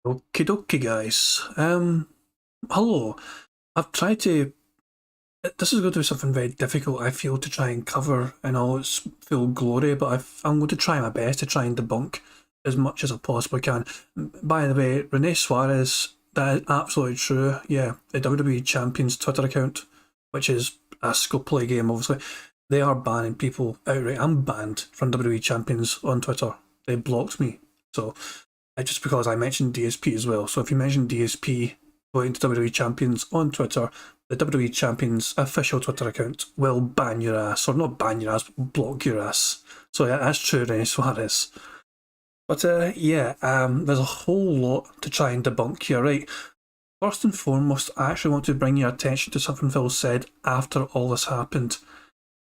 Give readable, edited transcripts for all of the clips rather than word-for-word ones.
Okie dokie, guys. Hello. I've tried to. This is going to be something very difficult, I feel, to try and cover in all its full glory, but I'm going to try my best to try and debunk as much as I possibly can. By the way, Renee Suarez, that is absolutely true. Yeah, the WWE Champions Twitter account, which is a skill play game, obviously, they are banning people outright. I'm banned from WWE Champions on Twitter. They blocked me. So. Just because I mentioned DSP as well. So if you mention DSP going to WWE Champions on Twitter, the WWE Champions official Twitter account will ban your ass, or not ban your ass, but block your ass. So yeah, that's true, Renee Suarez. But there's a whole lot to try and debunk here, right? First and foremost, I actually want to bring your attention to something Phil said after all this happened.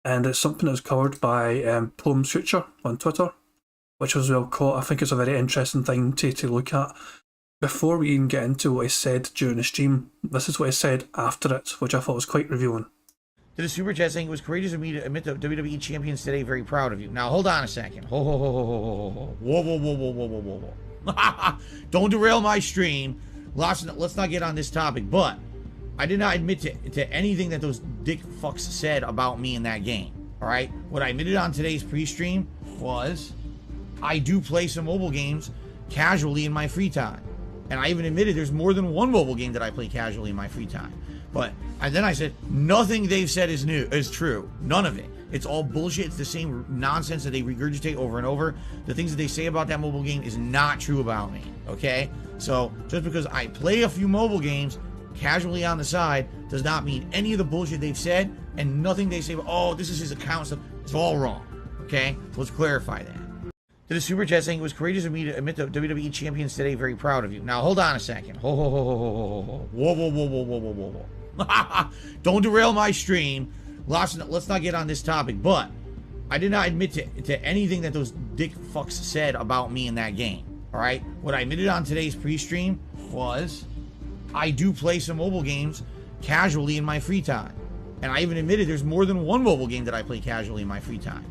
And it's something that was covered by Poems Future on Twitter, which was well caught. I think it's a very interesting thing to look at. Before we even get into what he said during the stream, this is what he said after it, which I thought was quite revealing. To the super chat saying it was courageous of me to admit the WWE champions today. Very proud of you. Now hold on a second. Whoa. Don't derail my stream. Let's not get on this topic. But I did not admit to anything that those dick fucks said about me in that game. All right. What I admitted on today's pre-stream was I do play some mobile games casually in my free time. And I even admitted there's more than one mobile game that I play casually in my free time. And then I said, nothing they've said is true. None of it. It's all bullshit. It's the same nonsense that they regurgitate over and over. The things that they say about that mobile game is not true about me. Okay? So just because I play a few mobile games casually on the side does not mean any of the bullshit they've said, and nothing they say, oh, this is his account stuff. It's all wrong. Okay? So let's clarify that. To the super chat saying it was courageous of me to admit the WWE champions today. Very proud of you. Now hold on a second. Whoa. Don't derail my stream. Let's not get on this topic. But I did not admit to anything that those dick fucks said about me in that game. All right. What I admitted on today's pre-stream was I do play some mobile games casually in my free time. And I even admitted there's more than one mobile game that I play casually in my free time.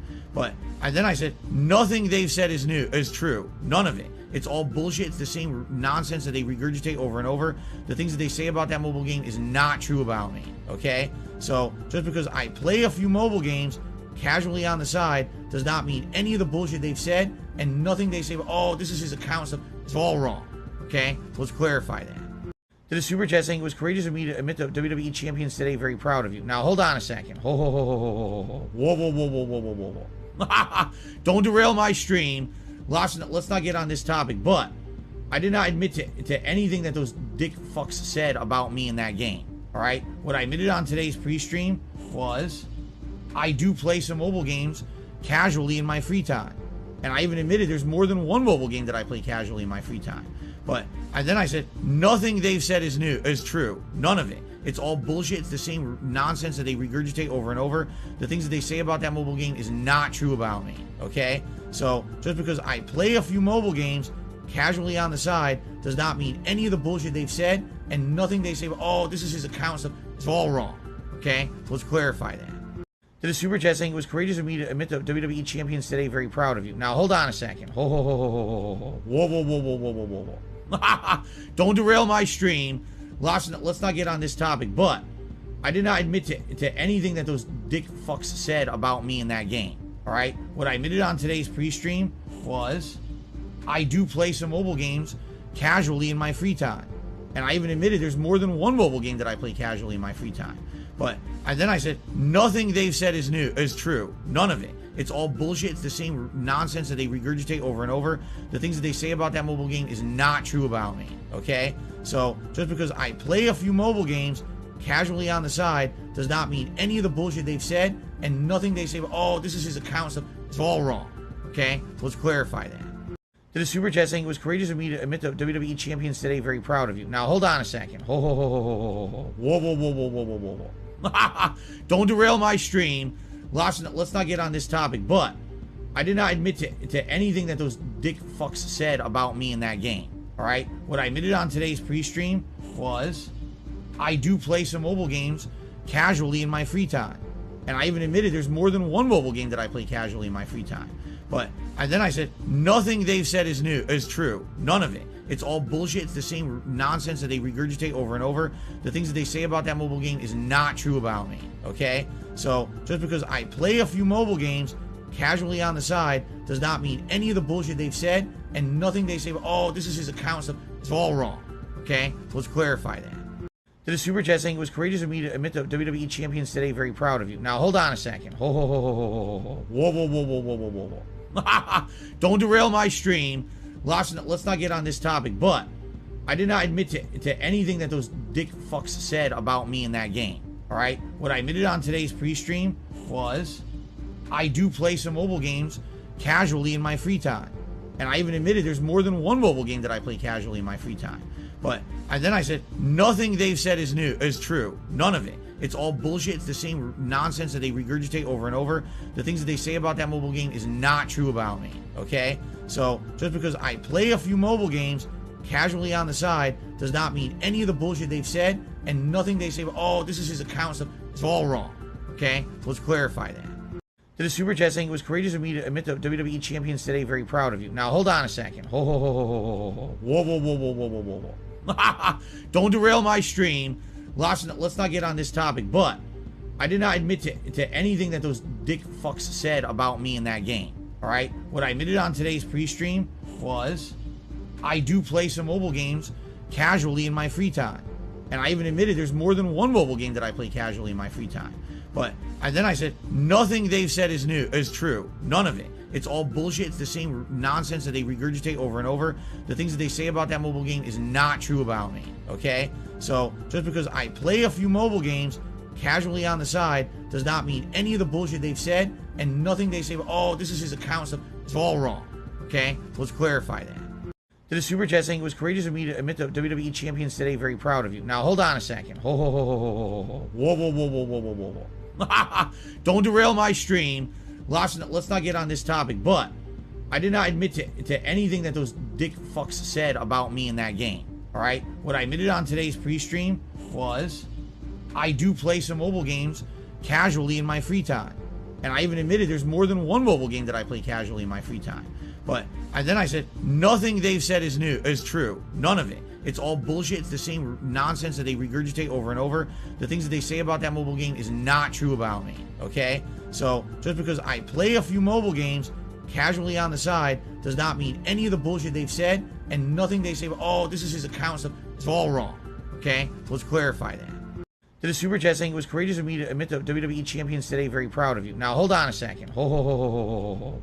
And then I said, nothing they've said is true. None of it. It's all bullshit. It's the same nonsense that they regurgitate over and over. The things that they say about that mobile game is not true about me. Okay? So just because I play a few mobile games casually on the side does not mean any of the bullshit they've said, and nothing they say, oh, this is his account stuff. It's all wrong. Okay? So let's clarify that. To the super chat saying it was courageous of me to admit the WWE champions today. Very proud of you. Now hold on a second. Whoa. Don't derail my stream. Let's not get on this topic. But I did not admit to anything that those dick fucks said about me in that game. All right. What I admitted on today's pre-stream was I do play some mobile games casually in my free time. And I even admitted there's more than one mobile game that I play casually in my free time. And then I said, nothing they've said is true. None of it. It's all bullshit. It's the same nonsense that they regurgitate over and over. The things that they say about that mobile game is not true about me. Okay? So just because I play a few mobile games casually on the side does not mean any of the bullshit they've said, and nothing they say, oh, this is his account stuff. It's all wrong. Okay? So let's clarify that. To the super chat saying it was courageous of me to admit the WWE champions today. Very proud of you. Now hold on a second. Whoa. Don't derail my stream. Let's not get on this topic. But I did not admit to anything that those dick fucks said about me in that game. All right. What I admitted on today's pre-stream was I do play some mobile games casually in my free time. And I even admitted there's more than one mobile game that I play casually in my free time. And then I said, nothing they've said is true. None of it. It's all bullshit. It's the same nonsense that they regurgitate over and over. The things that they say about that mobile game is not true about me. Okay? So just because I play a few mobile games casually on the side does not mean any of the bullshit they've said, and nothing they say, oh, this is his account stuff. It's all wrong. Okay? So let's clarify that. To the super chat saying it was courageous of me to admit the WWE champions today. Very proud of you. Now hold on a second. Whoa. Don't derail my stream. Let's not get on this topic. But I did not admit to anything that those dick fucks said about me in that game. All right. What I admitted on today's pre-stream was I do play some mobile games casually in my free time. And I even admitted there's more than one mobile game that I play casually in my free time. And then I said, nothing they've said is true. None of it. It's all bullshit. It's the same nonsense that they regurgitate over and over. The things that they say about that mobile game is not true about me. Okay? So just because I play a few mobile games casually on the side does not mean any of the bullshit they've said, and nothing they say, oh, this is his account stuff, it's all wrong. Okay? Let's clarify that. To the super chat saying it was courageous of me to admit the WWE champions today. Very proud of you. Now hold on a second. Whoa. Don't derail my stream. Let's not get on this topic, but I did not admit to anything that those dick fucks said about me in that game. Alright? What I admitted on today's pre-stream was I do play some mobile games casually in my free time. And I even admitted there's more than one mobile game that I play casually in my free time. And then I said, nothing they've said is true. None of it. It's all bullshit. It's the same nonsense that they regurgitate over and over. The things that they say about that mobile game is not true about me. Okay? So just because I play a few mobile games casually on the side does not mean any of the bullshit they've said, and nothing they say, oh, this is his account stuff, it's all wrong. Okay? Let's clarify that. To the super chat saying it was courageous of me to admit the WWE champions today. Very proud of you. Now hold on a second. Whoa. Don't derail my stream. Let's not get on this topic, but I did not admit to anything that those dick fucks said about me in that game. Alright? What I admitted on today's pre-stream was I do play some mobile games casually in my free time. And I even admitted there's more than one mobile game that I play casually in my free time. And then I said, nothing they've said is true. None of it. It's all bullshit. It's the same nonsense that they regurgitate over and over. The things that they say about that mobile game is not true about me. Okay? So just because I play a few mobile games casually on the side does not mean any of the bullshit they've said, and nothing they say, oh, this is his account stuff, it's all wrong. Okay? Let's clarify that. To the super chat saying it was courageous of me to admit the WWE champions today. Very proud of you. Now hold on a second. Whoa. Don't derail my stream. Let's not get on this topic, but I did not admit to anything that those dick fucks said about me in that game. Alright? What I admitted on today's pre-stream was I do play some mobile games casually in my free time. And I even admitted there's more than one mobile game that I play casually in my free time. And then I said, nothing they've said is true. None of it. It's all bullshit. It's the same nonsense that they regurgitate over and over. The things that they say about that mobile game is not true about me. Okay? So just because I play a few mobile games casually on the side does not mean any of the bullshit they've said, and nothing they say, oh, this is his account stuff, it's all wrong. Okay? Let's clarify that. To the super chat saying it was courageous of me to admit the WWE champions today. Very proud of you. Now hold on a second. Whoa.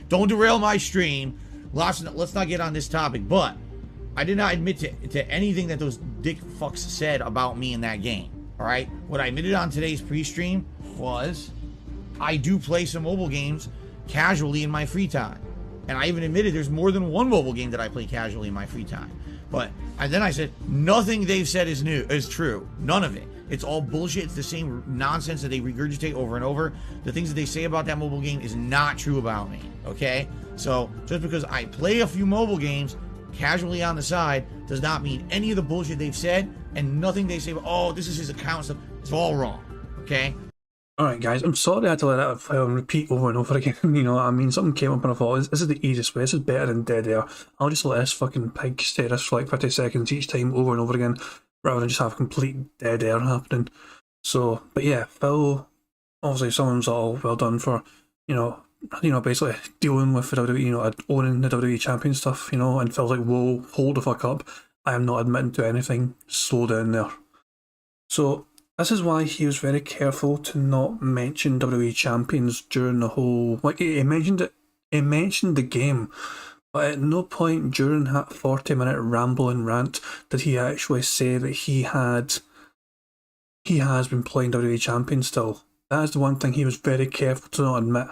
Don't derail my stream. Let's not get on this topic, but I did not admit to anything that those dick fucks said about me in that game. Alright? What I admitted on today's pre-stream was I do play some mobile games casually in my free time. And I even admitted there's more than one mobile game that I play casually in my free time. And then I said, nothing they've said is true. None of it. It's all bullshit. It's the same nonsense that they regurgitate over and over. The things that they say about that mobile game is not true about me. Okay? So just because I play a few mobile games casually on the side does not mean any of the bullshit they've said, and nothing they say, oh, this is his account stuff, it's all wrong. Okay? Alright guys, I'm sorry I had to let that repeat over and over again, you know what I mean? Something came up and I thought, this is the easiest way, this is better than dead air. I'll just let this fucking pig stay this for like 50 seconds each time over and over again, rather than just have complete dead air happening. So, but yeah, Phil, obviously someone's all well done for, you know, basically dealing with the WWE, you know, owning the WWE champion stuff, you know, and Phil's like, whoa, hold the fuck up, I am not admitting to anything, slow down there. So, this is why he was very careful to not mention WWE champions during the whole, like he mentioned the game, but at no point during that 40-minute rambling rant did he actually say that he has been playing WWE champion still. That is the one thing he was very careful to not admit.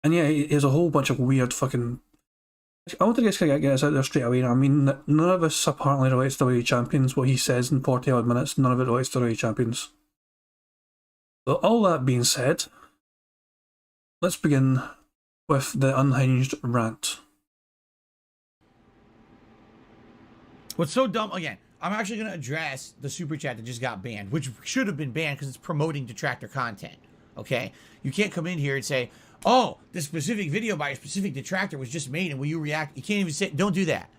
And yeah, he has a whole bunch of weird fucking, I want to get this out there straight away. I mean, none of this apparently relates to WWE champions. What he says in 40 odd minutes, none of it relates to WWE champions. So all that being said, let's begin with the unhinged rant. What's so dumb, again, I'm actually going to address the super chat that just got banned, which should have been banned because it's promoting detractor content. Okay? You can't come in here and say, oh, this specific video by a specific detractor was just made and will you react? You can't even say, don't do that.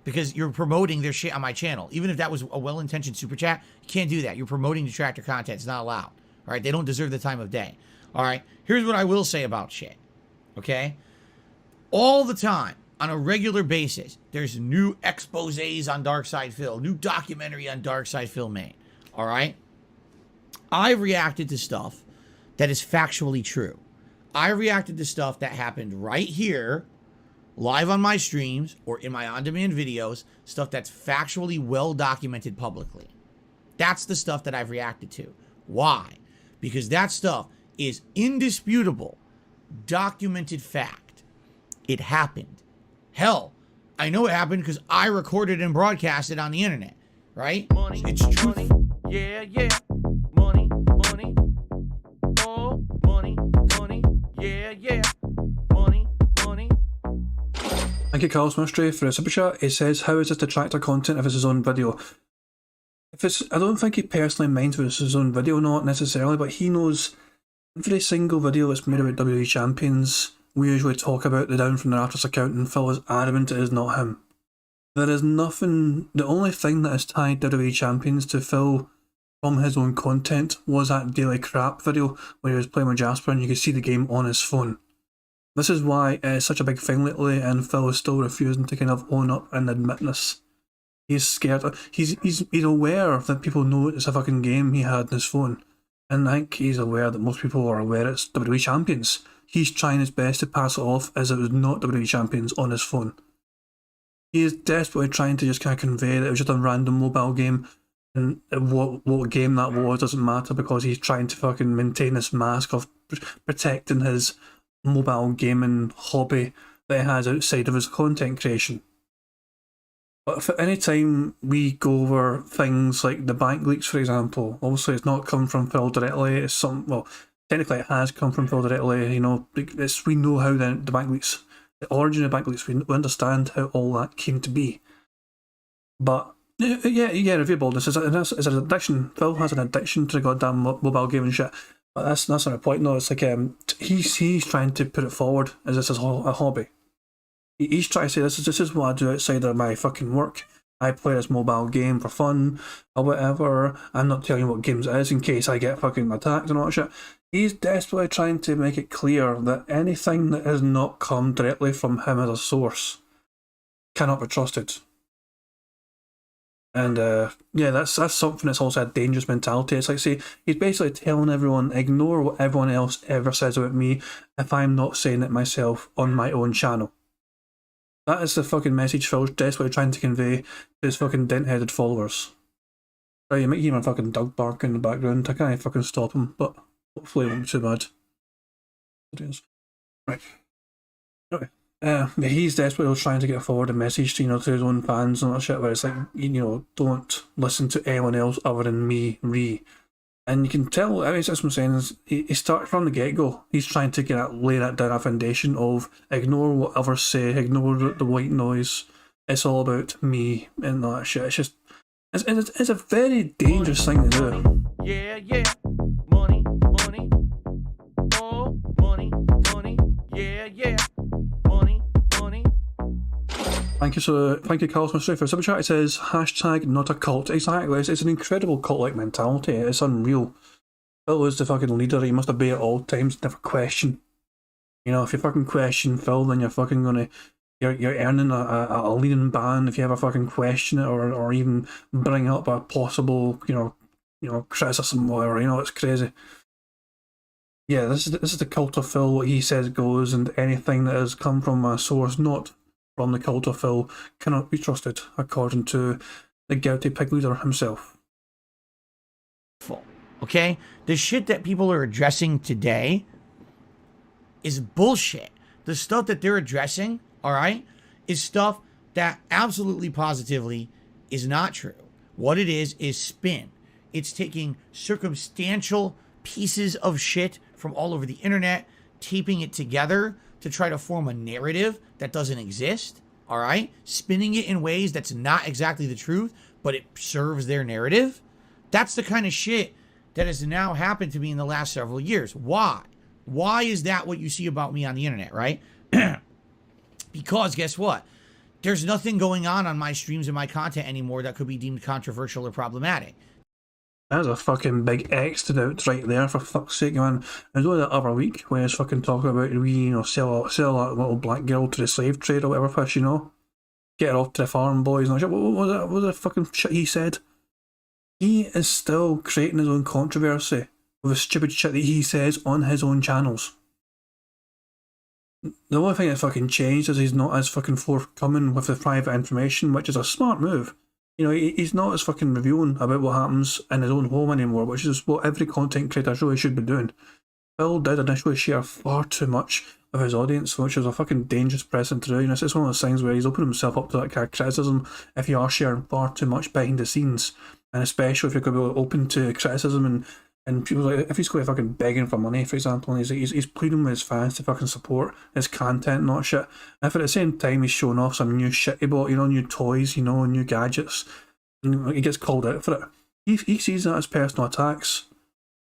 Because you're promoting their shit on my channel. Even if that was a well-intentioned super chat, you can't do that. You're promoting detractor content. It's not allowed. All right? They don't deserve the time of day. All right? Here's what I will say about shit. Okay? All the time, on a regular basis, there's new exposés on Darkside Phil, new documentary on Darkside Phil made. All right? I've reacted to stuff that is factually true. I reacted to stuff that happened right here, live on my streams or in my on-demand videos, stuff that's factually well documented publicly. That's the stuff that I've reacted to. Why? Because that stuff is indisputable, documented fact. It happened. Hell, I know it happened because I recorded and broadcast it on the internet, right? Money, It's truth. money, yeah, yeah. Money, money, oh, money, money, yeah, yeah. Money, money. Thank you, Carlos Mystery, for a super chat. He says, how is this detractor content if it's his own video? If it's, I don't think he personally minds if it's his own video, not necessarily, but he knows every single video that's made about WWE champions, we usually talk about the Down from the Rafters account, and Phil is adamant it is not him. There is nothing, the only thing that has tied WWE champions to Phil from his own content was that Daily Crap video where he was playing with Jasper and you could see the game on his phone. This is why it's such a big thing lately, and Phil is still refusing to kind of own up and admit this. He's scared. He's aware that people know it's a fucking game he had on his phone, and I think he's aware that most people are aware it's WWE Champions. He's trying his best to pass it off as it was not WWE Champions on his phone. He is desperately trying to just kind of convey that it was just a random mobile game, and what game that was doesn't matter because he's trying to fucking maintain this mask of protecting his mobile gaming hobby that he has outside of his content creation. But for any time we go over things like the bank leaks, for example, obviously it's not come from Phil directly, it's some, well, technically it has come from Phil directly, you know, we know how the bank leaks, the origin of bank leaks, we understand how all that came to be. But yeah, reviewable, this is an addiction. Phil has an addiction to the goddamn mobile game and shit. But that's not a point though, it's like, he's trying to put it forward as this is a hobby. He's trying to say this is what I do outside of my fucking work. I play this mobile game for fun or whatever. I'm not telling you what games it is in case I get fucking attacked and all that shit. He's desperately trying to make it clear that anything that has not come directly from him as a source cannot be trusted. And yeah, that's something that's also a dangerous mentality. It's like, say, he's basically telling everyone, ignore what everyone else ever says about me if I'm not saying it myself on my own channel. That is the fucking message Phil's desperately trying to convey to his fucking dent-headed followers. Right, you might hear my fucking dog bark in the background. I can't fucking stop him, but hopefully it won't be too bad. Right. Okay. He's desperately trying to get forward a message to, to his own fans and all that shit, where it's like, don't listen to anyone else other than me, And you can tell, I mean, that's what I'm saying, is he started from the get-go. He's trying to lay that down a foundation of ignore what others say, ignore the white noise. It's all about me and all that shit. It's just, it's a very dangerous thing to do. Yeah, yeah. Money, money. Oh, money, money. Yeah, yeah. Money, money. Thank you, Carlos Mystery, for a super chat. It says, hashtag not a cult. Exactly, it's an incredible cult-like mentality. It's unreal. Phil is the fucking leader. He must obey at all times, never question. If you fucking question Phil, then you're fucking gonna, you're earning a leading ban if you ever fucking question it or even bring up a possible, criticism or whatever. It's crazy. Yeah, this is the cult of Phil. What he says goes, and anything that has come from a source not from the cult of Phil cannot be trusted, according to the guilty pig leader himself. Okay? The shit that people are addressing today is bullshit. The stuff that they're addressing, all right, is stuff that absolutely positively is not true. What it is spin. It's taking circumstantial pieces of shit from all over the internet, taping it together to try to form a narrative that doesn't exist, all right? Spinning it in ways that's not exactly the truth, but it serves their narrative. That's the kind of shit that has now happened to me in the last several years. Why? Why is that what you see about me on the internet, right? Because guess what? There's nothing going on my streams and my content anymore that could be deemed controversial or problematic. That's a fucking big X to out right there, for fuck's sake, man. I was only that other week when I was fucking talking about sell that little black girl to the slave trade or whatever fish, get her off to the farm boys and all shit. What was the fucking shit he said? He is still creating his own controversy with the stupid shit that he says on his own channels. The only thing that's fucking changed is he's not as fucking forthcoming with the private information, which is a smart move. He's not as fucking revealing about what happens in his own home anymore, which is what every content creator really should be doing. Phil did initially share far too much of his audience, which is a fucking dangerous precedent to do. It's one of those things where he's opening himself up to that kind of criticism if you are sharing far too much behind the scenes, and especially if you're going to be open to criticism and people like, if he's going to fucking begging for money, for example, and he's pleading with his fans to fucking support his content and not shit. And if at the same time he's showing off some new shit he bought, new toys, new gadgets, and he gets called out for it, he sees that as personal attacks.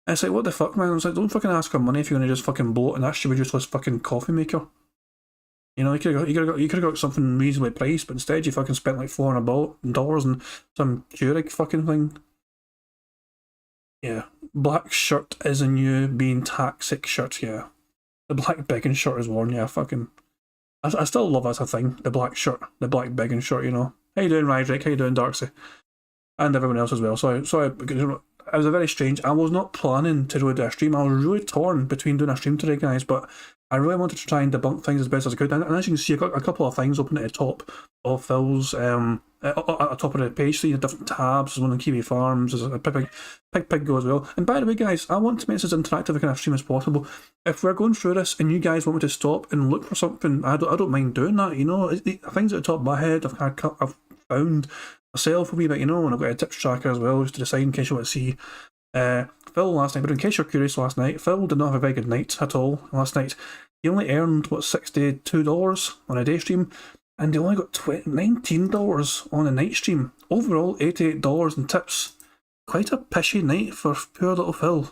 And it's like, what the fuck, man? It's like, don't fucking ask for money if you're going to just fucking blow it and that should be just this fucking coffee maker. You could have got something reasonably priced, but instead you fucking spent like $400 on some Keurig fucking thing. Yeah, black shirt is a new being toxic shirt, yeah. The black begging shirt is worn, yeah, fucking. I still love that's a thing, the black shirt, the black begging shirt, How you doing, Rydrick? How you doing, Darksy? And everyone else as well. Sorry, it was a very strange. I was not planning to really do a stream. I was really torn between doing a stream today, guys, but I really wanted to try and debunk things as best as I could. And as you can see, I got a couple of things open at the top of Phil's, at the top of the page, so different tabs. There's one on Kiwi Farms, there's a Pig Go as well. And by the way, guys, I want to make this as interactive a kind of stream as possible. If we're going through this and you guys want me to stop and look for something, I don't mind doing that, The things at the top of my head, I've found myself a wee bit, and I've got a tips tracker as well, just to decide in case you want to see. Phil last night, but in case you're curious, last night, Phil did not have a very good night at all last night. He only earned, $62 on a day stream, and he only got $19 on a night stream. Overall, $88 in tips. Quite a pishy night for poor little Phil.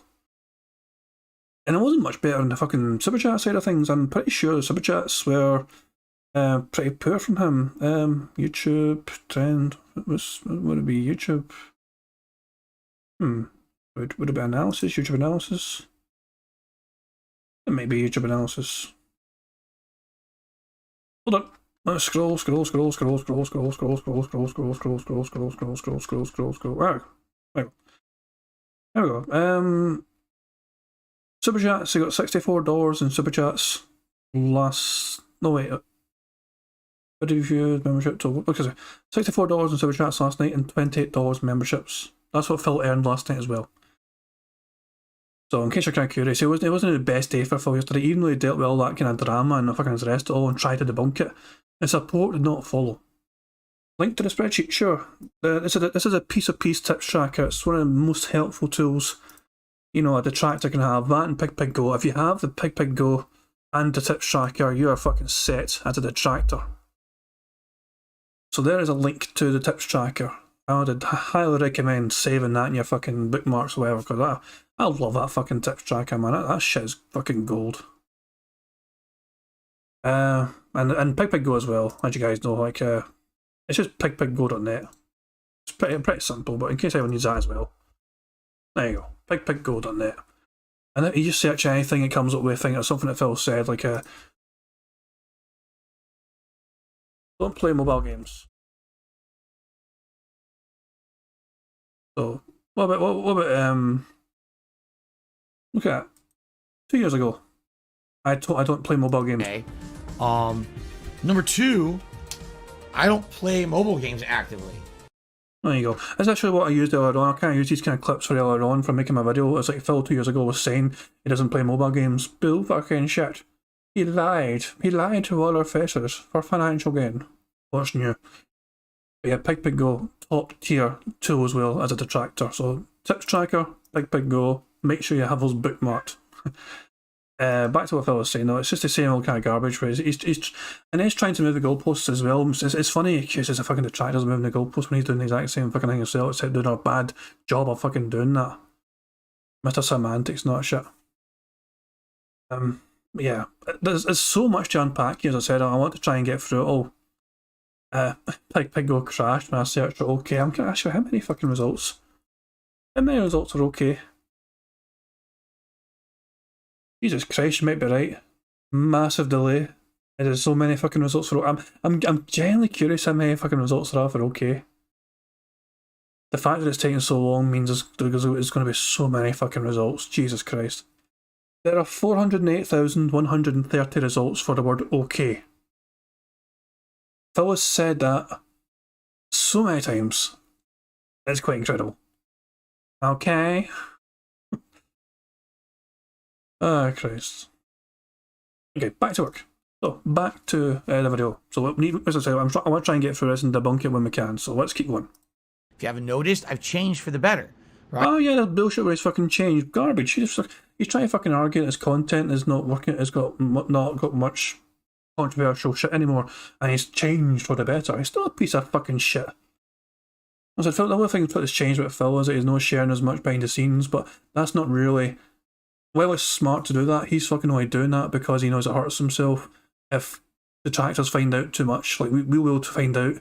And it wasn't much better on the fucking super chat side of things. I'm pretty sure the super chats were pretty poor from him. YouTube trend, what would it be? YouTube? Would it be analysis? YouTube analysis? It may be YouTube analysis. Hold on. Let's scroll. There we go. Super chats, he got $64 in super chats last. No wait. Video membership total. Look at it. $64 in super chats last night and $28 memberships. That's what Phil earned last night as well. So in case you're kind of curious, it wasn't the best day for Phil yesterday, even though he dealt with all that kind of drama and fucking arrest it all and tried to debunk it. And support did not follow. Link to the spreadsheet, sure. This is a piece-of-piece tips tracker. It's one of the most helpful tools, a detractor can have. That and Pig Go. If you have the Pig Go and the tips tracker, you are fucking set as a detractor. So there is a link to the tips tracker. I would highly recommend saving that in your fucking bookmarks or whatever, because I love that fucking tips tracker, man. That shit is fucking gold. And Pig Go as well, as you guys know, it's just pigpiggo.net. It's pretty simple, but in case anyone needs that as well. There you go, pigpiggo.net. And if you just search anything, it comes up with a thing or something that Phil said, like don't play mobile games. So what about look at that. 2 years ago, I don't play mobile games. Okay. Number two, I don't play mobile games actively. There you go. That's actually what I used earlier on. I kind of used these kind of clips for earlier on for making my video. It's like Phil 2 years ago was saying he doesn't play mobile games. Bull fucking shit. He lied. He lied to all our faces for financial gain. What's new? But yeah, Pig Go, top tier tool as well as a detractor. So tips tracker, Pig Go. Make sure you have those bookmarked. Back to what Phil was saying though, it's just the same old kind of garbage where he's trying to move the goalposts as well. It's funny he accuses the fucking detractors of moving the goalposts when he's doing the exact same fucking thing himself, except doing a bad job of fucking doing that. Mr. Semantics, not shit. Yeah, there's so much to unpack here. As I said, I want to try and get through it all. Pig crashed when I searched for okay. I'm gonna ask you how many fucking results. How many results are okay? Jesus Christ, you might be right. Massive delay. There's so many fucking results for. I'm genuinely curious how many fucking results there are for okay. The fact that it's taking so long means there's going to be so many fucking results. Jesus Christ. There are 408,130 results for the word okay. Phil has said that so many times. It's quite incredible. Okay. Ah, Christ. Okay, back to work. So, back to the video. So, as I said, I want to try and get through this and debunk it when we can. So, let's keep going. If you haven't noticed, I've changed for the better. Right? Oh yeah, that bullshit where he's fucking changed. Garbage. He's trying to fucking argue that his content is not working. It's not got much controversial shit anymore, and he's changed for the better. He's still a piece of fucking shit. I said, Phil, the only thing that's changed with Phil is that he's not sharing as much behind the scenes, but that's not really. Well, it's smart to do that. He's fucking only doing that because he knows it hurts himself if detractors find out too much. Like, we will to find out,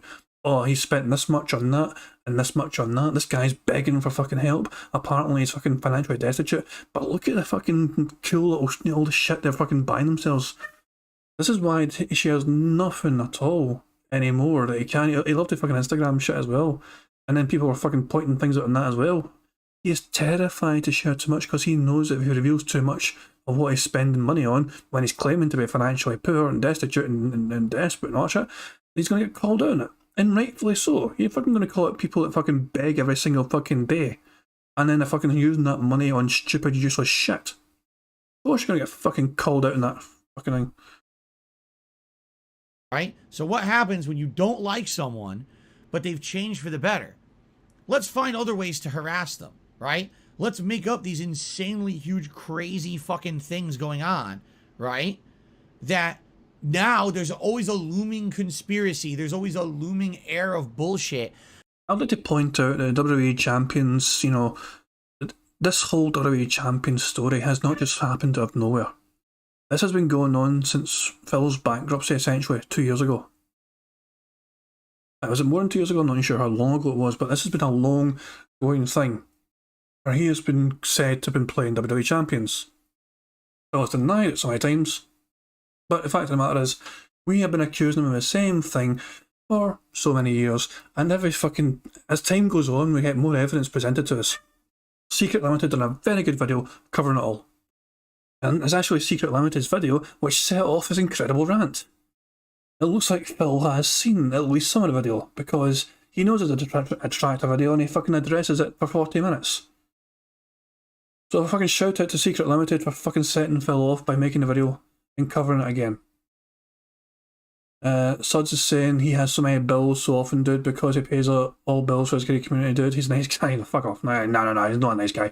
oh, he's spent this much on that and this much on that. This guy's begging for fucking help. Apparently he's fucking financially destitute. But look at the fucking cool little, all the shit they're fucking buying themselves. This is why he shares nothing at all anymore that he can. He loved to fucking Instagram shit as well. And then people were fucking pointing things out on that as well. He is terrified to share too much because he knows that if he reveals too much of what he's spending money on when he's claiming to be financially poor and destitute and desperate and all that shit, he's going to get called out on it. And rightfully so. You're fucking going to call out people that fucking beg every single fucking day. And then they're fucking using that money on stupid, useless shit. Of course you're going to get fucking called out on that fucking thing. Right? So what happens when you don't like someone, but they've changed for the better? Let's find other ways to harass them, right? Let's make up these insanely huge, crazy fucking things going on, right? That now there's always a looming conspiracy. There's always a looming air of bullshit. I'd like to point out that WWE Champions, you know, this whole WWE Champions story has not just happened out of nowhere. This has been going on since Phil's bankruptcy, essentially, 2 years ago. Was it more than 2 years ago? I'm not sure how long ago it was, but this has been a long going thing. Where he has been said to have been playing WWE Champions. Phil has denied it so many times. But the fact of the matter is, we have been accusing him of the same thing for so many years, and every fucking, as time goes on, we get more evidence presented to us. Secret Limited done a very good video covering it all. And it's actually Secret Limited's video which set off his incredible rant. It looks like Phil has seen at least some of the video, because he knows it's a detractor video and he fucking addresses it for 40 minutes. So a fucking shout out to Secret Limited for fucking setting Phil off by making the video and covering it again. Suds is saying he has so many bills so often, dude, because he pays all bills for his great community, dude. He's a nice guy. Fuck off. No, he's not a nice guy.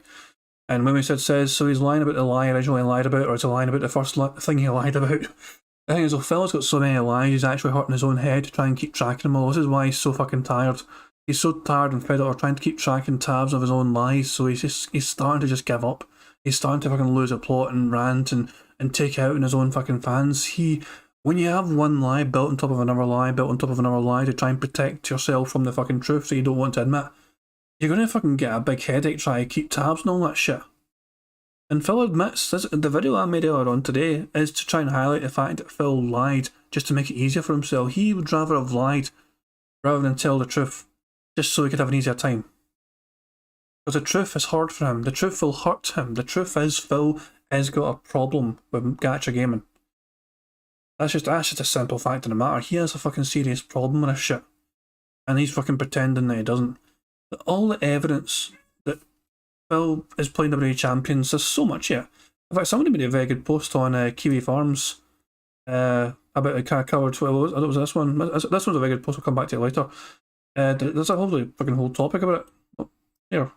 And Mimi says, so he's lying about the lie originally lied about, or is he lying about the first thing he lied about? The thing is, though, Phil's got so many lies, he's actually hurting his own head to try and keep tracking them all. This is why he's so fucking tired. He's so tired and fed up of trying to keep tracking tabs of his own lies, so he's starting to just give up. He's starting to fucking lose a plot and rant and take out on his own fucking fans. When you have one lie built on top of another lie, built on top of another lie to try and protect yourself from the fucking truth that you don't want to admit, you're going to fucking get a big headache trying to keep tabs and all that shit. And Phil admits, the video I made earlier on today is to try and highlight the fact that Phil lied just to make it easier for himself. He would rather have lied rather than tell the truth, just so he could have an easier time. Because the truth is hard for him. The truth will hurt him. The truth is Phil has got a problem with gacha gaming. That's just a simple fact of the matter. He has a fucking serious problem with this shit. And he's fucking pretending that he doesn't. But all the evidence that Phil is playing WWE Champions, there's so much here. In fact, somebody made a very good post on Kiwi Farms about the kind of covered 12. I thought it was this one. This one's a very good post, I'll come back to it later. There's a whole topic about it. Here,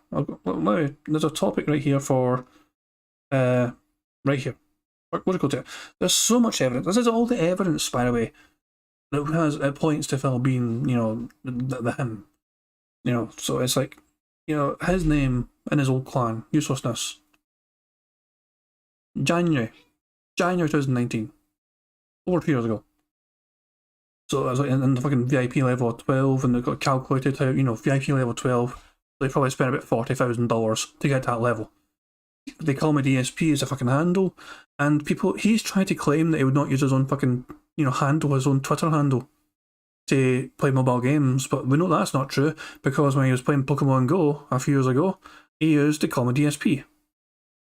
there's a topic right here for, right here. What do you call it? There's so much evidence. This is all the evidence, by the way, that it points to Phil being, you know, the him. You know, so it's like, you know, his name and his old clan, uselessness. January 2019, over 2 years ago. So it was like in the fucking VIP level of 12, and they've got calculated how, VIP level 12, they probably spent about $40,000 to get to that level. They call me DSP as a fucking handle, and he's trying to claim that he would not use his own fucking, handle, his own Twitter handle to play mobile games, but we know that's not true, because when he was playing Pokemon Go a few years ago, he used the Call Me DSP.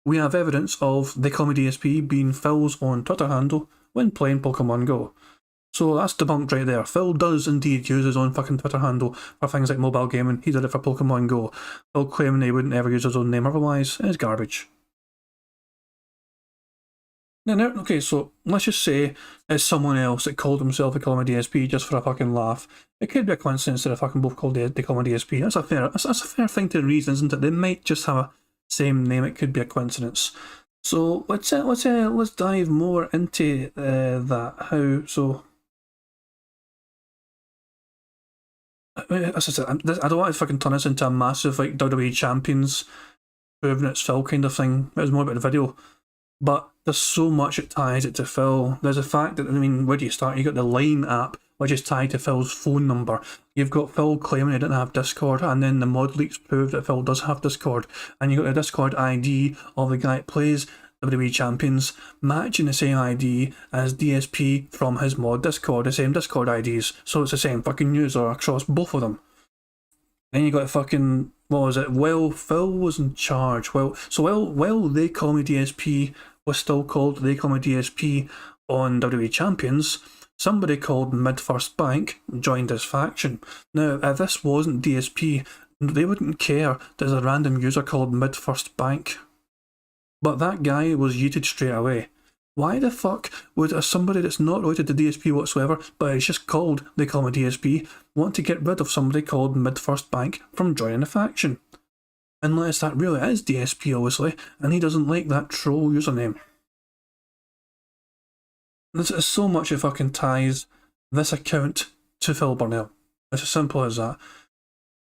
We have evidence of the Call Me DSP being Phil's own Twitter handle when playing Pokemon Go. So that's debunked right there. Phil does indeed use his own fucking Twitter handle for things like mobile gaming. He did it for Pokemon Go. Phil claiming he wouldn't ever use his own name otherwise is garbage. Now, okay, so let's just say it's someone else that called himself a Call Me DSP just for a fucking laugh. It could be a coincidence that they're fucking both called the Call Me DSP. That's a fair thing to reason, isn't it? They might just have a same name. It could be a coincidence. So let's dive more into that. How so? As I said, I don't want to fucking turn this into a massive like WWE Champions proving it's Phil kind of thing. It was more about the video. But there's so much that ties it to Phil. There's the fact that, where do you start? You got the Line app, which is tied to Phil's phone number. You've got Phil claiming he didn't have Discord, and then the mod leaks prove that Phil does have Discord. And you got the Discord ID of the guy that plays WWE Champions, matching the same ID as DSP from his mod Discord, the same Discord IDs. So it's the same fucking user across both of them. Then you got fucking, what was it? Well, Phil was in charge. Well, They Call Me DSP was still called They Call Me DSP on WWE Champions, somebody called Mid-First Bank joined his faction. Now, if this wasn't DSP, they wouldn't care that there's a random user called Mid-First Bank. But that guy was yeeted straight away. Why the fuck would somebody that's not related to DSP whatsoever, but it's just called They Call Me DSP, want to get rid of somebody called Mid-First Bank from joining the faction? Unless that really is DSP, obviously, and he doesn't like that troll username. This is so much it fucking ties this account to Phil Burnell. It's as simple as that.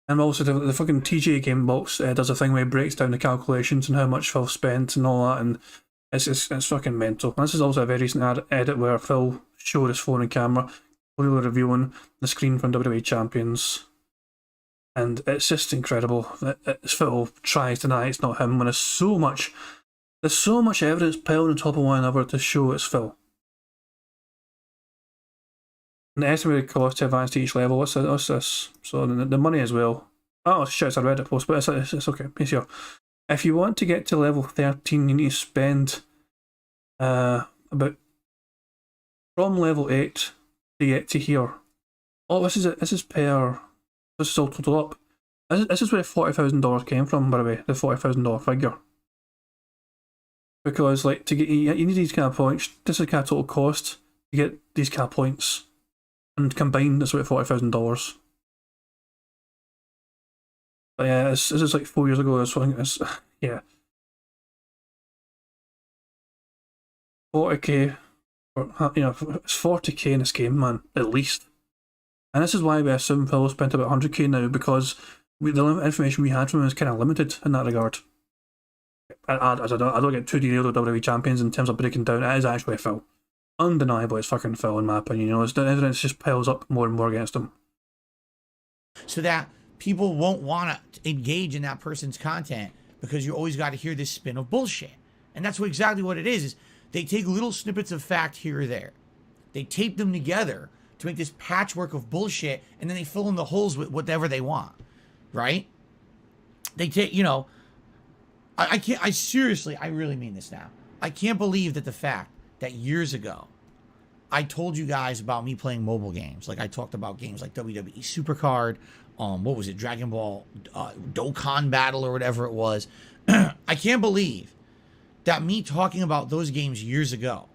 And also the fucking TJ Gamebox does a thing where he breaks down the calculations and how much Phil spent and all that, and it's fucking mental. And this is also a very recent edit where Phil showed his phone and camera, clearly reviewing the screen from WWE Champions. And it's just incredible. Phil tries to deny it's not him when there's so much evidence piled on top of one another to show it's Phil. And the estimated cost to advance to each level, what's this? So the money as well. Oh shit, it's a Reddit post, but it's okay, it's here. If you want to get to level 13, you need to spend about from level 8 to get to here. Oh, this is all total up. This is where $40,000 came from, by the way, the $40,000 figure. Because like to get you need these kind of points. This is kind of total cost to get these kind of points, and combined it's about $40,000. But yeah, this is like 4 years ago. So I think it's yeah, 40k, or it's 40k in this game, man, at least. And this is why we assume Phil spent about 100k now, because the information we had from him is kind of limited in that regard. I don't get too detailed with WWE Champions in terms of breaking down. It is actually Phil. Undeniably, it's fucking Phil in my opinion. The evidence just piles up more and more against him. So that people won't want to engage in that person's content, because you always got to hear this spin of bullshit. And that's exactly what it is they take little snippets of fact here or there. They tape them together to make this patchwork of bullshit, and then they fill in the holes with whatever they want, right? They take, I seriously, I really mean this now. I can't believe that the fact that years ago, I told you guys about me playing mobile games. Like I talked about games like WWE Supercard, what was it, Dragon Ball Dokkan Battle or whatever it was. I can't believe that me talking about those games years ago,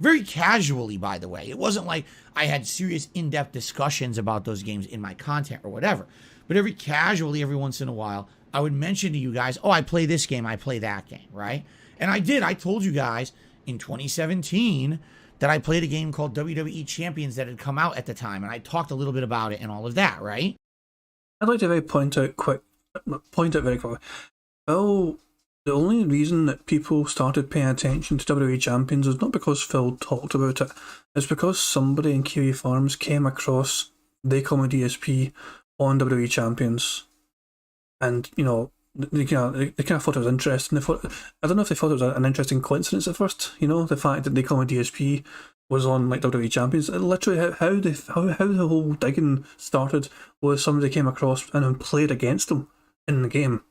very casually, by the way. It wasn't like I had serious in-depth discussions about those games in my content or whatever. But very casually, every once in a while, I would mention to you guys, oh, I play this game, I play that game, right? And I did. I told you guys in 2017 that I played a game called WWE Champions that had come out at the time. And I talked a little bit about it and all of that, right? I'd like to point out very quickly. Phil The only reason that people started paying attention to WWE Champions is not because Phil talked about it. It's because somebody in Kiwi Farms came across They Call Me DSP on WWE Champions, and you know they kind of thought it was interesting. They thought, I don't know if they thought it was an interesting coincidence at first. You know, the fact that They Call Me DSP was on like WWE Champions. Literally, how the whole digging started was somebody came across and then played against them in the game.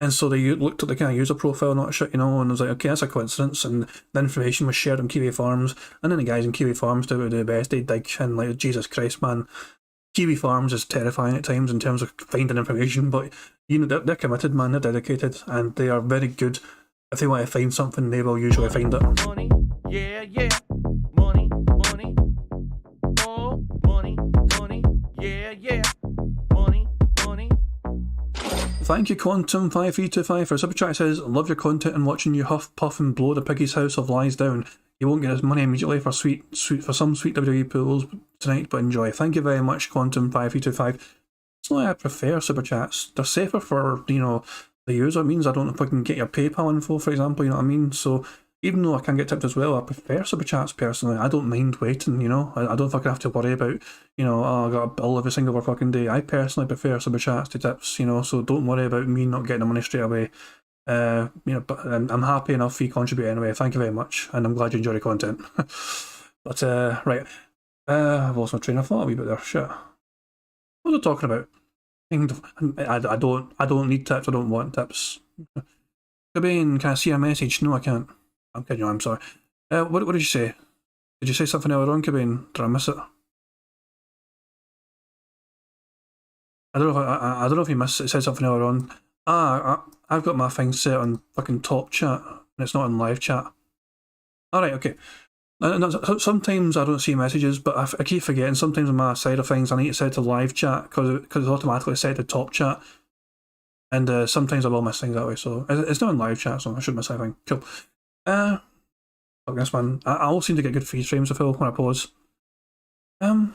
And so they looked at the kind of user profile and all that shit, you know, and was like, okay, that's a coincidence. And the information was shared on Kiwi Farms, and then the guys in Kiwi Farms do the best. They dig, and like, Jesus Christ, man, Kiwi Farms is terrifying at times in terms of finding information, but you know they're committed, man. They're dedicated, and they are very good. If they want to find something, they will usually find it. Money, yeah, yeah. Money, money. Oh, money, money. Yeah, yeah. Money, money. Thank you, Quantum5325 for a super chat. It says, love your content and watching you huff, puff, and blow the piggy's house of lies down. You won't get his money immediately for some sweet WWE pools tonight, but enjoy. Thank you very much, Quantum5325. It's not I prefer super chats. They're safer for, you know, the user. It means I don't fucking get your PayPal info, for example, you know what I mean? So even though I can get tipped as well, I prefer super chats personally. I don't mind waiting, you know. I don't fucking have to worry about, you know, oh, I got a bill every single fucking day. I personally prefer super chats to tips, you know, so don't worry about me not getting the money straight away. You know, but I'm happy enough you contribute anyway. Thank you very much, and I'm glad you enjoy the content. But right, I've lost my train of thought a wee bit there. Shit, what was I talking about? I don't need tips. I don't want tips. Cobain, can I see a message? No, I can't. I'm kidding you. I'm sorry. What did you say? Did you say something earlier on, Cobain? Did I miss it? I don't know. I don't know if you missed it. It said something earlier on. I've got my thing set on fucking top chat, and it's not in live chat. Alright, okay. Sometimes I don't see messages, but I keep forgetting. Sometimes on my side of things, I need to set to live chat because it's automatically set to top chat. And sometimes I will miss things that way, so it's not in live chat, so I shouldn't miss anything. Cool. Fuck this, man. I always seem to get good freeze frames of Phil when I pause. But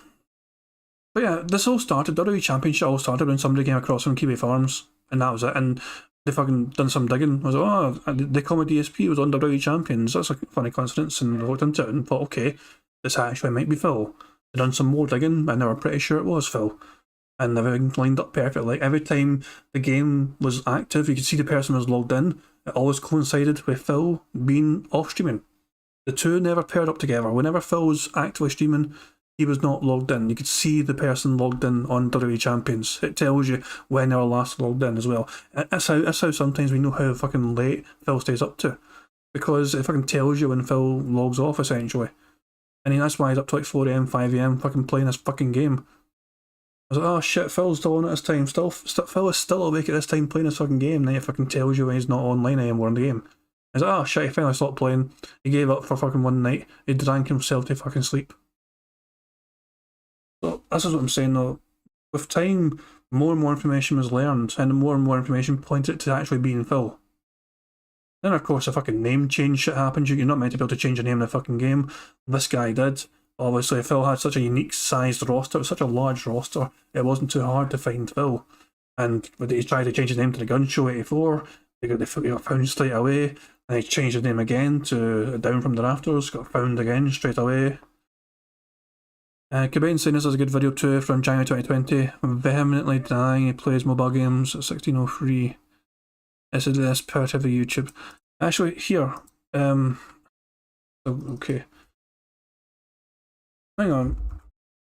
yeah, this all started, WWE Championship all started when somebody came across on Kiwi Farms, and that was it. And they fucking done some digging. I was like, oh, They Call Me DSP was on WWE Champions. That's a funny coincidence. And I looked into it and thought, okay, this actually might be Phil. They done some more digging, and they were pretty sure it was Phil. And everything lined up perfectly. Like every time the game was active, you could see the person was logged in. It always coincided with Phil being off streaming. The two never paired up together. Whenever Phil was actively streaming, he was not logged in. You could see the person logged in on WWE Champions. It tells you when they were last logged in as well. That's how sometimes we know how fucking late Phil stays up to. Because it fucking tells you when Phil logs off, essentially. I mean, that's why he's up to like 4 AM, 5 AM fucking playing this fucking game. I was like, oh shit, Phil's still on at this time. Phil is still awake at this time playing this fucking game. And then it fucking tells you when he's not online anymore in the game. I was like, oh shit, he finally stopped playing. He gave up for fucking one night. He drank himself to fucking sleep. So this is what I'm saying though. With time, more and more information was learned, and more information pointed to actually being Phil. Then of course the fucking name change shit happens. You're not meant to be able to change the name of the fucking game. This guy did. Obviously Phil had such a unique sized roster, such a large roster, it wasn't too hard to find Phil. And when he tried to change his name to the Gun Show 84, they got found straight away. And he changed his name again to Down from the Rafters, got found again straight away. Cobain saying this is a good video too from January 2020, vehemently denying he plays mobile games at 1603. This is this part of the YouTube. Actually, here, okay. Hang on.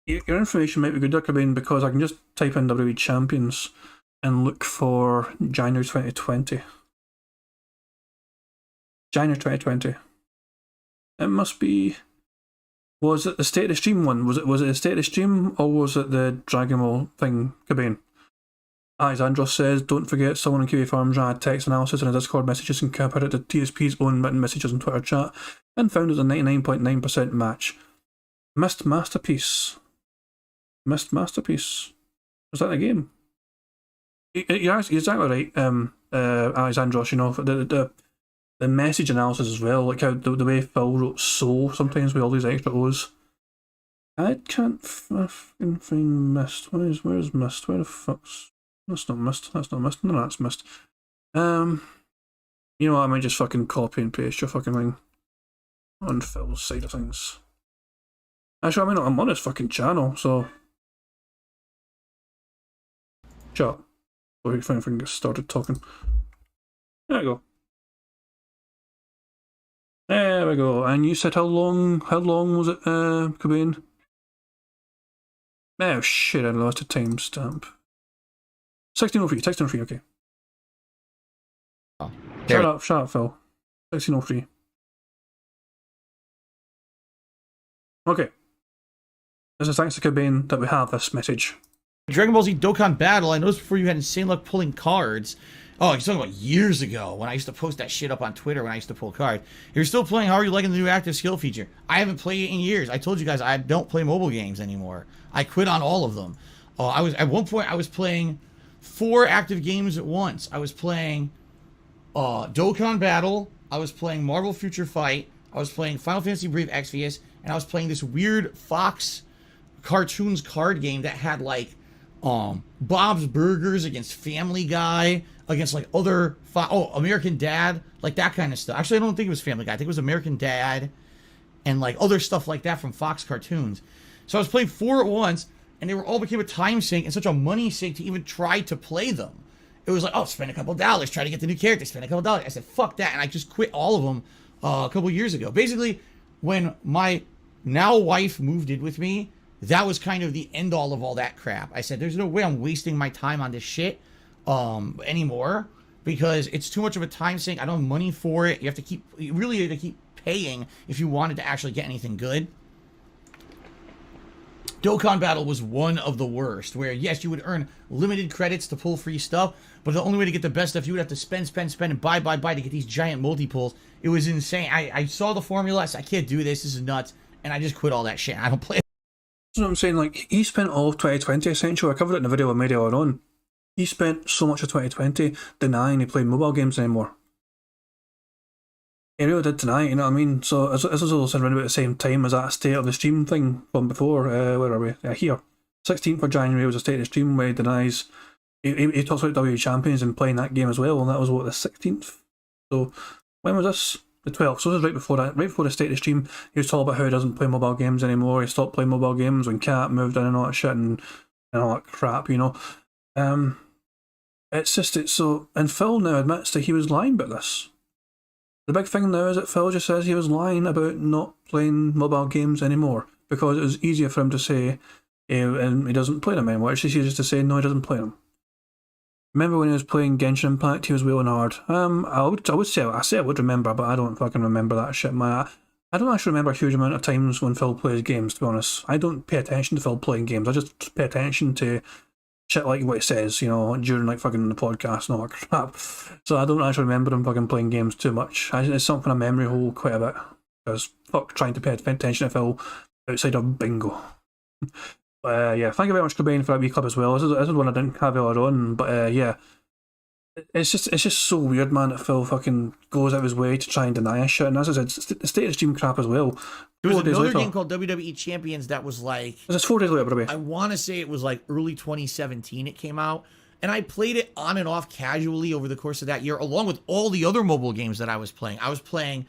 Your information might be good, Cobain, because I can just type in WWE Champions and look for January 2020. January 2020. It must be. Was it the State of the Stream one? Was it the State of the Stream or was it the Dragon Ball thing, Cobain? Alexandros says, don't forget someone in Kiwi Farms ran a text analysis and a Discord messages and compared it to TSP's own written messages on Twitter chat and found it a 99.9% match. Missed Masterpiece. Missed Masterpiece. Was that the game? You're exactly right, Alexandros, you know, the message analysis as well, like how the way Phil wrote so sometimes with all these extra O's. I can't fucking find Mist. Where's Mist? Where the fuck's... That's not Mist. That's not Mist. No, that's Mist. You know what, I might just fucking copy and paste your fucking thing on Phil's side of things. Actually, I mean, I'm on his fucking channel, so... Shut up. Wait, if I can get started talking. There we go. There we go. And you said how long was it, Cobain? Oh shit, I lost a timestamp. 1603, 1603, okay. Oh, shut up, Phil. 1603. Okay. This is thanks to Cobain that we have this message. Dragon Ball Z Dokkan Battle, I noticed before you had insane luck pulling cards. Oh, you're talking about years ago when I used to post that shit up on Twitter when I used to pull cards. You're still playing, how are you liking the new active skill feature? I haven't played it in years. I told you guys I don't play mobile games anymore. I quit on all of them. At one point I was playing 4 active games at once. I was playing Dokkan Battle, I was playing Marvel Future Fight, I was playing Final Fantasy Brave Exvius, and I was playing this weird Fox cartoons card game that had like Bob's Burgers against Family Guy, against like other American Dad, like that kind of stuff. Actually, I don't think it was Family Guy. I think it was American Dad and like other stuff like that from Fox cartoons. So I was playing 4 at once, and they were all became a time sink and such a money sink to even try to play them. It was like, oh, spend a couple dollars, try to get the new character, spend a couple dollars. I said, fuck that, and I just quit all of them a couple years ago. Basically, when my now wife moved in with me, that was kind of the end all of all that crap. I said, there's no way I'm wasting my time on this shit anymore, because it's too much of a time sink. I don't have money for it. You really have to keep paying if you wanted to actually get anything good. Dokkan Battle was one of the worst, where yes, you would earn limited credits to pull free stuff, but the only way to get the best stuff, you would have to spend, and buy to get these giant multi-pulls. It was insane. I saw the formula, I said, I can't do this is nuts, and I just quit all that shit. I don't play. That's what I'm saying, like, he spent all of 2020 essentially, I covered it in a video I made earlier on. He spent so much of 2020 denying he played mobile games anymore. He really did deny it, you know what I mean? So this was also around about the same time as that state of the stream thing from before. Where are we? Here. 16th of January was a state of the stream where he denies... He talks about WWE Champions and playing that game as well, and that was, what, the 16th? So, when was this? The 12th. So this was right before that, right before the state of the stream. He was talking about how he doesn't play mobile games anymore. He stopped playing mobile games when Cat moved in and all that shit and all that crap, you know. It's just, it's so... And Phil now admits that he was lying about this. The big thing now is that Phil just says he was lying about not playing mobile games anymore because it was easier for him to say and he doesn't play them anymore. It's just easier to say no, he doesn't play them. Remember when he was playing Genshin Impact, he was wheeling hard. I would say I would remember, but I don't fucking remember that shit. I don't actually remember a huge amount of times when Phil plays games, to be honest. I don't pay attention to Phil playing games. I just pay attention to shit like what he says, you know, during like fucking the podcast and all that crap. So I don't actually remember him fucking playing games too much. It's something I memory hold quite a bit. Because fuck trying to pay attention to Phil outside of bingo. Yeah, thank you very much, Cobain, for that wee clip as well. This is one I didn't have earlier on, but yeah. It's just so weird, man, that Phil fucking goes out of his way to try and deny a shit. And as I said, the state of stream crap as well. There was another game called WWE Champions that was like... It's 4 days later, by the way. I want to say it was like early 2017 it came out. And I played it on and off casually over the course of that year, along with all the other mobile games that I was playing. I was playing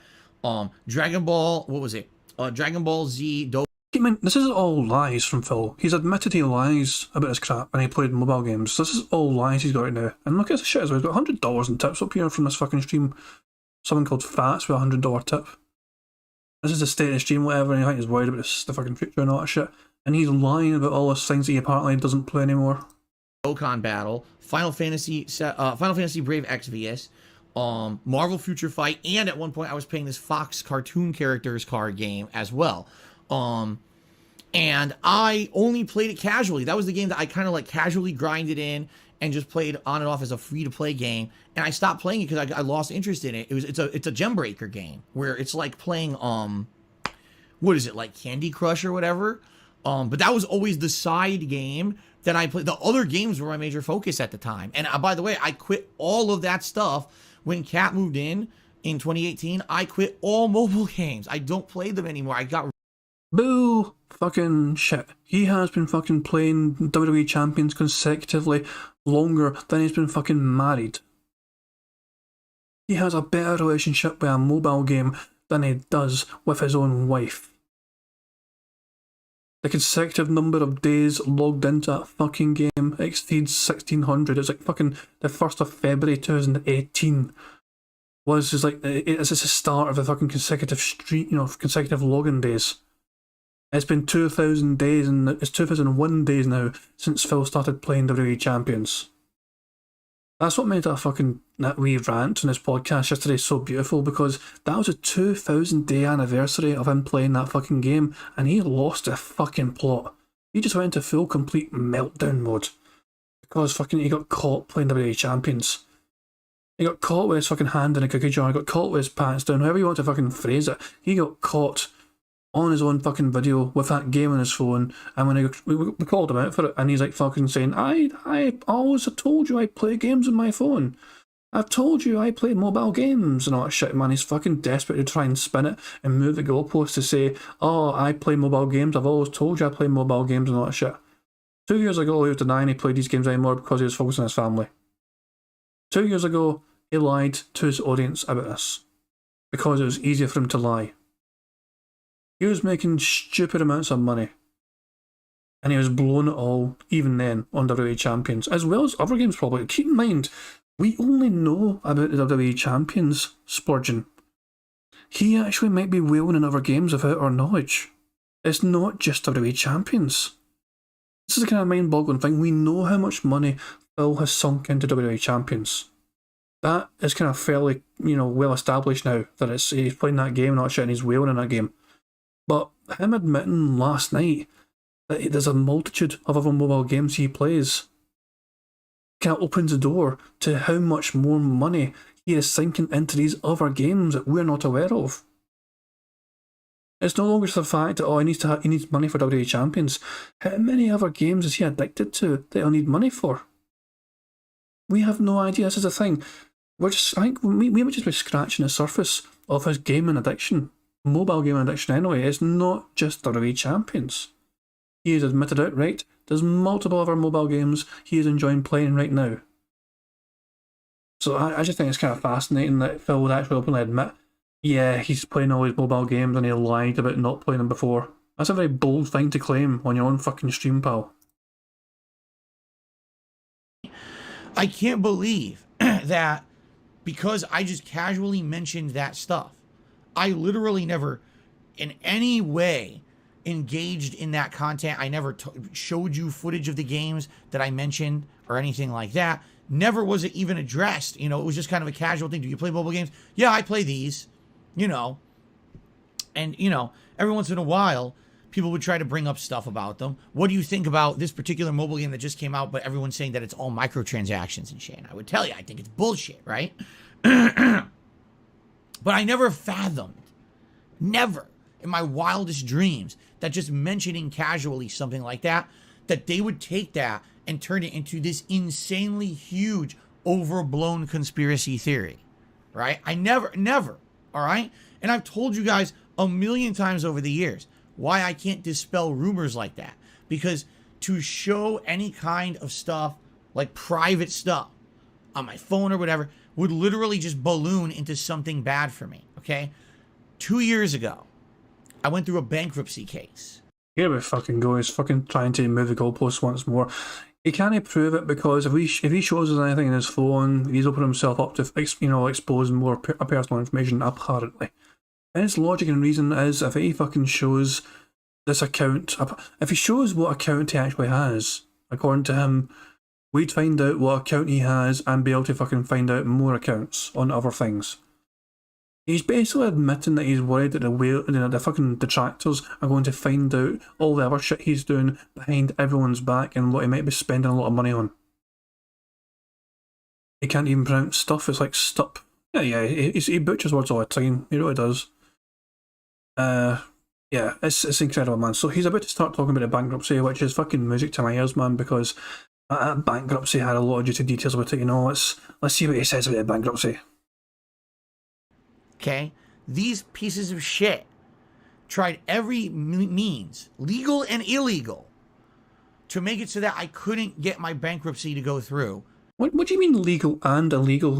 Dragon Ball... What was it? Dragon Ball Z... This is all lies from Phil. He's admitted he lies about his crap and he played mobile games. This is all lies he's got right now. And look at this shit as well. He's got $100 in tips up here from this fucking stream. Someone called Fats with a $100 tip. This is the state of the stream, whatever, and I think he's worried about the fucking future and all that shit. And he's lying about all those things that he apparently doesn't play anymore. Dokkan Battle, Final Fantasy Brave Exvius, Marvel Future Fight, and at one point I was playing this Fox cartoon characters card game as well. And I only played it casually. That was the game that I kind of like casually grinded in and just played on and off as a free-to-play game. And I stopped playing it because I lost interest in it. It's a gem breaker game where it's like playing what is it, like Candy Crush or whatever. But that was always the side game that I played. The other games were my major focus at the time. And by the way, I quit all of that stuff when Kat moved in 2018. I quit all mobile games. I don't play them anymore. I got... Boo! Fucking shit. He has been fucking playing WWE Champions consecutively longer than he's been fucking married. He has a better relationship with a mobile game than he does with his own wife. The consecutive number of days logged into that fucking game exceeds 1600. It's like fucking the 1st of February 2018 was just like, it's just the start of the fucking consecutive consecutive login days. It's been 2000 days, and it's 2001 days now since Phil started playing WWE Champions. That's what made that wee rant on his podcast yesterday so beautiful, because that was a 2000 day anniversary of him playing that fucking game, and he lost the fucking plot. He just went into full complete meltdown mode because fucking he got caught playing WWE Champions. He got caught with his fucking hand in a cookie jar, he got caught with his pants down, however you want to fucking phrase it. He got caught on his own fucking video with that game on his phone, and when we called him out for it, and he's like fucking saying, I always told you I play games on my phone. I've told you I play mobile games and all that shit, man. He's fucking desperate to try and spin it and move the goalposts to say, oh, I play mobile games, I've always told you I play mobile games and all that shit. 2 years ago, he was denying he played these games anymore because he was focused on his family. 2 years ago, he lied to his audience about this because it was easier for him to lie. He was making stupid amounts of money, and he was blowing it all, even then, on WWE Champions, as well as other games probably. Keep in mind, we only know about the WWE Champions splurging. He actually might be whaling in other games without our knowledge. It's not just WWE Champions. This is the kind of mind-boggling thing. We know how much money Phil has sunk into WWE Champions. That is kind of fairly, well established now, that he's playing that game and all that shit, and he's whaling in that game. But him admitting last night that there's a multitude of other mobile games he plays kind of opens the door to how much more money he is sinking into these other games that we're not aware of. It's no longer just the fact that he needs money for WWE Champions. How many other games is he addicted to that he'll need money for? We have no idea. This is the thing. I think we might just be scratching the surface of his gaming addiction. Mobile gaming addiction anyway. It's not just WWE Champions. He has admitted outright there's multiple other mobile games he is enjoying playing right now. So I just think it's kind of fascinating that Phil would actually openly admit, yeah, he's playing all his mobile games and he lied about not playing them before. That's a very bold thing to claim on your own fucking stream, pal. I can't believe that because I just casually mentioned that stuff. I literally never in any way engaged in that content. I never showed you footage of the games that I mentioned or anything like that. Never was it even addressed. It was just kind of a casual thing. Do you play mobile games? Yeah, I play these, And, every once in a while, people would try to bring up stuff about them. What do you think about this particular mobile game that just came out, but everyone's saying that it's all microtransactions and shit? And I would tell you, I think it's bullshit, right? But I never fathomed, never in my wildest dreams, that just mentioning casually something like that they would take that and turn it into this insanely huge, overblown conspiracy theory, right? I never, all right? And I've told you guys a million times over the years why I can't dispel rumors like that. Because to show any kind of stuff, like private stuff, on my phone or whatever, would literally just balloon into something bad for me, okay? 2 years ago, I went through a bankruptcy case. Here we fucking go. He's fucking trying to move the goalposts once more. He can't prove it because if he shows us anything in his phone, he's opened himself up to expose more personal information, apparently. And his logic and reason is if he fucking shows this account, if he shows what account he actually has, according to him, we'd find out what account he has and be able to fucking find out more accounts on other things. He's basically admitting that he's worried that the fucking detractors are going to find out all the other shit he's doing behind everyone's back and what he might be spending a lot of money on. He can't even pronounce stuff. It's like stup. Yeah, he butchers words all the time. He really does. Yeah, it's incredible, man. So he's about to start talking about the bankruptcy, which is fucking music to my ears, man, because that bankruptcy had a lot of juicy details about it. Let's see what he says about the bankruptcy. Okay? These pieces of shit tried every means, legal and illegal, to make it so that I couldn't get my bankruptcy to go through. What do you mean legal and illegal?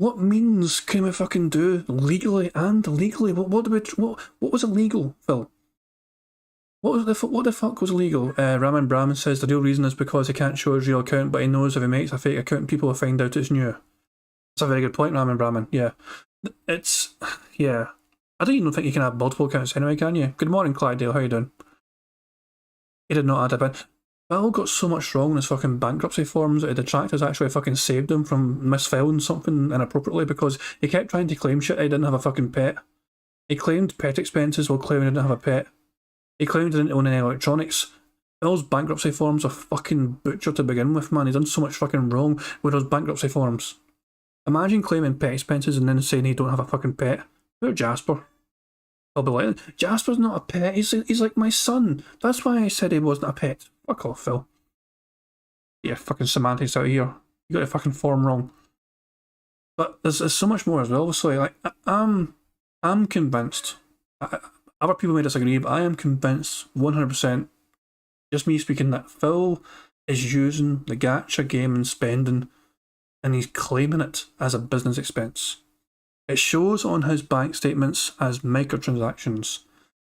What means can we fucking do legally and illegally? What was illegal, Phil? What the fuck was illegal? Raman Brahman says the real reason is because he can't show his real account, but he knows if he makes a fake account, people will find out it's new. That's a very good point, Raman Brahman. Yeah, yeah. I don't even think you can have multiple accounts anyway, can you? Good morning, Clydesdale. How you doing? He did not add a bit. Bill got so much wrong in his fucking bankruptcy forms that the detractors actually fucking saved him from misfiling something inappropriately because he kept trying to claim shit he didn't have a fucking pet. He claimed pet expenses while claiming he didn't have a pet. He claimed he didn't own any electronics. Bill's bankruptcy forms are fucking butchered to begin with, man. He's done so much fucking wrong with those bankruptcy forms. Imagine claiming pet expenses and then saying you don't have a fucking pet. Poor Jasper. I'll be like, Jasper's not a pet, he's like my son. That's why I said he wasn't a pet. Fuck off, Phil. Yeah, fucking semantics out here. You got the fucking form wrong. But there's so much more as well, obviously. Like, I'm convinced. Other people may disagree, but I am convinced 100%, just me speaking, that Phil is using the gacha game and spending, and he's claiming it as a business expense. It shows on his bank statements as microtransactions.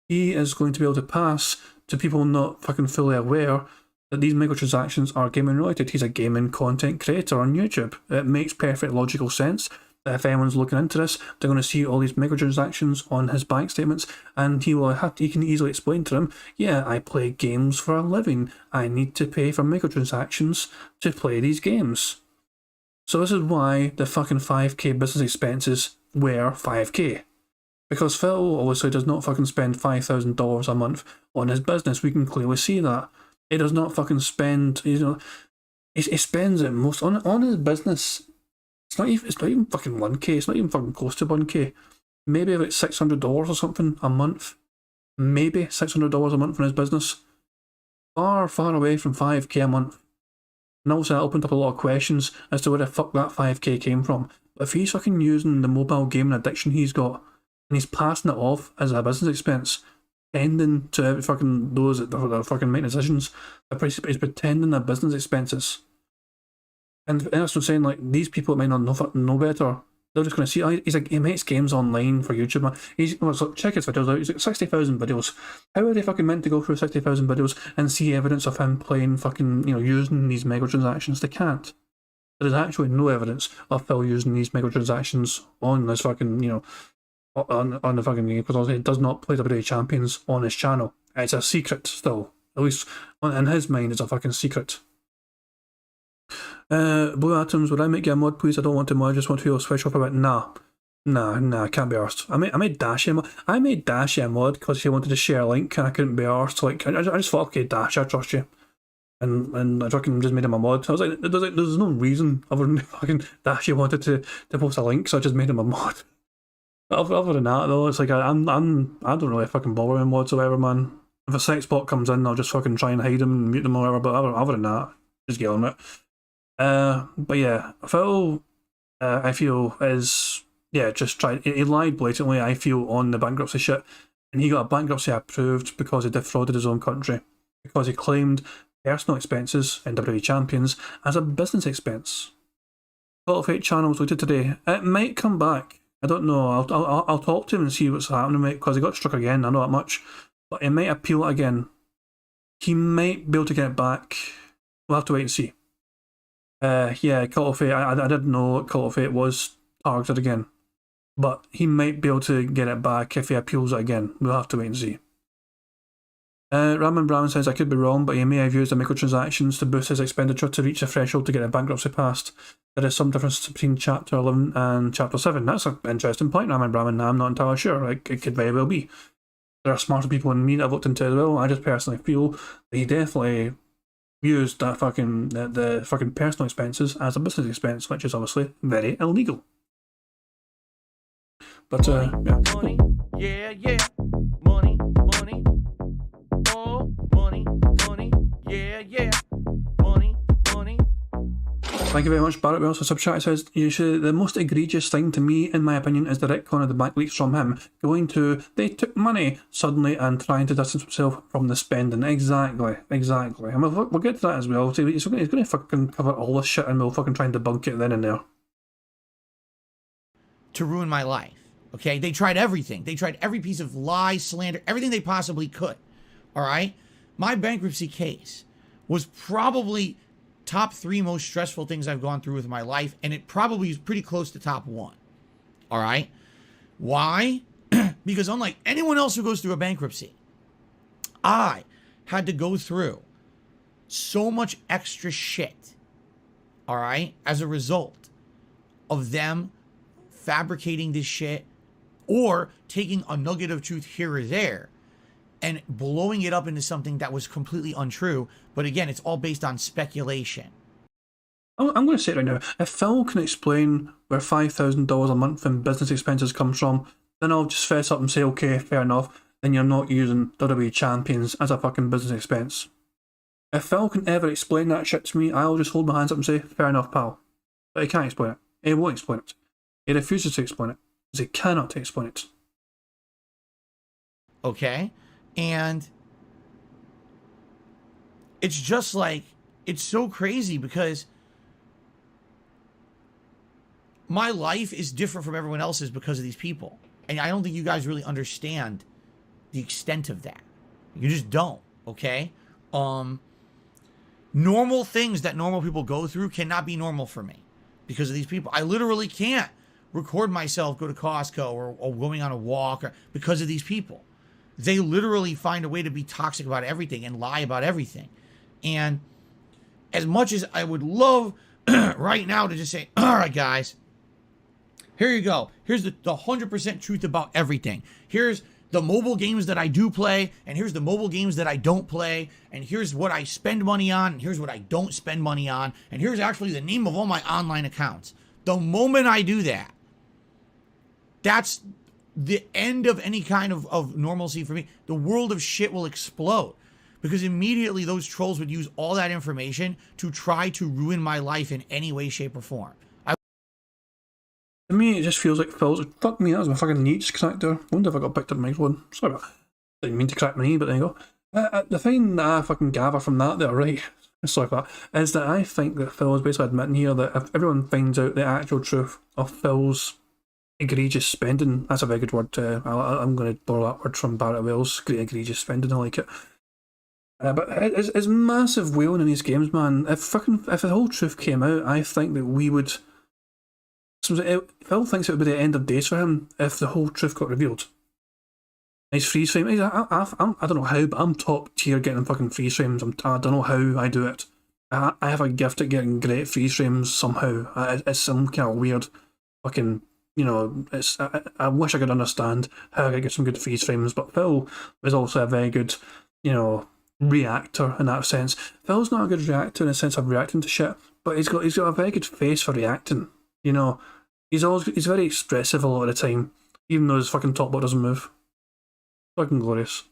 He is going to be able to pass to people not fucking fully aware that these microtransactions are gaming related. He's a gaming content creator on YouTube. It makes perfect logical sense that if anyone's looking into this, they're going to see all these microtransactions on his bank statements, and he can easily explain to them, yeah, I play games for a living. I need to pay for microtransactions to play these games. So this is why the fucking 5k business expenses were 5k. Because Phil obviously does not fucking spend $5,000 a month on his business. We can clearly see that. He does not fucking spend, he spends it most on his business. It's not even fucking 1k, it's not even fucking close to 1k. Maybe about $600 or something a month. Maybe $600 a month on his business. Far, far away from 5k a month. And also that opened up a lot of questions as to where the fuck that 5k came from. But if he's fucking using the mobile gaming addiction he's got, and he's passing it off as a business expense, pretending to every fucking those that are fucking making decisions, he's pretending they're business expenses. And that's what I'm saying, like, these people that might not know better, they're just going to see, oh, he makes games online for YouTube, man. So check his videos out, he's got 60,000 videos. How are they fucking meant to go through 60,000 videos and see evidence of him playing fucking, using these microtransactions? They can't. There is actually no evidence of Phil using these microtransactions on this fucking, on the fucking game, because he does not play WWE Champions on his channel. It's a secret still. At least in his mind, it's a fucking secret. Blue Atoms, would I make you a mod, please? I don't want to mod, I just want to feel switch off about Nah, can't be arsed. I made Dashi a mod. I made Dashi a mod because she wanted to share a link and I couldn't be arsed. Like, I just thought, okay, Dash, I trust you. And I fucking just made him a mod. I was like, there's no reason other than fucking Dashi wanted to post a link, so I just made him a mod. Other than that, though, it's like I don't really fucking bother with mods whatsoever, man. If a sex bot comes in, I'll just fucking try and hide him and mute them or whatever. But other than that, just get on it. But yeah, Phil, I feel is just trying. He lied blatantly. I feel on the bankruptcy shit, and he got a bankruptcy approved because he defrauded his own country because he claimed personal expenses in WWE Champions as a business expense. Call of Fate channel was loaded today. It might come back. I don't know. I'll talk to him and see what's happening, mate, because he got struck again. I know that much, but he might appeal it again. He might be able to get it back. We'll have to wait and see. Yeah, Call of Fate. I didn't know Call of Fate was targeted again, but he might be able to get it back if he appeals it again. We'll have to wait and see. Raman Brown says, I could be wrong, but he may have used the microtransactions to boost his expenditure to reach the threshold to get a bankruptcy passed. There is some difference between Chapter 11 and Chapter 7. That's an interesting point, Raman Brown. I'm not entirely sure. Like, it could very well be. There are smarter people than me that have looked into it as well. I just personally feel that he definitely used that fucking the fucking personal expenses as a business expense, which is obviously very illegal. But money, yeah, money, oh, money, yeah, money. Thank you very much, Barrett Wells, for sub chat. It says, the most egregious thing to me, in my opinion, is the retcon of the back leaks from him going to, they took money suddenly and trying to distance himself from the spending. Exactly. And we'll get to that as well. He's going to fucking cover all this shit and we'll fucking try and debunk it then and there. to ruin my life. Okay, they tried everything. They tried every piece of lie, slander, everything they possibly could. All right, my bankruptcy case was probably top 3 most stressful things I've gone through with my life, and it probably is pretty close to top 1. All right, why? Because unlike anyone else who goes through a bankruptcy, I had to go through so much extra shit, all right, as a result of them fabricating this shit or taking a nugget of truth here or there and blowing it up into something that was completely untrue. But again, it's all based on speculation. I'm going to say it right now. If Phil can explain where $5,000 a month in business expenses comes from, then I'll just fess up and say, okay, fair enough, then you're not using WWE champions as a fucking business expense. If Phil can ever explain that shit to me, I'll just hold my hands up and say, fair enough, pal. But he can't explain it. He won't explain it. He refuses to explain it, because he cannot explain it. Okay? And it's just like, it's so crazy because my life is different from everyone else's because of these people. And I don't think you guys really understand the extent of that. You just don't, okay? Normal things that normal people go through cannot be normal for me because of these people. I literally can't record myself go to Costco or going on a walk because of these people. They literally find a way to be toxic about everything and lie about everything. And as much as I would love right now to just say, all right, guys, here you go. Here's the 100% truth about everything. Here's the mobile games that I do play, and here's the mobile games that I don't play, and here's what I spend money on, and here's what I don't spend money on, and here's actually the name of all my online accounts. The moment I do that, that's the end of any kind of normalcy for me. The world of shit will explode because immediately those trolls would use all that information to try to ruin my life in any way, shape, or form. To me, it just feels like Phil's like, fuck me, that was my fucking knee just cracked there. I wonder if I got picked up my microphone. Sorry about that. Didn't mean to crack my knee, but there you go. The thing that I fucking gather from that there, right, sorry for that, is that I think that Phil is basically admitting here that if everyone finds out the actual truth of Phil's egregious spending, that's a very good word, I'm going to borrow that word from Barrett Wells, great egregious spending, I like it. But it's massive whaling in these games, man. If the whole truth came out, I think that we would... Phil thinks it would be the end of days for him if the whole truth got revealed. Nice freeze frame. I don't know how, but I'm top tier getting fucking freeze frames. I don't know how I do it. I have a gift at getting great freeze frames somehow. It's some kind of weird fucking, you know, I wish I could understand how I could get some good freeze frames, but Phil is also a very good, you know, reactor in that sense. Phil's not a good reactor in the sense of reacting to shit, but he's got a very good face for reacting. You know, he's very expressive a lot of the time, even though his fucking top bot doesn't move. Fucking glorious.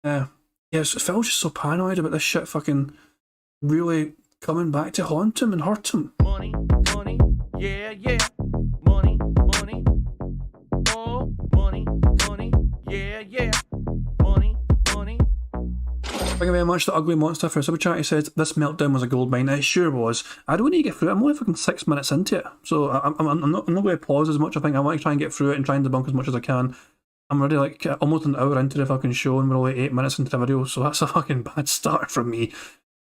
Phil's just so paranoid about this shit fucking really coming back to haunt him and hurt him. Money, money, yeah, yeah. Money, money, oh, money, money, yeah, yeah. Money, money. Thank you very much, the Ugly Monster, for a super chat. He said, this meltdown was a gold mine. It sure was. I don't need to get through it. I'm only fucking 6 minutes into it. So I'm not going to pause as much. I think I want to try and get through it and try and debunk as much as I can. I'm already like almost an hour into the fucking show and we're only 8 minutes into the video. So that's a fucking bad start from me.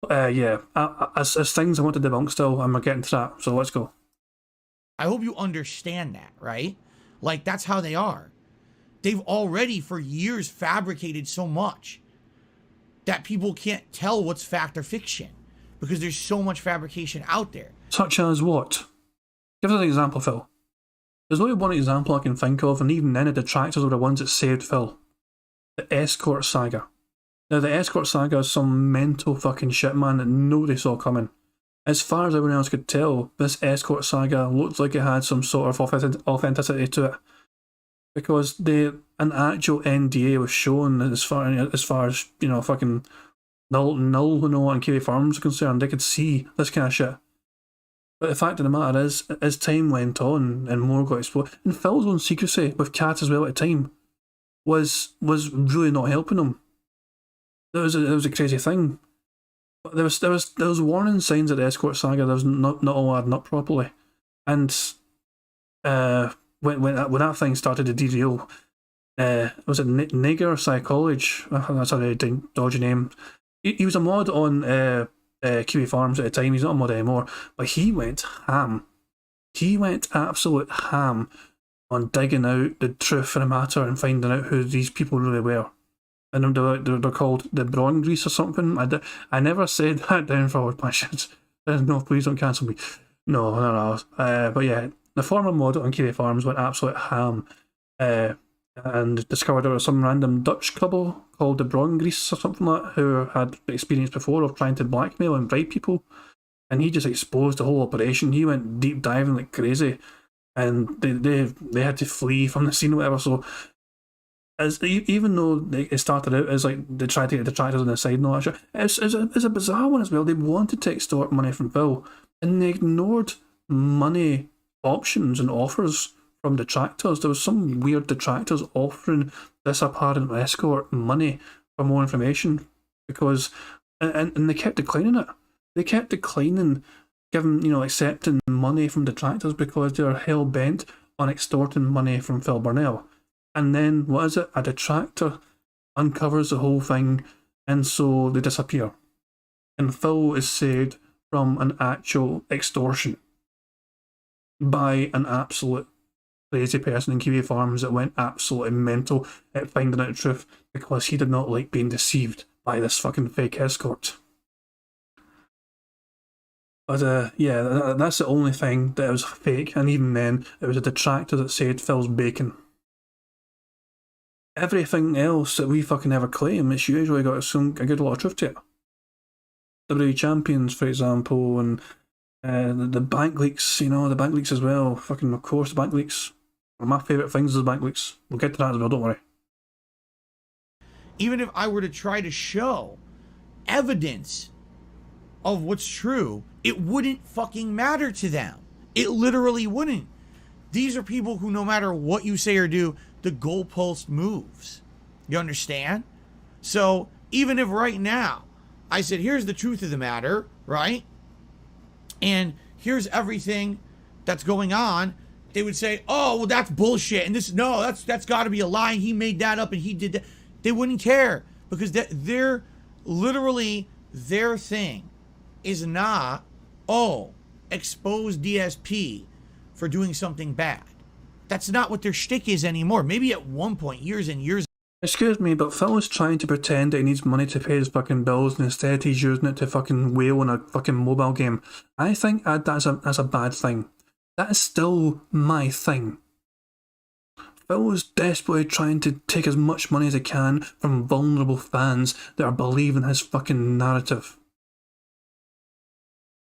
Yeah, as things I want to debunk still, I'm getting to that. So let's go. I hope you understand that, right? Like, that's how they are. They've already for years fabricated so much that people can't tell what's fact or fiction because there's so much fabrication out there. Such as what? Give us an example, Phil. There's only one example I can think of, and even then the detractors were the ones that saved Phil. The Escort saga. Now, the Escort saga is some mental fucking shit, man, that nobody saw coming. As far as everyone else could tell, this Escort saga looked like it had some sort of authenticity to it. Because an actual NDA was shown as far as, you know, fucking null, you know, and Kiwi Farms are concerned. They could see this kind of shit. But the fact of the matter is, as time went on and more got exposed, and Phil's own secrecy with Kat as well at the time was really not helping him. It was a crazy thing. But there was warning signs that the Escort saga was not all adding up properly, and when that thing started to derail, was it Nigger Psychology? That's a really dodgy name. He was a mod on QA Farms at the time. He's not a mod anymore, but he went ham. He went absolute ham on digging out the truth of the matter and finding out who these people really were. And they're called the Grease or something. I never said that down for passions. No, please don't cancel me. No. But yeah, the former mod on QA Farms went absolute ham. And discovered there was some random Dutch couple called the Grease or something like that, who had experience before of trying to blackmail and bribe people. And he just exposed the whole operation. He went deep diving like crazy. And they had to flee from the scene or whatever. So even though it started out as like they tried to get detractors on the side and all that shit, it's a bizarre one as well. They wanted to extort money from Phil, and they ignored money options and offers from detractors. There was some weird detractors offering this apparent escort money for more information because, and they kept declining it. They kept declining accepting money from detractors because they're hell bent on extorting money from Phil Burnell. And then, what is it? A detractor uncovers the whole thing, and so they disappear. And Phil is saved from an actual extortion by an absolute crazy person in QA Farms that went absolutely mental at finding out the truth because he did not like being deceived by this fucking fake escort. But yeah, that's the only thing that was fake, and even then, it was a detractor that said Phil's bacon. Everything else that we fucking ever claim, it's usually got a good lot of truth to it. WWE Champions, for example, and the bank leaks, the bank leaks as well. Fucking, of course, the bank leaks. One of my favourite things is the bank leaks. We'll get to that as well, don't worry. Even if I were to try to show evidence of what's true, it wouldn't fucking matter to them. It literally wouldn't. These are people who, no matter what you say or do, the goalpost moves. You understand? So even if right now I said, here's the truth of the matter, right? And here's everything that's going on, they would say, oh, well, that's bullshit. And that's got to be a lie. He made that up and he did that. They wouldn't care because they're literally, their thing is not, expose DSP for doing something bad. That's not what their shtick is anymore. Maybe at one point, years and years. Excuse me, but Phil is trying to pretend that he needs money to pay his fucking bills, and instead he's using it to fucking wail on a fucking mobile game. I think that's a bad thing. That is still my thing. Phil is desperately trying to take as much money as he can from vulnerable fans that are believing his fucking narrative.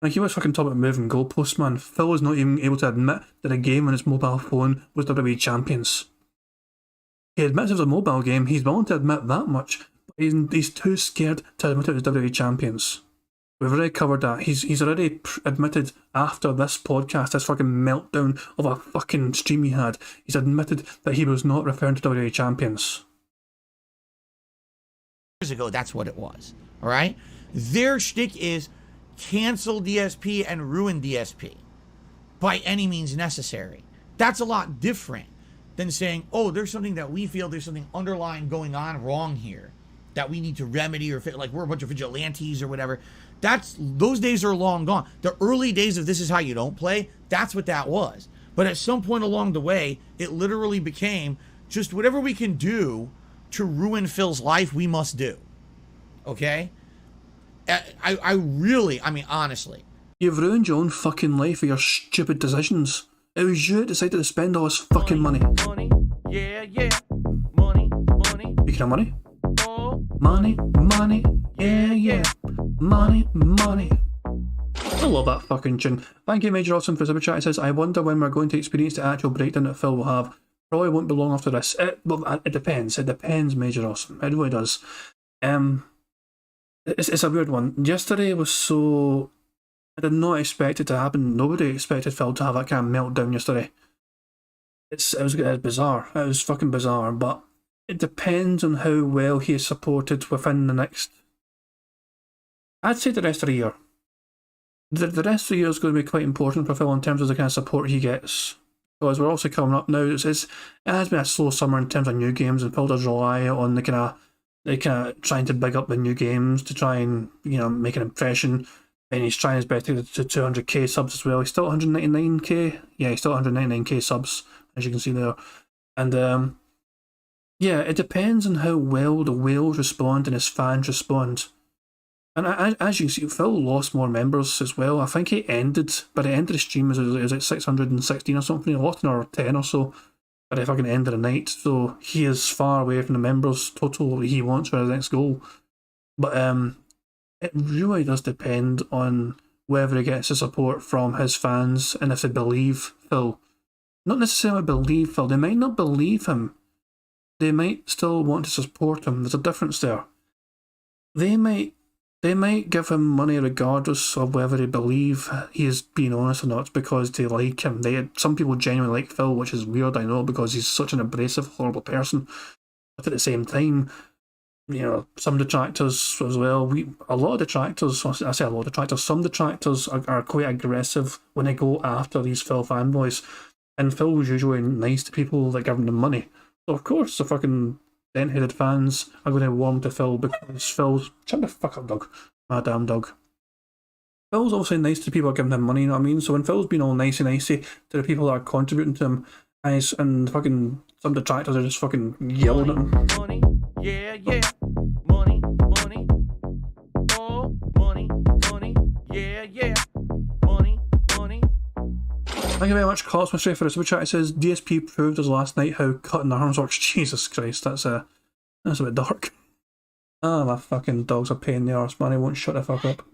Like, you was fucking talking about moving goalposts, man. Phil was not even able to admit that a game on his mobile phone was WWE Champions. He admits it was a mobile game, he's willing to admit that much, but he's too scared to admit it was WWE Champions. We've already covered that. He's already admitted after this podcast, this fucking meltdown of a fucking stream he had, he's admitted that he was not referring to WWE Champions. Years ago, that's what it was. All right? Their shtick is cancel DSP and ruin DSP by any means necessary. That's a lot different than saying, oh, there's something that we feel there's something underlying going on wrong here that we need to remedy, or like we're a bunch of vigilantes or whatever. Those days are long gone. The early days of This Is How You Don't Play, that's what that was. But at some point along the way, it literally became just whatever we can do to ruin Phil's life, we must do. Okay? I mean, honestly. You've ruined your own fucking life with your stupid decisions. It was you that decided to spend all this fucking money. Money, yeah. Money. Speaking of money. Oh, Money, yeah. Money. I love that fucking tune. Thank you, Major Awesome, for super chat. It says, I wonder when we're going to experience the actual breakdown that Phil will have. Probably won't be long after this. It depends. It depends, Major Awesome. It really does. It's a weird one. Yesterday was so... I did not expect it to happen. Nobody expected Phil to have that kind of meltdown yesterday. It was bizarre. It was fucking bizarre, but it depends on how well he is supported within the next... I'd say the rest of the year. The rest of the year is going to be quite important for Phil in terms of the kind of support he gets. because we're also coming up now. It has been a slow summer in terms of new games, and Phil does rely on the kind of trying to big up the new games to try and make an impression. And he's trying his best to get to 200k subs as well. He's still 199k. Yeah, he's still 199k subs, as you can see there. And yeah, it depends on how well the whales respond and his fans respond. And as you can see, Phil lost more members as well. I think he ended, by the end of the stream, it was like 616 or something. He lost another 10 or so by the fucking end of the night. So he is far away from the members total he wants for his next goal. But it really does depend on whether he gets the support from his fans and if they believe Phil. Not necessarily believe Phil, they might not believe him. They might still want to support him. There's a difference there. They might give him money regardless of whether they believe he is being honest or not, because they like him. Some people genuinely like Phil, which is weird, I know, because he's such an abrasive, horrible person. But at the same time, some detractors as well. A lot of detractors, I say a lot of detractors, some detractors are quite aggressive when they go after these Phil fanboys. And Phil was usually nice to people that give him money. So of course the fucking dent-headed fans are going to warm to Phil because Phil's... Shut the fuck up, dog. My damn dog. Phil's obviously nice to people giving him money, you know what I mean? So when Phil's being all nicey to the people that are contributing to him, and fucking some detractors are just fucking yelling at him. Money, yeah, yeah. Money, money. Oh, money, money. Yeah, yeah. Money, money. Thank you very much, Carlos Mystery, for the super chat. It says DSP proved us last night how cutting arms works. Jesus Christ, that's a bit dark. Ah, my fucking dog's a pain in the arse, man. He won't shut the fuck up.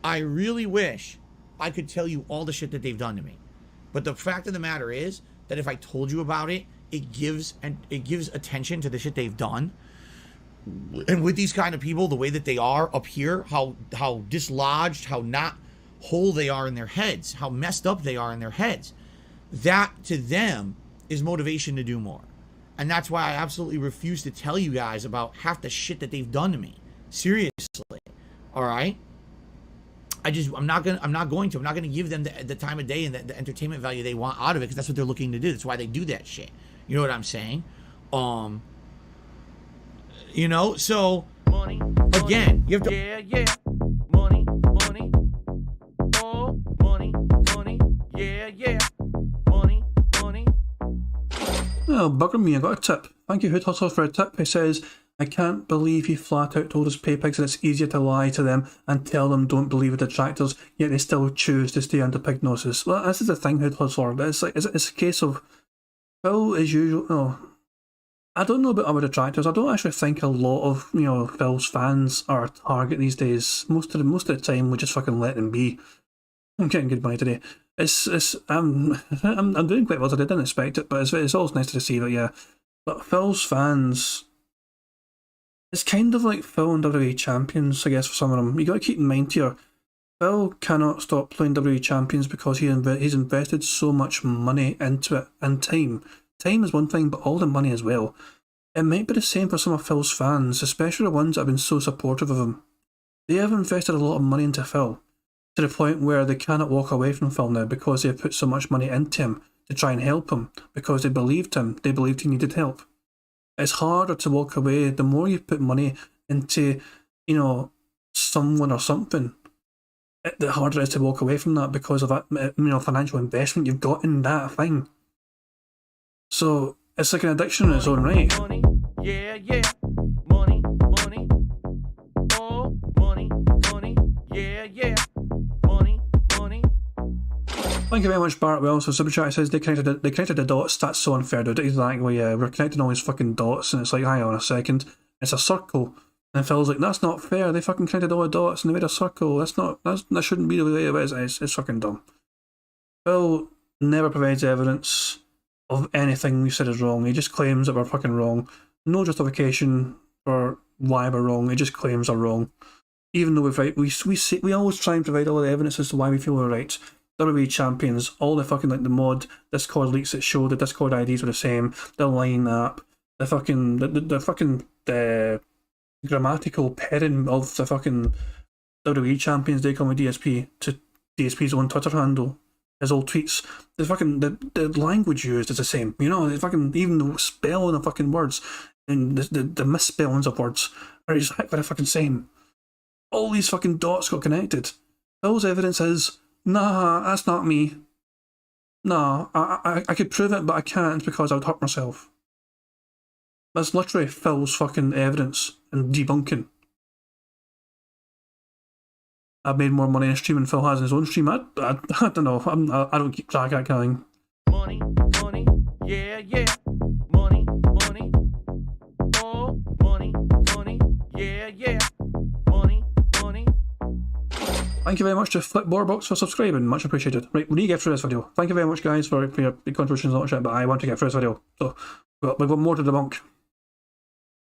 I really wish I could tell you all the shit that they've done to me. But the fact of the matter is that if I told you about it, it gives attention to the shit they've done. And with these kind of people, the way that they are up here, how dislodged, how not whole they are in their heads, how messed up they are in their heads, that to them is motivation to do more. And that's why I absolutely refuse to tell you guys about half the shit that they've done to me. Seriously. All right? I'm not going to give them the time of day and the entertainment value they want out of it, because that's what they're looking to do. That's why they do that shit. You know what I'm saying? So Money, again, you have to... yeah, yeah. Money, money. Oh, money, money. Yeah, yeah. Money, money. Oh, bugger me, I got a tip. Thank you, Hood Hustler, for a tip. He says, I can't believe he flat out told his pay pigs that it's easier to lie to them and tell them don't believe the detractors, yet they still choose to stay under pignosis. Well, this is the thing, Hood Hustler. It's a case of Phil is usual. No, I don't know about other detractors. I don't actually think a lot of Phil's fans are a target these days. Most of the time, we just fucking let them be. I'm getting good money today. I'm doing quite well today. I didn't expect it, but it's always nice to receive it. Yeah, but Phil's fans. It's kind of like Phil and WWE Champions, I guess, for some of them. You got to keep in mind here, Phil cannot stop playing WWE Champions because he's invested so much money into it and time. Time is one thing, but all the money as well. It might be the same for some of Phil's fans, especially the ones that have been so supportive of him. They have invested a lot of money into Phil, to the point where they cannot walk away from Phil now because they have put so much money into him to try and help him, because they believed him, they believed he needed help. It's harder to walk away. The more you put money into, someone or something, the harder it is to walk away from that because of that, financial investment you've got in that thing. So it's like an addiction in its own right. Money, yeah, yeah. Money, money. Oh, money, money. Yeah, yeah. Money, money. Thank you very much, Barrett Wells. So Super Chat says they connected the dots. That's so unfair, dude. Exactly, yeah. We're connecting all these fucking dots, and it's like, hang on a second, it's a circle. And Phil's like, that's not fair. They fucking connected all the dots and they made a circle. That shouldn't be the way it is. It's fucking dumb. Phil never provides evidence of anything we said is wrong. He just claims that we're fucking wrong. No justification for why we're wrong. He just claims we're wrong. Even though we're right, we always try and provide all the evidence as to why we feel we're right. WWE Champions, all the fucking the mod Discord leaks that show the Discord IDs were the same, the line app, the fucking grammatical pairing of the fucking WWE Champions they call me DSP to DSP's own Twitter handle, his old tweets, the language used is the same. You know, even the spelling of fucking words and the misspellings of words are exactly the fucking same. All these fucking dots got connected. Phil's evidence is, nah, that's not me. Nah, I could prove it, but I can't because I would hurt myself. That's literally Phil's fucking evidence and debunking. I've made more money in a stream than Phil has in his own stream. I don't know. I don't keep track of that kind of thing. Money, money, yeah, yeah. Money, money, oh, money, money, yeah, yeah. Money, money. Thank you very much to Flipboardbox for subscribing. Much appreciated. Right, we need to get through this video. Thank you very much, guys, for your big contributions and all that shit, but I want to get through this video. So, we've got more to debunk.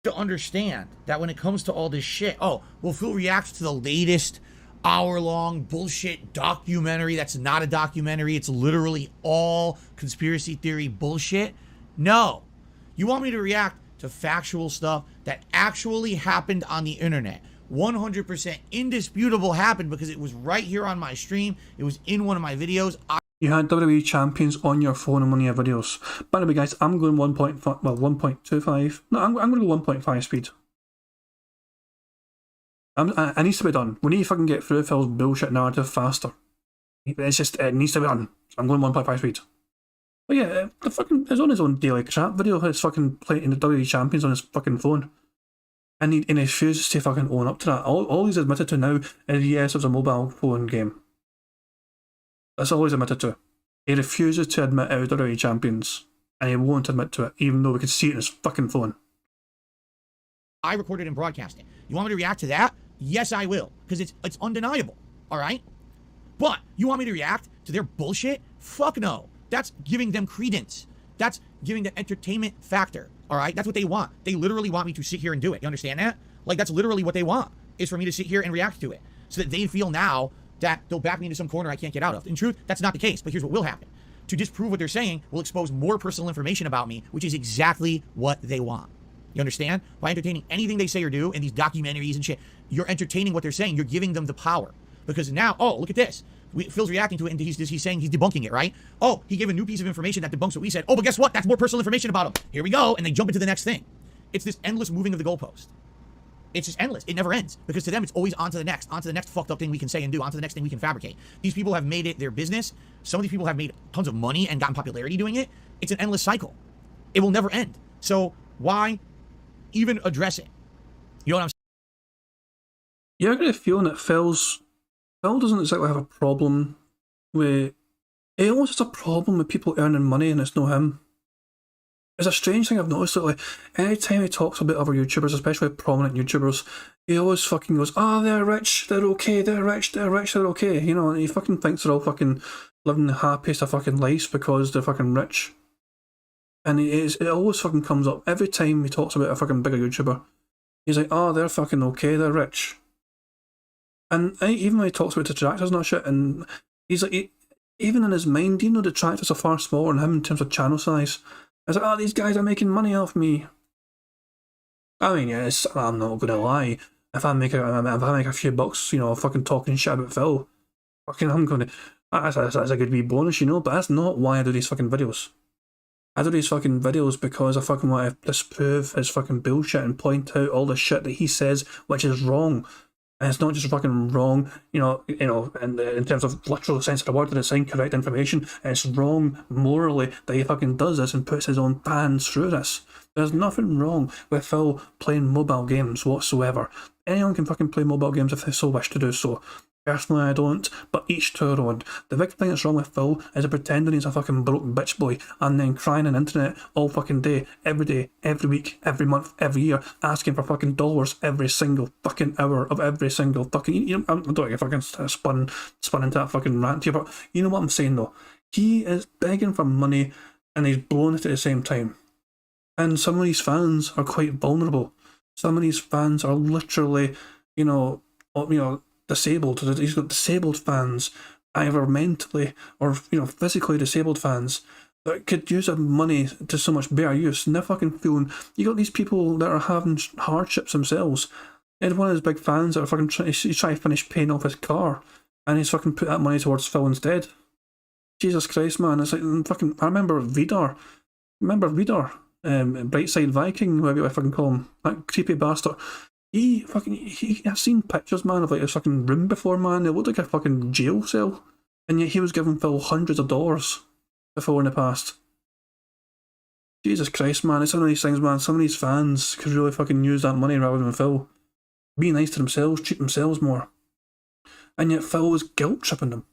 To understand that when it comes to all this shit, oh, well, Phil reacts to the latest hour-long bullshit documentary that's not a documentary. It's literally all conspiracy theory bullshit. No. You want me to react to factual stuff that actually happened on the internet. 100% indisputable happened because it was right here on my stream. It was in one of my videos. You had WWE champions on your phone in one of your videos. By the way, guys, I'm going 1.25. No, I'm going to go 1.5 speed. It needs to be done. We need to fucking get through Phil's bullshit narrative faster. It's just, it needs to be done. So I'm going 1.5 speed. But yeah, it's on his own daily chat video. It's fucking playing the WWE champions on his fucking phone. And he refuses to fucking own up to that. All he's admitted to now is yes, it was a mobile phone game. That's all he's admitted to. He refuses to admit it was WWE champions. And he won't admit to it, even though we can see it in his fucking phone. I recorded and broadcast it. You want me to react to that? Yes, I will. Because it's undeniable. Alright? But you want me to react to their bullshit? Fuck no. That's giving them credence. That's giving the entertainment factor. Alright? That's what they want. They literally want me to sit here and do it. You understand that? Like, that's literally what they want. Is for me to sit here and react to it. So that they feel now that they'll back me into some corner I can't get out of. In truth, that's not the case. But here's what will happen. To disprove what they're saying will expose more personal information about me, which is exactly what they want. You understand? By entertaining anything they say or do in these documentaries and shit, you're entertaining what they're saying. You're giving them the power. Because now, oh, look at this. Phil's reacting to it and he's saying he's debunking it, right? Oh, he gave a new piece of information that debunks what we said. Oh, but guess what? That's more personal information about him. Here we go. And they jump into the next thing. It's this endless moving of the goalpost. It's just endless. It never ends. Because to them, it's always on to the next fucked up thing we can say and do, on to the next thing we can fabricate. These people have made it their business. Some of these people have made tons of money and gotten popularity doing it. It's an endless cycle. It will never end. So why even address it? You know what I'm saying? Yeah, I get a feeling that Phil doesn't exactly have a problem with... He almost has a problem with people earning money and it's not him. It's a strange thing I've noticed that, like, anytime he talks about other YouTubers, especially prominent YouTubers, he always fucking goes, oh, they're rich, they're okay, they're rich, they're rich, they're okay. You know, and he fucking thinks they're all fucking living the happiest of fucking lives because they're fucking rich. And it always fucking comes up every time he talks about a fucking bigger YouTuber. He's like, oh, they're fucking okay, they're rich. And even when he talks about detractors and that shit, and he's like, even in his mind, you know, detractors are far smaller than him in terms of channel size. It's like, oh, these guys are making money off me. I mean, yes, I'm not gonna lie. If I make a few bucks, you know, fucking talking shit about Phil, fucking, I'm gonna. That's a good wee bonus, you know. But that's not why I do these fucking videos. I do these fucking videos because I fucking want to disprove his fucking bullshit and point out all the shit that he says, which is wrong. And it's not just fucking wrong, you know, in terms of literal sense of the word, that it's incorrect information. It's wrong morally that he fucking does this and puts his own fans through this. There's nothing wrong with Phil playing mobile games whatsoever. Anyone can fucking play mobile games if they so wish to do so. Personally, I don't, but each to their own. The big thing that's wrong with Phil is pretending he's a fucking broke bitch boy and then crying on the internet all fucking day, every week, every month, every year, asking for fucking dollars every single fucking hour of every single fucking... You know, I don't get fucking spun into that fucking rant here, but you know what I'm saying though? He is begging for money and he's blowing it at the same time. And some of these fans are quite vulnerable. Some of these fans are literally, you know, disabled. He's got disabled fans, either mentally or, you know, physically disabled fans that could use their money to so much better use. And they're fucking feeling... You got these people that are having hardships themselves. And one of his big fans that are fucking trying to finish paying off his car. and he's fucking put that money towards Phil instead. Jesus Christ, man! It's like fucking. I remember Vidar. Brightside Viking, whatever I fucking call him, that creepy bastard. I've seen pictures, man, of like his fucking room before, man. It looked like a fucking jail cell, and yet he was giving Phil hundreds of dollars before in the past. Jesus Christ, man! It's one of these things, man. Some of these fans could really fucking use that money rather than Phil. Be nice to themselves, treat themselves more, and yet Phil is guilt tripping them.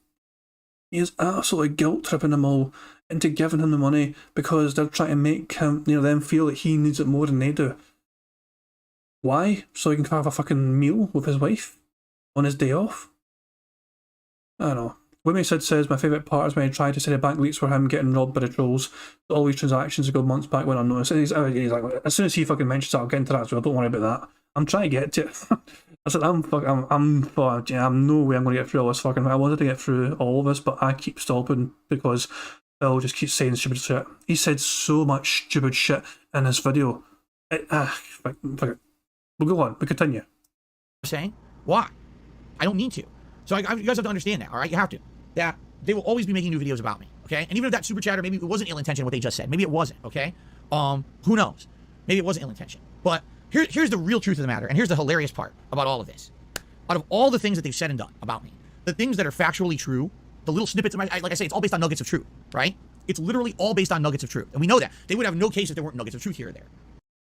He is absolutely guilt tripping them all into giving him the money because they're trying to make him, them feel that he needs it more than they do. Why? So he can have a fucking meal with his wife on his day off? I don't know. Wimmy says, my favourite part is when he tried to say the bank leaks were him getting robbed by the trolls. All these transactions ago months back went unnoticed. And he's like, as soon as he fucking mentions that, I'll get into that as well. Don't worry about that. I'm trying to get to it. I said, I'm no way I'm going to get through all this fucking. I wanted to get through all of this, but I keep stopping because Phil just keeps saying stupid shit. He said so much stupid shit in this video. Fuck it. We'll go on. We continue. Saying why? I don't need to. So you guys have to understand that. All right, you have to. That they will always be making new videos about me. Okay, and even if that super chatter, maybe it wasn't ill intention what they just said. Maybe it wasn't. Okay, who knows? Maybe it wasn't ill intention. But here's the real truth of the matter, and here's the hilarious part about all of this. Out of all the things that they've said and done about me, the things that are factually true, the little snippets, like I say, it's all based on nuggets of truth, right? It's literally all based on nuggets of truth, and we know that they would have no case if there weren't nuggets of truth here or there.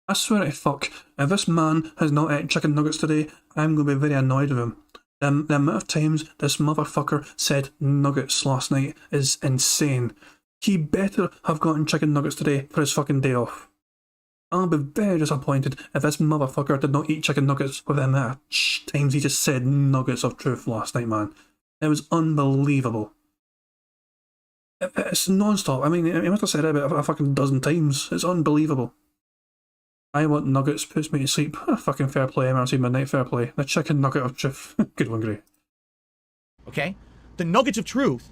I swear to fuck, if this man has not ate chicken nuggets today, I'm going to be very annoyed with him. The amount of times this motherfucker said nuggets last night is insane. He better have gotten chicken nuggets today for his fucking day off. I'll be very disappointed if this motherfucker did not eat chicken nuggets with the amount of times he just said nuggets of truth last night, man. It was unbelievable. It's non-stop. I mean, he must have said it about a fucking dozen times. It's unbelievable. I want nuggets, puts me to sleep. Fucking fair play, MRC Midnight, fair play. The chicken nugget of truth. Good one, Gray. Okay? The nuggets of truth,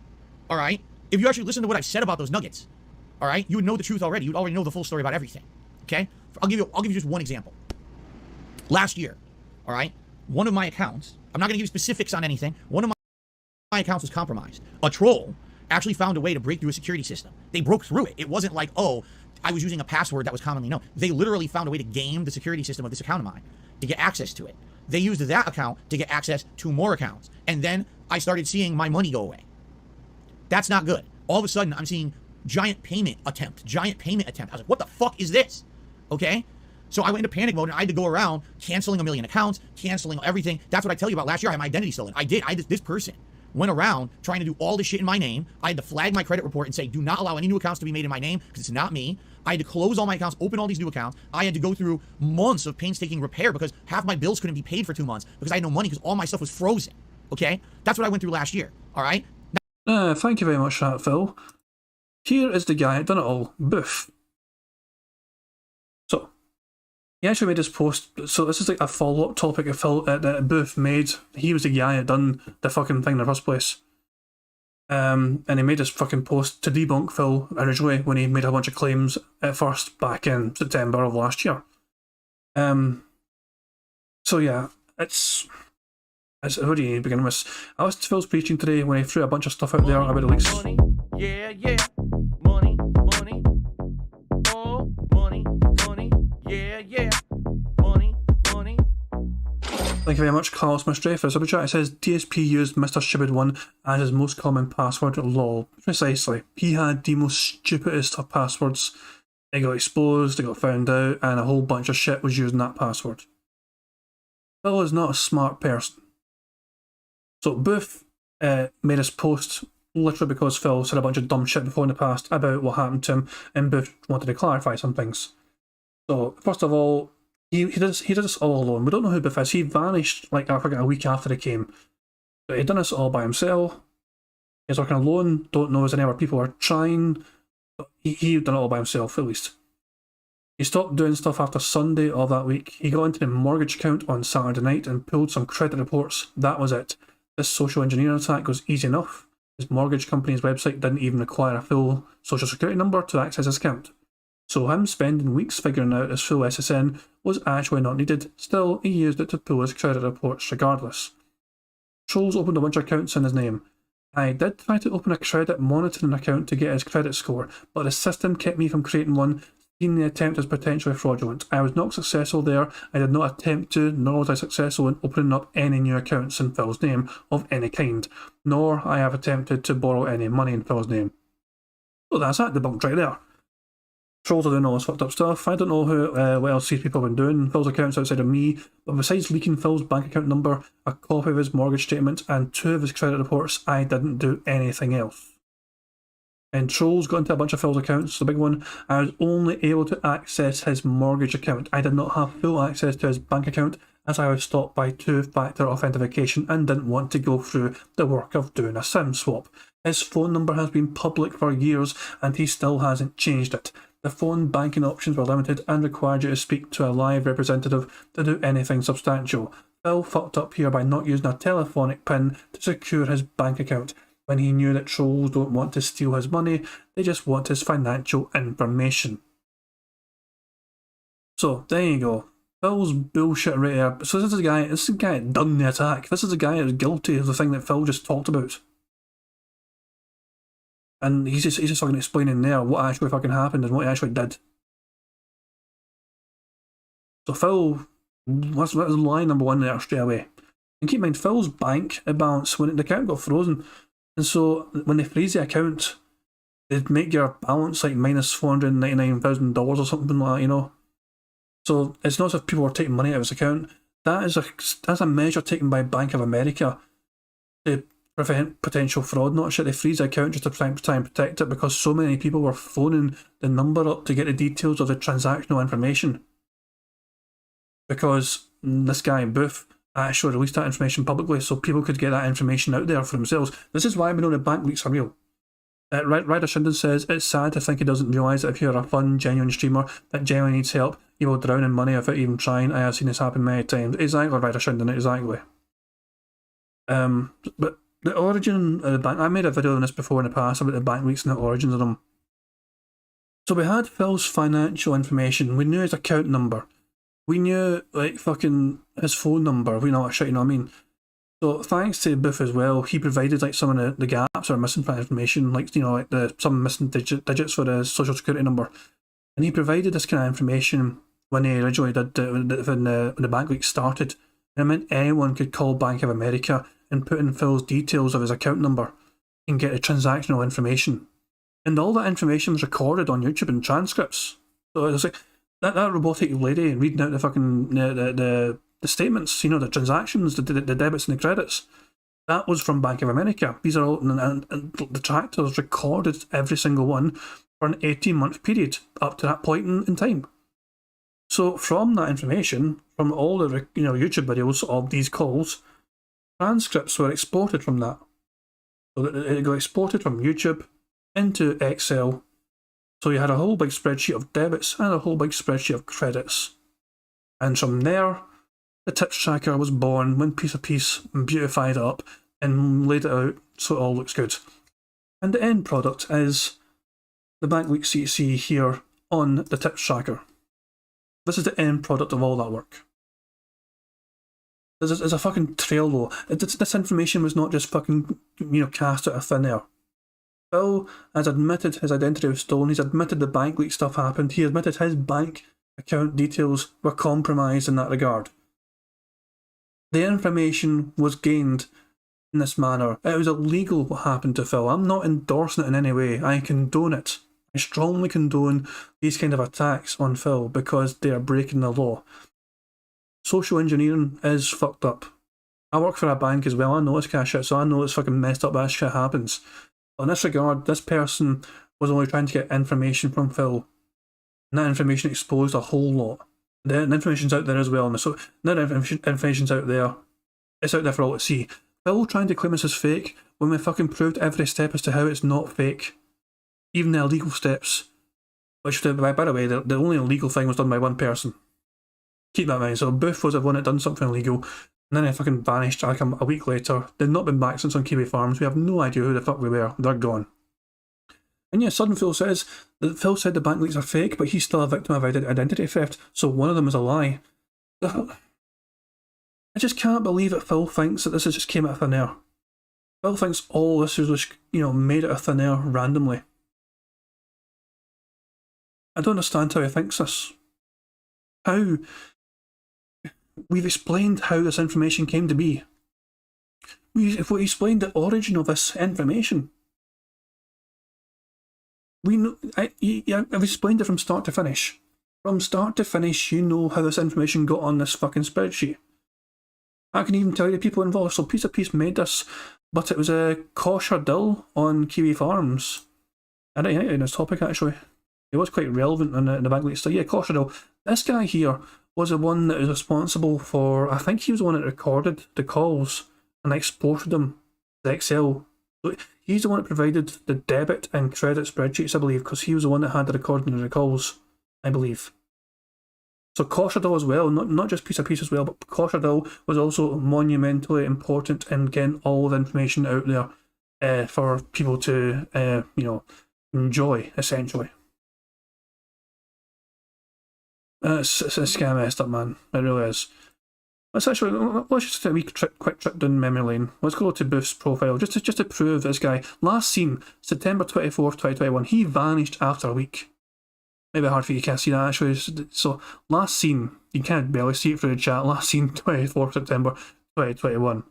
alright? If you actually listen to what I've said about those nuggets, alright, you would know the truth already. You'd already know the full story about everything. Okay? I'll give you just one example. Last year, alright, one of my accounts, I'm not gonna give you specifics on anything, one of my accounts was compromised. A troll actually found a way to break through a security system. They broke through it. It wasn't like, oh, I was using a password that was commonly known. They literally found a way to game the security system of this account of mine to get access to it. They used that account to get access to more accounts. And then I started seeing my money go away. That's not good. All of a sudden, I'm seeing giant payment attempt. I was like, what the fuck is this? Okay? So I went into panic mode and I had to go around canceling a million accounts, canceling everything. That's what I tell you about last year. I had my identity stolen. This person went around trying to do all this shit in my name. I had to flag my credit report and say, do not allow any new accounts to be made in my name because it's not me. I had to close all my accounts, open all these new accounts. I had to go through months of painstaking repair because half my bills couldn't be paid for 2 months because I had no money because all my stuff was frozen. Okay? That's what I went through last year. All right? Thank you very much for that, Phil. Here is the guy that done it all. Boof. So, he actually made this post. So this is like a follow-up topic of Phil that Boof made. He was the guy that done the fucking thing in the first place. And he made this fucking post to debunk Phil originally when he made a bunch of claims at first back in September of last year. So yeah, it's where do you need to begin with? I was Phil's preaching today when he threw a bunch of stuff out there about the leaks. Money, yeah, yeah. Money, money. Oh, money, money. Yeah, yeah. Money, money. Thank you very much, Carlos Mistray, for the super chat. It says DSP used Mr. Stupid1 as his most common password. Lol. Precisely. He had the most stupidest of passwords. It got exposed, it got found out, and a whole bunch of shit was using that password. Phil is not a smart person. So Booth made his post literally because Phil said a bunch of dumb shit before in the past about what happened to him, and Booth wanted to clarify some things. So first of all, he did this all alone. We don't know who Booth is. He vanished like a week after he came. But he'd done this all by himself. He's working alone. Don't know if any other people are trying. But he'd done it all by himself at least. He stopped doing stuff after Sunday of that week. He got into the mortgage account on Saturday night and pulled some credit reports. That was it. This social engineering attack was easy enough. His mortgage company's website didn't even require a full social security number to access his account. So him spending weeks figuring out his full SSN was actually not needed. Still, he used it to pull his credit reports regardless. Trolls opened a bunch of accounts in his name. I did try to open a credit monitoring account to get his credit score, but the system kept me from creating one, seeing the attempt as potentially fraudulent. I was not successful there. I did not attempt to, nor was I successful in opening up any new accounts in Phil's name of any kind, nor I have attempted to borrow any money in Phil's name. So that's that debunked right there. Trolls are doing all this fucked up stuff. I don't know what else these people have been doing. Phil's account's outside of me, but besides leaking Phil's bank account number, a copy of his mortgage statement, and 2 of his credit reports, I didn't do anything else. And Trolls got into a bunch of Phil's accounts. The big one, I was only able to access his mortgage account. I did not have full access to his bank account, as I was stopped by 2-factor authentication and didn't want to go through the work of doing a SIM swap. His phone number has been public for years, and he still hasn't changed it. The phone banking options were limited and required you to speak to a live representative to do anything substantial. Phil fucked up here by not using a telephonic PIN to secure his bank account when he knew that trolls don't want to steal his money, they just want his financial information. So, there you go. Phil's bullshit right there. So this is the guy that done the attack. This is the guy that was guilty of the thing that Phil just talked about. And he's just fucking explaining there what actually fucking happened and what he actually did. So Phil, that's line number 1 there straight away. And keep in mind, Phil's bank balance, when the account got frozen, and so when they freeze the account, they'd make your balance like minus $499,000 or something like that, you know. So it's not as if people were taking money out of his account. That's a measure taken by Bank of America to prevent potential fraud, not shit. They freeze the account just to try and protect it because so many people were phoning the number up to get the details of the transactional information. Because this guy, Booth, actually released that information publicly so people could get that information out there for themselves. This is why we know the bank leaks are real. Ryder Shinden says, it's sad to think he doesn't realise that if you're a fun, genuine streamer that genuinely needs help, you will drown in money without even trying. I have seen this happen many times. Exactly, Ryder Shinden, exactly. But the origin of the bank, I made a video on this before in the past about the bank leaks and the origins of them. So we had Phil's financial information, we knew his account number, we knew like fucking his phone number, we know what shit, you know what I mean? So thanks to Booth as well, he provided like some of the gaps or missing information, like, you know, like some missing digits for the social security number. And he provided this kind of information when he originally did when the bank leak started. And it meant anyone could call Bank of America and put in Phil's details of his account number and get the transactional information. And all that information was recorded on YouTube in transcripts. So it was like that robotic lady reading out the fucking the statements, you know, the transactions, the debits and the credits. That was from Bank of America. These are all, and the detractors recorded every single one for an 18-month period up to that point in time. So from that information, from all the YouTube videos of these calls, transcripts were exported from that. So it got exported from YouTube into Excel. So you had a whole big spreadsheet of debits and a whole big spreadsheet of credits. And from there, the tips tracker was born, went piece of piece, and beautified it up, and laid it out so it all looks good. And the end product is the bank leak CC here on the tips tracker. This is the end product of all that work. There's a fucking trail though. This information was not just fucking, cast out of thin air. Phil has admitted his identity was stolen, he's admitted the bank leak stuff happened, he admitted his bank account details were compromised in that regard. The information was gained in this manner. It was illegal what happened to Phil. I'm not endorsing it in any way. I condone it. I strongly condone these kind of attacks on Phil because they are breaking the law. Social engineering is fucked up. I work for a bank as well. I know this kind of shit, so I know it's fucking messed up that shit happens. But in this regard, this person was only trying to get information from Phil. And that information exposed a whole lot. The information's out there as well. So now the information's out there. It's out there for all to see. Phil trying to claim this is fake when we fucking proved every step as to how it's not fake. Even the illegal steps. Which, by the way, the only illegal thing was done by one person. Keep that in mind. So Booth was the one that done something illegal, and then he fucking vanished like a week later. They've not been back since on Kiwi Farms. We have no idea who the fuck we were. They're gone. And yeah, Sudden Phil says that Phil said the bank leaks are fake, but he's still a victim of identity theft, so one of them is a lie. I just can't believe that Phil thinks that this has just came out of thin air. Phil thinks all this is just, made out of thin air randomly. I don't understand how he thinks this. How? We've explained how this information came to be. If we explained the origin of this information, we know. I've explained it from start to finish. From start to finish, you know how this information got on this fucking spreadsheet. I can even tell you the people involved. So Piece of Peace made this, but it was a kosher dill on Kiwi Farms. I didn't hit in this topic actually. It was quite relevant in the bag leaks. So yeah, kosher dill. This guy here was the one that was responsible for. I think he was the one that recorded the calls and exported them to Excel. So he's the one that provided the debit and credit spreadsheets, I believe, because he was the one that had the recording of the calls, I believe. So Koshadal as well, not just Piece of Peace as well, but Koshadal was also monumentally important in getting all the information out there for people to, enjoy, essentially. It's kind of messed up, man. It really is. Let's just take a wee quick trip down memory lane. Let's go to Booth's profile, just to prove this guy. Last seen, September 24th, 2021. He vanished after a week. Maybe hard for you, can't see that actually. So, last seen, you can't barely see it through the chat. Last seen, 24th September 2021.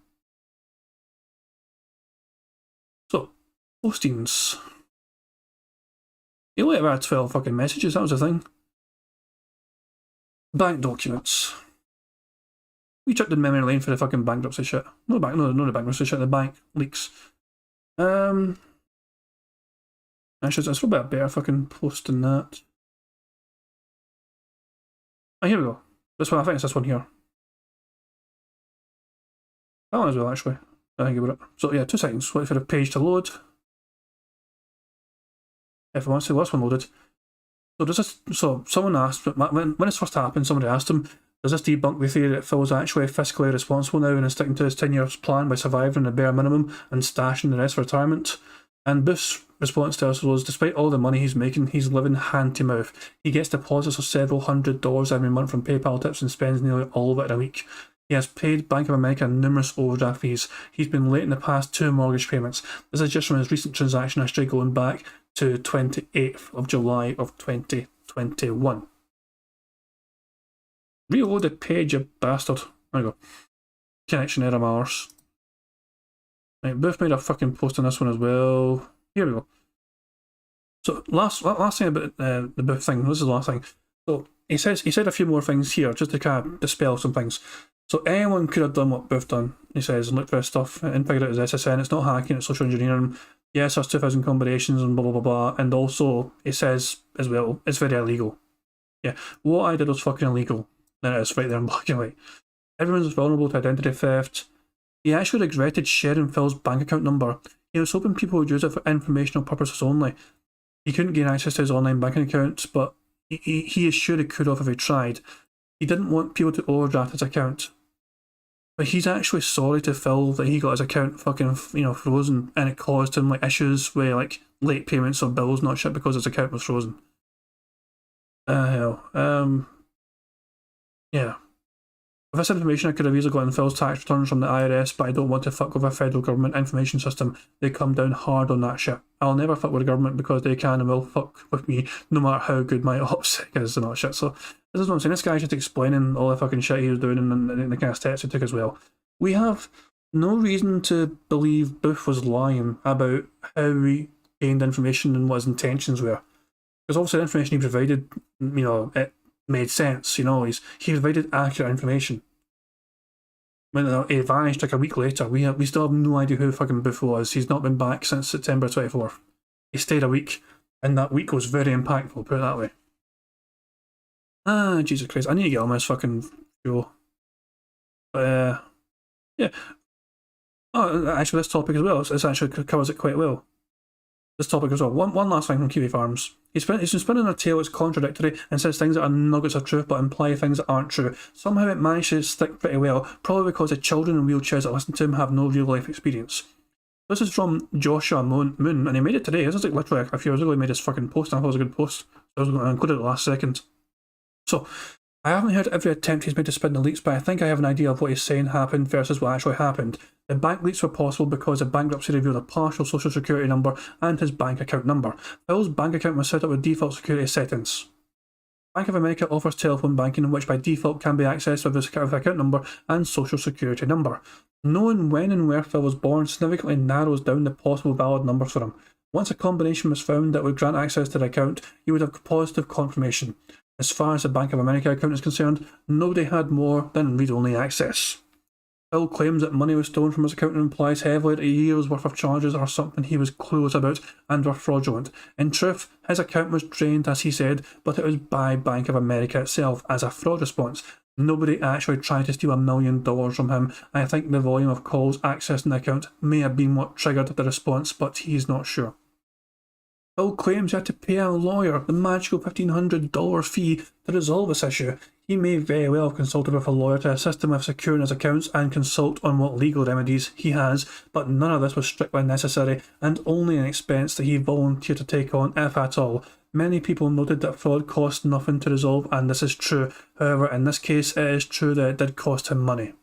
So, postings. You only ever had 12 fucking messages, that was the thing. Bank documents. We checked in memory lane for the fucking bankruptcy shit. No the bankruptcy shit, the bank leaks. Actually, it's probably a better fucking post than that. Oh, here we go. This one, I think it's this one here. That one as well, actually. I think about it. So yeah, 2 seconds. Wait for the page to load. If I want to see this one loaded. So someone asked, when this first happened, somebody asked him, does this debunk the theory that Phil's actually fiscally responsible now and is sticking to his 10 years plan by surviving the bare minimum and stashing the rest for retirement? And Booth's response to us was, despite all the money he's making, he's living hand to mouth. He gets deposits of several $100s every month from PayPal tips and spends nearly all of it in a week. He has paid Bank of America numerous overdraft fees. He's been late in the past 2 mortgage payments. This is just from his recent transaction history going back to 28th of July of 2021. Reload the page, you bastard. There you go. Connection error, my arse. Right, Booth made a fucking post on this one as well. Here we go. So last thing about the Booth thing. This is the last thing. So he said a few more things here just to kind of dispel some things. So anyone could have done what Booth done. He says and looked for his stuff and figured out his SSN. It's not hacking. It's social engineering. Yes, there's 2,000 combinations and blah blah blah blah. And also it says as well it's very illegal. Yeah, what I did was fucking illegal. Then it is right there in black and white. Everyone's vulnerable to identity theft. He actually regretted sharing Phil's bank account number. He was hoping people would use it for informational purposes only. He couldn't gain access to his online banking accounts, but he is sure he could have if he tried. He didn't want people to overdraft his account. But he's actually sorry to Phil that he got his account fucking, frozen, and it caused him issues with late payments of bills, not shit, because his account was frozen. Hell. Yeah. With this information, I could have easily gotten Phil's tax returns from the IRS, but I don't want to fuck with a federal government information system. They come down hard on that shit. I'll never fuck with the government because they can and will fuck with me no matter how good my ops is and all that shit. So this is what I'm saying. This guy's just explaining all the fucking shit he was doing and the kind of steps he took as well. We have no reason to believe Booth was lying about how he gained information and what his intentions were. Because obviously the information he provided, it made sense, he provided accurate information. When he vanished a week later, we still have no idea who fucking Booth was. He's not been back since September 24th. He stayed a week, and that week was very impactful, put it that way. Jesus Christ, I need to get on this fucking show. But, yeah. Oh, actually, this topic as well, it actually covers it quite well. This topic as well. One last thing from Kiwi Farms. He's been spinning a tale that's contradictory and says things that are nuggets of truth but imply things that aren't true. Somehow it managed to stick pretty well, probably because the children in wheelchairs that listen to him have no real life experience. This is from Joshua Moon, and he made it today. This is literally a few hours ago he made his fucking post, and I thought it was a good post. I was going to include it at the last second. So, I haven't heard every attempt he's made to spin the leaks, but I think I have an idea of what he's saying happened versus what actually happened. The bank leaks were possible because the bankruptcy revealed a partial social security number and his bank account number. Phil's bank account was set up with default security settings. Bank of America offers telephone banking, which by default can be accessed with his account number and social security number. Knowing when and where Phil was born significantly narrows down the possible valid numbers for him. Once a combination was found that would grant access to the account, he would have positive confirmation. As far as the Bank of America account is concerned, nobody had more than read-only access. Phil claims that money was stolen from his account and implies heavily that a year's worth of charges are something he was clueless about and were fraudulent. In truth, his account was drained, as he said, but it was by Bank of America itself as a fraud response. Nobody actually tried to steal $1 million from him. I think the volume of calls accessing the account may have been what triggered the response, but he's not sure. Phil claims he had to pay a lawyer the magical $1,500 fee to resolve this issue. He may very well have consulted with a lawyer to assist him with securing his accounts and consult on what legal remedies he has, but none of this was strictly necessary and only an expense that he volunteered to take on, if at all. Many people noted that fraud cost nothing to resolve, and this is true. However, in this case, it is true that it did cost him money.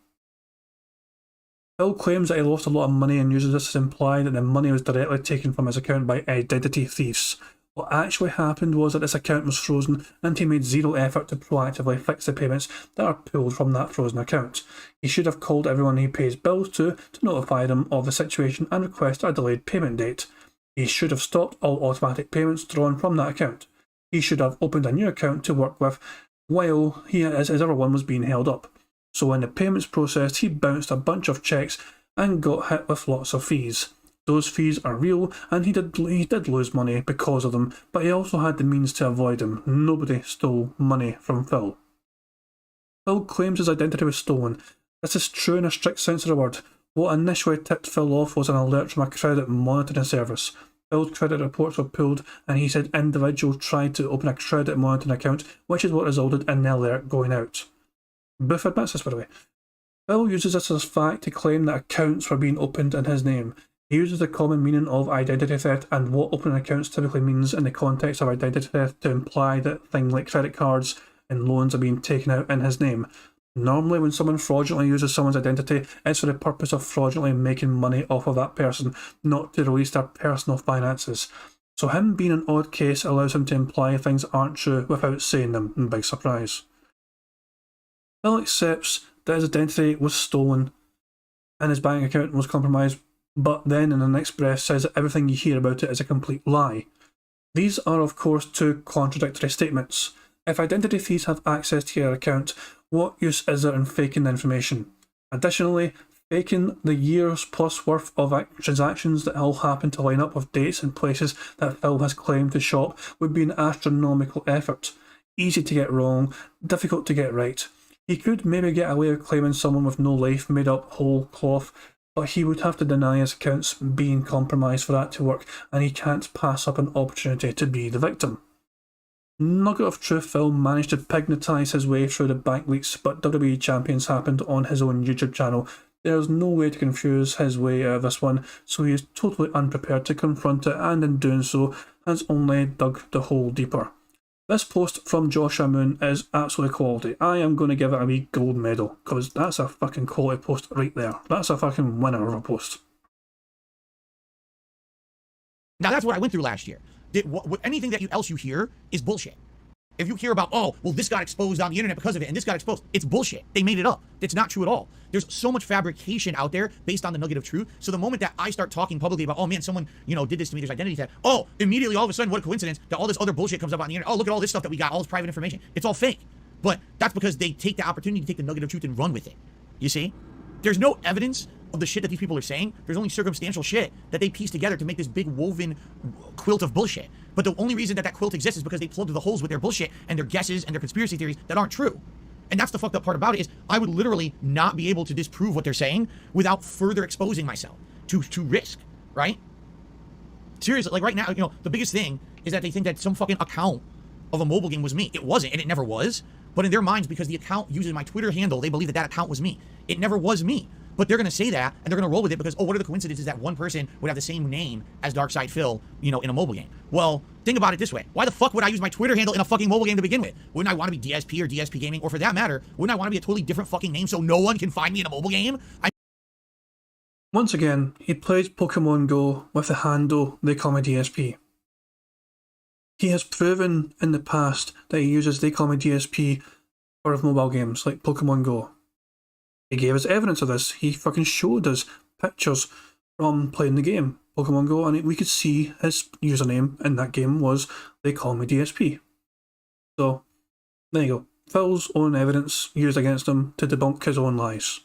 Phil claims that he lost a lot of money and uses this to imply that the money was directly taken from his account by identity thieves. What actually happened was that this account was frozen and he made zero effort to proactively fix the payments that are pulled from that frozen account. He should have called everyone he pays bills to notify them of the situation and request a delayed payment date. He should have stopped all automatic payments drawn from that account. He should have opened a new account to work with while his other one was being held up. So when the payments processed, he bounced a bunch of checks and got hit with lots of fees. Those fees are real, and he did lose money because of them, but he also had the means to avoid them. Nobody stole money from Phil. Phil claims his identity was stolen. This is true in a strict sense of the word. What initially tipped Phil off was an alert from a credit monitoring service. Phil's credit reports were pulled, and he said individuals tried to open a credit monitoring account, which is what resulted in the alert going out. Booth admits this, by the way. Phil uses this as fact to claim that accounts were being opened in his name. He uses the common meaning of identity theft and what opening accounts typically means in the context of identity theft to imply that things like credit cards and loans are being taken out in his name. Normally, when someone fraudulently uses someone's identity, it's for the purpose of fraudulently making money off of that person, not to release their personal finances. So him being an odd case allows him to imply things aren't true without saying them, big surprise. Phil accepts that his identity was stolen and his bank account was compromised, but then in the next breath says that everything you hear about it is a complete lie. These are of course two contradictory statements. If identity thieves have access to your account, what use is there in faking the information? Additionally, faking the years plus worth of transactions that all happen to line up with dates and places that Phil has claimed to shop would be an astronomical effort. Easy to get wrong, difficult to get right. He could maybe get away with claiming someone with no life made up whole cloth, but he would have to deny his accounts being compromised for that to work, and he can't pass up an opportunity to be the victim. Nugget of truth, Phil managed to pignatise his way through the bank leaks, but WWE Champions happened on his own YouTube channel. There's no way to confuse his way out of this one, so he is totally unprepared to confront it, and in doing so has only dug the hole deeper. This post from Joshua Moon is absolutely quality. I am going to give it a wee gold medal, because that's a fucking quality post right there. That's a fucking winner of a post. Now that's what I went through last year. Anything that else you hear is bullshit. If you hear about, oh, well, this got exposed on the internet because of it, and this got exposed, it's bullshit. They made it up. It's not true at all. There's so much fabrication out there based on the nugget of truth. So the moment that I start talking publicly about, oh man, someone, did this to me, there's identity theft. Oh, immediately all of a sudden, what a coincidence that all this other bullshit comes up on the internet. Oh, look at all this stuff that we got, all this private information. It's all fake. But that's because they take the opportunity to take the nugget of truth and run with it. You see? There's no evidence of the shit that these people are saying. There's only circumstantial shit that they piece together to make this big woven quilt of bullshit. But the only reason that quilt exists is because they plugged the holes with their bullshit and their guesses and their conspiracy theories that aren't true. And that's the fucked up part about it, is I would literally not be able to disprove what they're saying without further exposing myself to risk, right? Seriously, like right now, the biggest thing is that they think that some fucking account of a mobile game was me. It wasn't, and it never was. But in their minds, because the account uses my Twitter handle, they believe that account was me. It never was me. But they're going to say that, and they're going to roll with it because, oh, what are the coincidences that one person would have the same name as Darkside Phil, you know, in a mobile game? Well, think about it this way. Why the fuck would I use my Twitter handle in a fucking mobile game to begin with? Wouldn't I want to be DSP or DSP Gaming? Or for that matter, wouldn't I want to be a totally different fucking name so no one can find me in a mobile game? Once again, he plays Pokemon Go with the handle they call me DSP. He has proven in the past that he uses they call me DSP for mobile games like Pokemon Go. He gave us evidence of this. He fucking showed us pictures from playing the game, Pokemon Go, and we could see his username in that game was they call me DSP. So, there you go. Phil's own evidence used against him to debunk his own lies.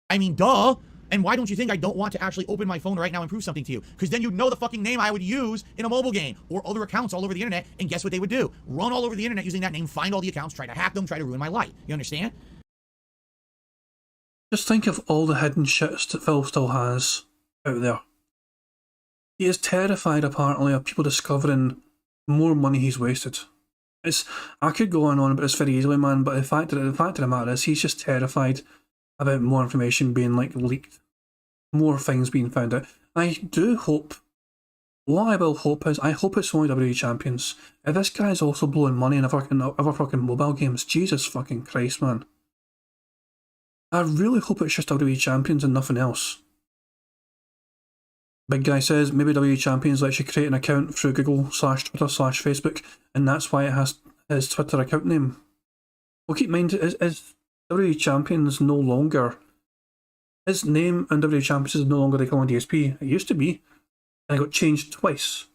I mean, duh. And why don't you think I don't want to actually open my phone right now and prove something to you? Because then you'd know the fucking name I would use in a mobile game or other accounts all over the internet, and guess what they would do? Run all over the internet using that name, find all the accounts, try to hack them, try to ruin my life. You understand? Just think of all the hidden shits that Phil still has out there. He is terrified, apparently, of people discovering more money he's wasted. I could go on about this very easily, man, but the fact of the matter is he's just terrified about more information being like leaked, more things being found out. I do hope, what I will hope is, I hope it's only WWE champions. If this guy's also blowing money in other fucking mobile games, Jesus fucking Christ, man. I really hope it's just WWE champions and nothing else. Big Guy says maybe WWE champions lets you create an account through Google/Twitter/Facebook, and that's why it has his Twitter account name. Well, keep in mind, is WWE Champions no longer, his name in WWE Champions is no longer the Common DSP. It used to be, and it got changed twice.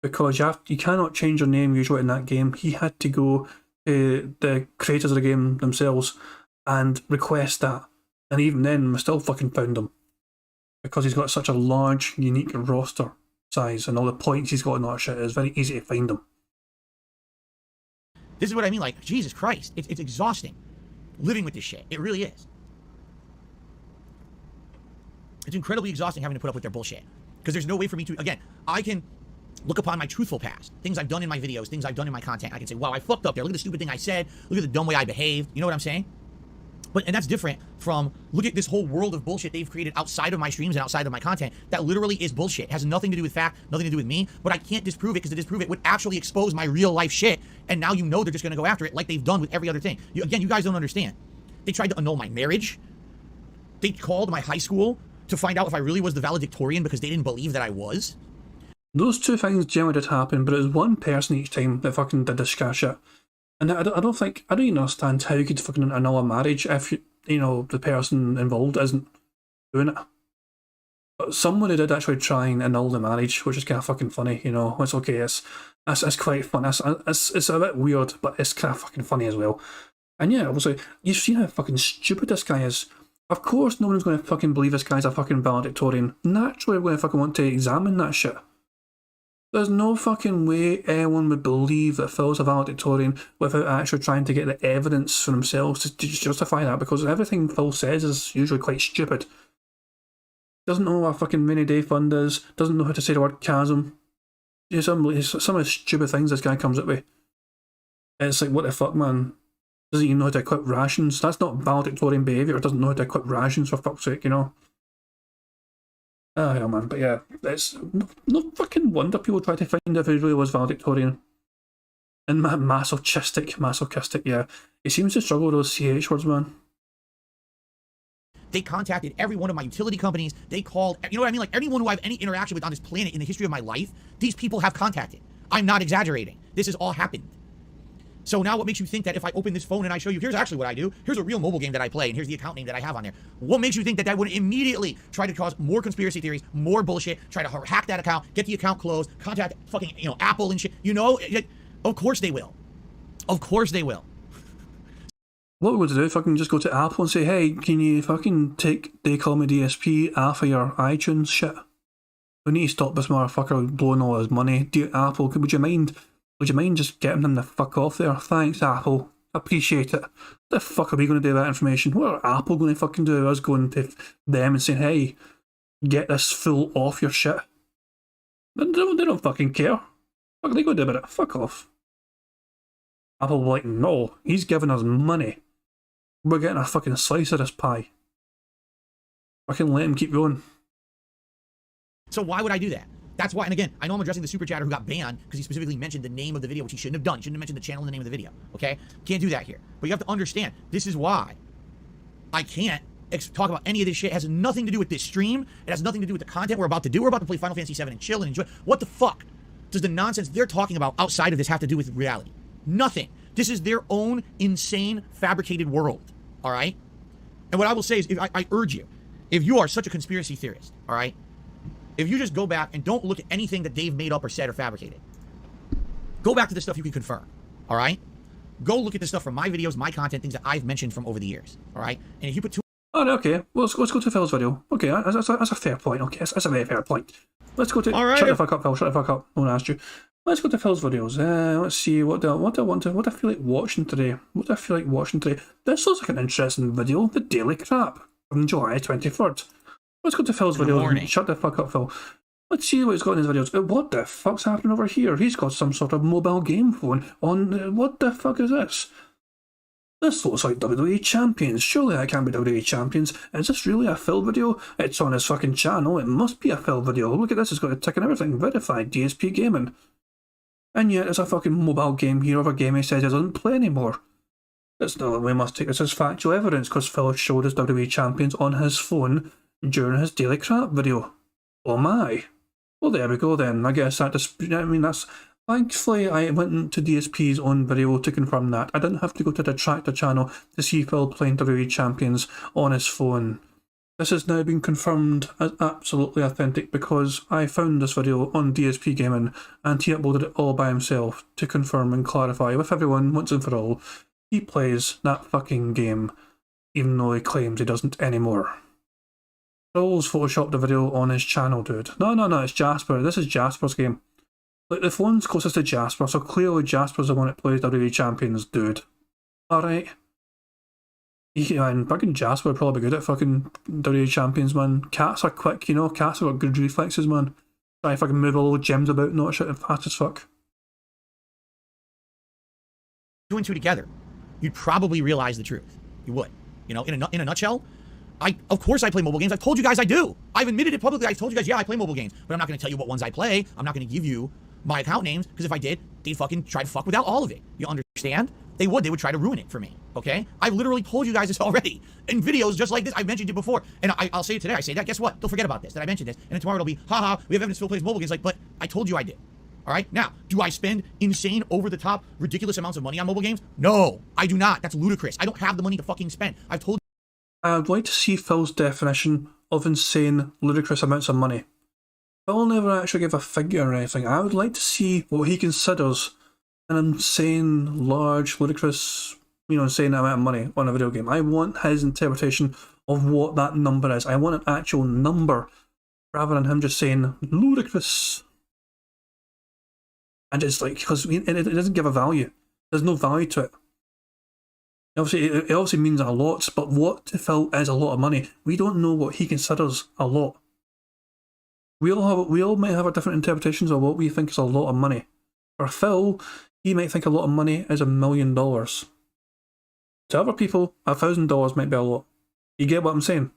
Because you cannot change your name usually in that game. He had to go to the creators of the game themselves and request that. And even then, we still fucking found him. Because he's got such a large, unique roster size and all the points he's got and all that shit, it's very easy to find him. This is what I mean, like, Jesus Christ, it's exhausting living with this shit. It really is. It's incredibly exhausting having to put up with their bullshit. Because there's no way for me to, again, I can look upon my truthful past, things I've done in my videos, things I've done in my content. I can say, wow, I fucked up there. Look at the stupid thing I said. Look at the dumb way I behaved. You know what I'm saying? And that's different from, look at this whole world of bullshit they've created outside of my streams and outside of my content that literally is bullshit. It has nothing to do with fact, nothing to do with me, but I can't disprove it because to disprove it would actually expose my real life shit, and now you know they're just going to go after it like they've done with every other thing. Again, you guys don't understand. They tried to annul my marriage. They called my high school to find out if I really was the valedictorian because they didn't believe that I was. Those two things generally did happen, but it was one person each time that fucking did this kind of shit. And I don't even understand how you could fucking annul a marriage if you know, the person involved isn't doing it. But somebody did actually try and annul the marriage, which is kind of fucking funny, you know. It's okay, it's quite fun. It's a bit weird, but it's kind of fucking funny as well. And yeah, obviously, you've seen how fucking stupid this guy is. Of course no one's going to fucking believe this guy's a fucking valedictorian. Naturally, we're going to fucking want to examine that shit. There's no fucking way anyone would believe that Phil's a valedictorian without actually trying to get the evidence for themselves to justify that, because everything Phil says is usually quite stupid. Doesn't know what a fucking mini day fund is, doesn't know how to say the word chasm. Some of the stupid things this guy comes up with. It's like, what the fuck, man? Doesn't even know how to equip rations. That's not valedictorian behaviour, doesn't know how to equip rations, for fuck's sake, you know? Oh yeah, man, but yeah, it's no fucking wonder people try to find if he really was valedictorian. And masochistic, yeah. He seems to struggle with those CH words, man. They contacted every one of my utility companies. They called, you know what I mean? Like, anyone who I have any interaction with on this planet in the history of my life, these people have contacted. I'm not exaggerating. This has all happened. So now what makes you think that if I open this phone and I show you, here's actually what I do, here's a real mobile game that I play, and here's the account name that I have on there. What makes you think that wouldn't immediately try to cause more conspiracy theories, more bullshit, try to hack that account, get the account closed, contact fucking, you know, Apple and shit, you know? Of course they will. Of course they will. What we're going to do, fucking just go to Apple and say, hey, can you fucking take They Call Me DSP off of your iTunes shit? We need to stop this motherfucker blowing all his money. Dear Apple, would you mind just getting him the fuck off there? Thanks, Apple. Appreciate it. What the fuck are we going to do with that information? What are Apple going to fucking do? Us going to them and saying, hey, get this fool off your shit? They don't fucking care. What are they going to do about it? Fuck off. Apple will be like, no, he's giving us money. We're getting a fucking slice of this pie. Fucking let him keep going. So why would I do that? That's why, and again, I know I'm addressing the super chatter who got banned because he specifically mentioned the name of the video, which he shouldn't have done. He shouldn't have mentioned the channel and the name of the video, okay? Can't do that here. But you have to understand, this is why I can't talk about any of this shit. It has nothing to do with this stream. It has nothing to do with the content we're about to do. We're about to play Final Fantasy VII and chill and enjoy. What the fuck does the nonsense they're talking about outside of this have to do with reality? Nothing. This is their own insane, fabricated world, all right? And what I will say is, I urge you, if you are such a conspiracy theorist, all right, if you just go back and don't look at anything that they've made up or said or fabricated, go back to the stuff you can confirm, all right? Go look at the stuff from my videos, my content, things that I've mentioned from over the years, all right? And if you put two... Oh, okay. Well, let's go to Phil's video. Okay, that's a fair point. Okay, that's a very fair point. Let's go to... All right. Shut the fuck up, Phil. Shut the fuck up. No one asked you. Let's go to Phil's videos. Let's see what I feel like watching today. What do I feel like watching today? This looks like an interesting video. The Daily Crap from July 23rd. Let's go to Phil's videos. Shut the fuck up, Phil. Let's see what he's got in his videos. What the fuck's happening over here? He's got some sort of mobile game phone on... what the fuck is this? This looks like WWE Champions. Surely that can't be WWE Champions. Is this really a Phil video? It's on his fucking channel. It must be a Phil video. Look at this. It's got a tick and everything. Verified DSP Gaming. And yet there's a fucking mobile game here of a game he says he doesn't play anymore. We must take this as factual evidence because Phil showed us WWE Champions on his phone during his Daily Crap video. Oh my. Well, there we go then. I guess that that's... Thankfully, I went to DSP's own video to confirm that. I didn't have to go to the Detractor channel to see Phil playing WWE Champions on his phone. This has now been confirmed as absolutely authentic because I found this video on DSP Gaming and he uploaded it all by himself to confirm and clarify with everyone once and for all. He plays that fucking game, even though he claims he doesn't anymore. Phil's photoshopped the video on his channel, dude. No, it's Jasper. This is Jasper's game. Like, the phone's closest to Jasper, so clearly Jasper's the one that plays WWE Champions, dude. Alright. Yeah, and fucking Jasper would probably be good at fucking WWE Champions, man. Cats are quick, you know? Cats have got good reflexes, man. Try to fucking move all the gems about and all that shit fast as fuck. Two and two together, you'd probably realize the truth. You would. You know, in a nutshell, of course I play mobile games. I've told you guys I do. I've admitted it publicly. I've told you guys, yeah, I play mobile games. But I'm not going to tell you what ones I play. I'm not going to give you my account names, because if I did, they'd fucking try to fuck without all of it. You understand? They would try to ruin it for me, okay? I've literally told you guys this already in videos just like this. I've mentioned it before, and I'll say it today. I say that, guess what? They'll forget about this, that I mentioned this, and then tomorrow it'll be, haha, we have evidence Phil plays mobile games. Like, but I told you I did. All right? Now, do I spend insane, over-the-top, ridiculous amounts of money on mobile games? No, I do not. That's ludicrous. I don't have the money to fucking spend. I've told you. I'd like to see Phil's definition of insane, ludicrous amounts of money. Phil never actually gave a figure or anything. I would like to see what he considers an insane, large, ludicrous, insane amount of money on a video game. I want his interpretation of what that number is. I want an actual number, rather than him just saying, ludicrous. And it's like, because it doesn't give a value. There's no value to it. It obviously means a lot, but what to Phil is a lot of money. We don't know what he considers a lot. We all might have our different interpretations of what we think is a lot of money. For Phil, he might think a lot of money is $1 million. To other people, $1,000 might be a lot. You get what I'm saying?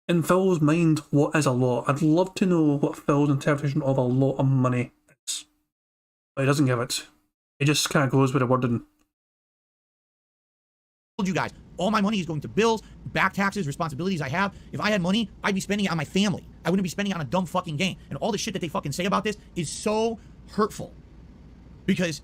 In Phil's mind, what is a lot? I'd love to know what Phil's interpretation of a lot of money is. But he doesn't give it. He just kind of goes with the wording. You guys, all my money is going to bills, back taxes, responsibilities I have. If I had money, I'd be spending it on my family. I wouldn't be spending it on a dumb fucking game. And all the shit that they fucking say about this is so hurtful. Because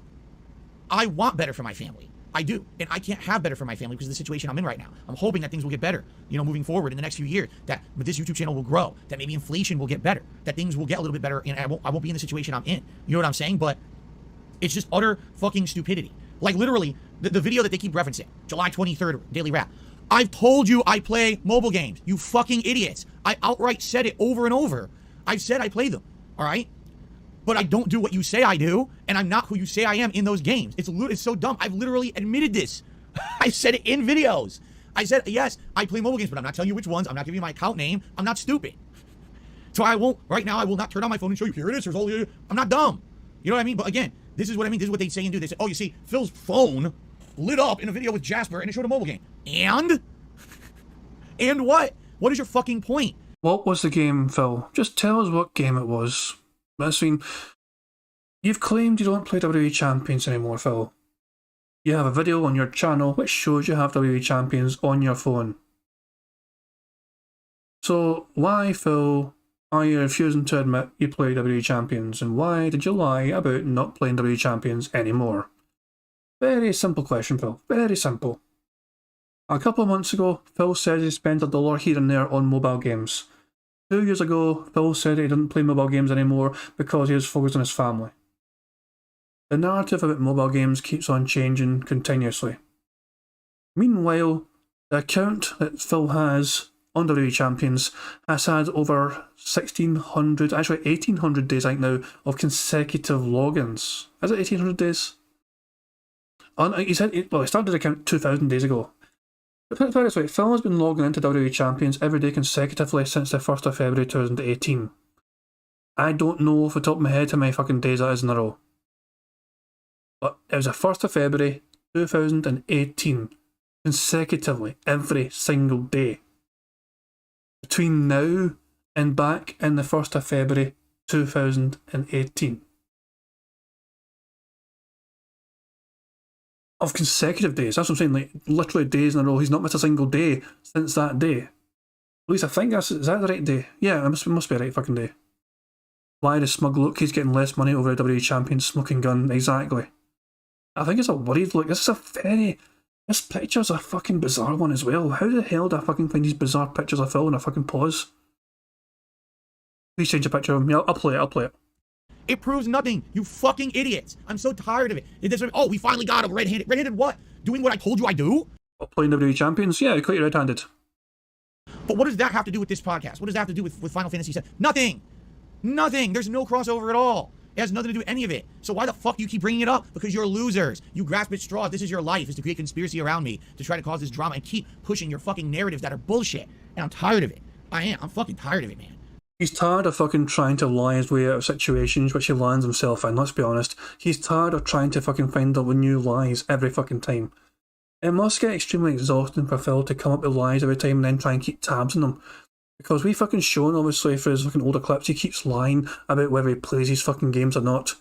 I want better for my family. I do. And I can't have better for my family because of the situation I'm in right now. I'm hoping that things will get better, moving forward in the next few years. That this YouTube channel will grow. That maybe inflation will get better. That things will get a little bit better and I won't be in the situation I'm in. You know what I'm saying? But it's just utter fucking stupidity. Like literally, the video that they keep referencing, July 23rd, Daily Rap. I've told you I play mobile games, you fucking idiots. I outright said it over and over. I've said I play them, all right? But I don't do what you say I do, and I'm not who you say I am in those games. It's so dumb. I've literally admitted this. I said it in videos. I said, yes, I play mobile games, but I'm not telling you which ones. I'm not giving you my account name. I'm not stupid. So I will not turn on my phone and show you, here it is, here's all the... I'm not dumb. You know what I mean? But again, this is what I mean. This is what they say and do. They say, oh, you see, Phil's phone lit up in a video with Jasper and it showed a mobile game. And what? What is your fucking point? What was the game, Phil? Just tell us what game it was. I mean, you've claimed you don't play WWE Champions anymore, Phil. You have a video on your channel which shows you have WWE Champions on your phone. So why, Phil, are you refusing to admit you play WWE Champions, and why did you lie about not playing WWE Champions anymore? Very simple question, Phil. Very simple. A couple of months ago, Phil said he spent $1 here and there on mobile games. 2 years ago, Phil said he didn't play mobile games anymore because he was focused on his family. The narrative about mobile games keeps on changing continuously. Meanwhile, the account that Phil has on WWE Champions has had over 1,600, actually 1,800 days right now of consecutive logins. Is it 1,800 days? He said, well, he started the account 2,000 days ago. But put it this way, Phil has been logging into WWE Champions every day consecutively since the 1st of February 2018. I don't know off the top of my head how many fucking days that is in a row. But it was the 1st of February 2018, consecutively, every single day. Between now and back in the 1st of February 2018. Of consecutive days, that's what I'm saying, like literally days in a row. He's not missed a single day since that day. At least I think is that the right day? Yeah, it must be the right fucking day. Why the smug look? He's getting less money over a WWE champion smoking gun, exactly. I think it's a worried look. This picture's a fucking bizarre one as well. How the hell do I fucking find these bizarre pictures of Phil and I fucking pause? Please change a picture of me. I'll play it. It proves nothing, you fucking idiots. I'm so tired of it. Oh, we finally got him red-handed. Red-handed what? Doing what I told you I do? Playing WWE Champions? Yeah, I caught you red-handed. But what does that have to do with this podcast? What does that have to do with Final Fantasy VII? Nothing! Nothing! There's no crossover at all. It has nothing to do with any of it. So why the fuck do you keep bringing it up? Because you're losers. You grasp at straws. This is your life, is to create conspiracy around me, to try to cause this drama and keep pushing your fucking narratives that are bullshit. And I'm tired of it. I am. I'm fucking tired of it, man. He's tired of fucking trying to lie his way out of situations which he lands himself in, let's be honest. He's tired of trying to fucking find out new lies every fucking time. It must get extremely exhausting for Phil to come up with lies every time and then try and keep tabs on them. Because we've fucking shown, obviously, for his fucking older clips, he keeps lying about whether he plays his fucking games or not.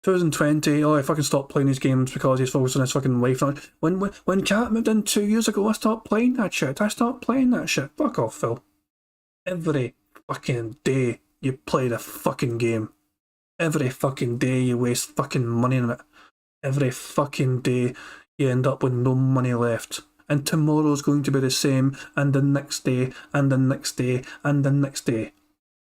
2020, he fucking stopped playing his games because he's focused on his fucking wife. When Kat moved in 2 years ago, I stopped playing that shit. Fuck off, Phil. Every fucking day you play the fucking game. Every fucking day you waste fucking money on it. Every fucking day you end up with no money left. And tomorrow's going to be the same, and the next day, and the next day, and the next day.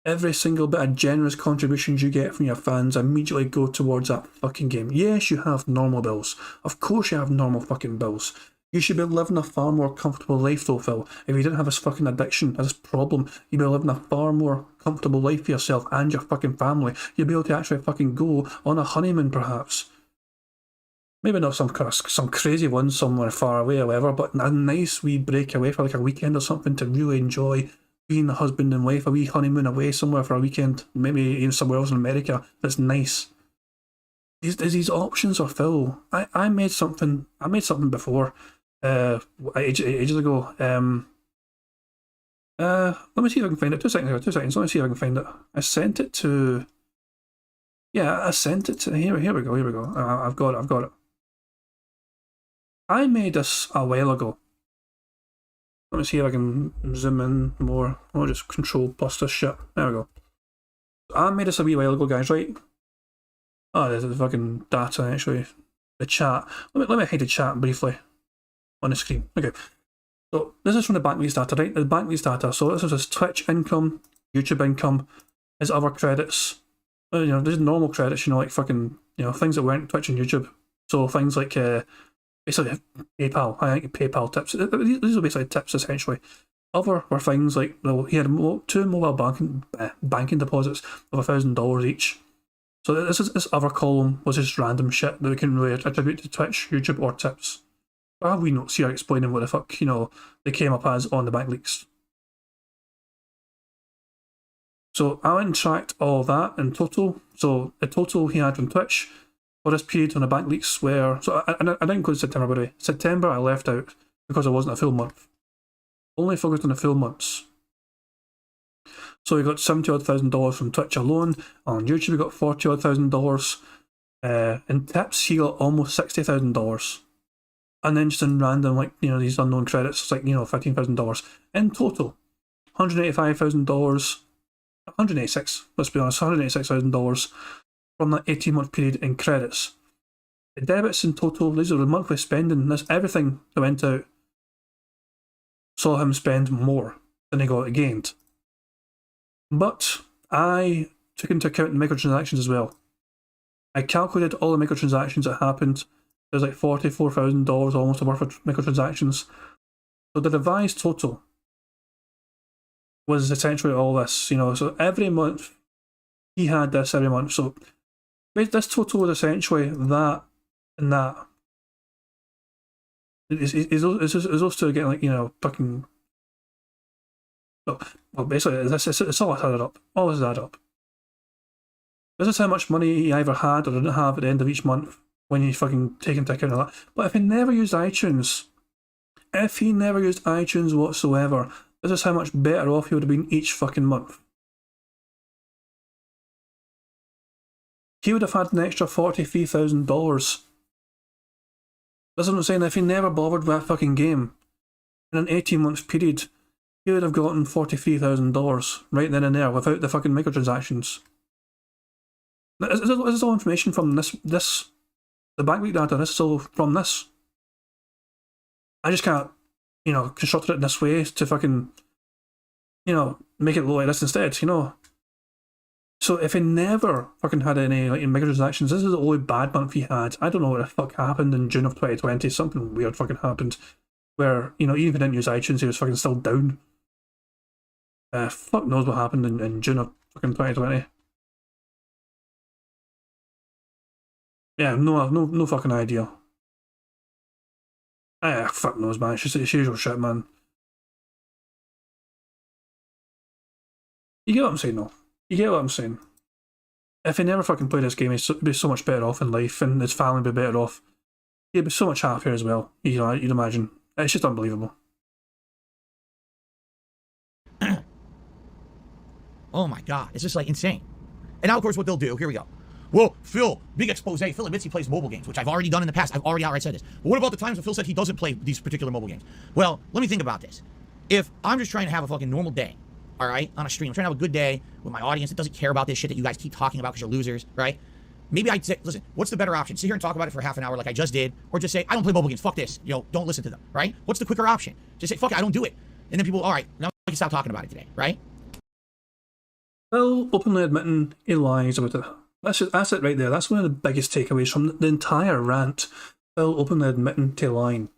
Every single bit of generous contributions you get from your fans immediately go towards that fucking game. Yes, you have normal bills. Of course you have normal fucking bills. You should be living a far more comfortable life though, Phil. If you didn't have this fucking addiction, this problem, you'd be living a far more comfortable life for yourself and your fucking family. You'd be able to actually fucking go on a honeymoon, perhaps. Maybe not some crazy one somewhere far away or whatever, but a nice wee break away for like a weekend or something to really enjoy being a husband and wife, a wee honeymoon away somewhere for a weekend, maybe even somewhere else in America that's nice. These options are Phil. I made something before. Ages ago. Let me see if I can find it. 2 seconds. Let me see if I can find it. I sent it to. Yeah, I sent it to. Here we go. I've got it. I made this a while ago. Let me see if I can zoom in more. I'll just control plus this shit. There we go. I made this a wee while ago, guys. Right? Oh, there's the fucking data actually. The chat. Let me hide the chat briefly on the screen. Okay, so this is from the bank lease data, right? The bank lease data. So this is his Twitch income, YouTube income, his other credits. There's normal credits, like fucking, things that weren't Twitch and YouTube. So things like basically PayPal. I think PayPal tips. These are basically tips essentially. Other were things like, he had 2 mobile banking deposits of $1,000 each. So this other column was just random shit that we can really attribute to Twitch, YouTube, or tips. I have wee notes here explaining what the fuck, they came up as on the bank leaks. So I went and tracked all that in total. So the total he had from Twitch for this period on the bank leaks were, so I didn't include September, by the way. September I left out because it wasn't a full month. only focused on the full months. So he got $70,000 from Twitch alone. On YouTube, he got $40,000. In tips, he got almost $60,000. And then just in random, like, you know, these unknown credits, it's like, you know, $15,000. In total, $185,000, 186, let's be honest, $186,000 from that 18-month period in credits. The debits in total, these are the monthly spending, that's everything that went out, saw him spend more than he got gained. But I took into account the microtransactions as well. I calculated all the microtransactions that happened. There's like $44,000 almost worth of microtransactions. So the revised total was essentially all this, you know. So every month he had this every month. So this total was essentially that and that. Is those two getting, like, you know, fucking. Well, basically, it's all added up. All is added up. This is how much money he either had or didn't have at the end of each month when you fucking take into account all that. But if he never used iTunes, whatsoever, this is how much better off he would have been each fucking month. He would have had an extra $43,000. That's what I'm saying. If he never bothered with that fucking game, in an 18-month period, he would have gotten $43,000 right then and there without the fucking microtransactions. This is all information from the bank week data. This is all from this. I just can't, you know, construct it in this way to fucking, you know, make it look like this instead, you know. So if he never fucking had any, like, microtransactions, this is the only bad month he had. I don't know what the fuck happened in June of 2020. Something weird fucking happened where, you know, even if he didn't use iTunes, he was fucking still down. Fuck knows what happened in June of fucking 2020. Yeah, no fucking idea. Fuck knows, man. It's usual shit, man. You get what I'm saying, though? You get what I'm saying? If he never fucking played this game, he'd be so much better off in life, and his family would be better off. He'd be so much happier as well, you know, you'd imagine. It's just unbelievable. Oh my god, it's just like insane. And now, of course, what they'll do, here we go. Well, Phil, big expose. Phil admits he plays mobile games, which I've already done in the past. I've already outright said this. But what about the times when Phil said he doesn't play these particular mobile games? Well, let me think about this. If I'm just trying to have a fucking normal day, all right, on a stream, I'm trying to have a good day with my audience that doesn't care about this shit that you guys keep talking about because you're losers, right? Maybe I'd say, listen, what's the better option? Sit here and talk about it for half an hour like I just did, or just say, I don't play mobile games, fuck this, you know, don't listen to them, right? What's the quicker option? Just say, fuck it, I don't do it. And then people, all right, now we can stop talking about it today, right? Well, openly admitting he lies about it. That's it right there. That's one of the biggest takeaways from the entire rant. Phil openly admitting to lying.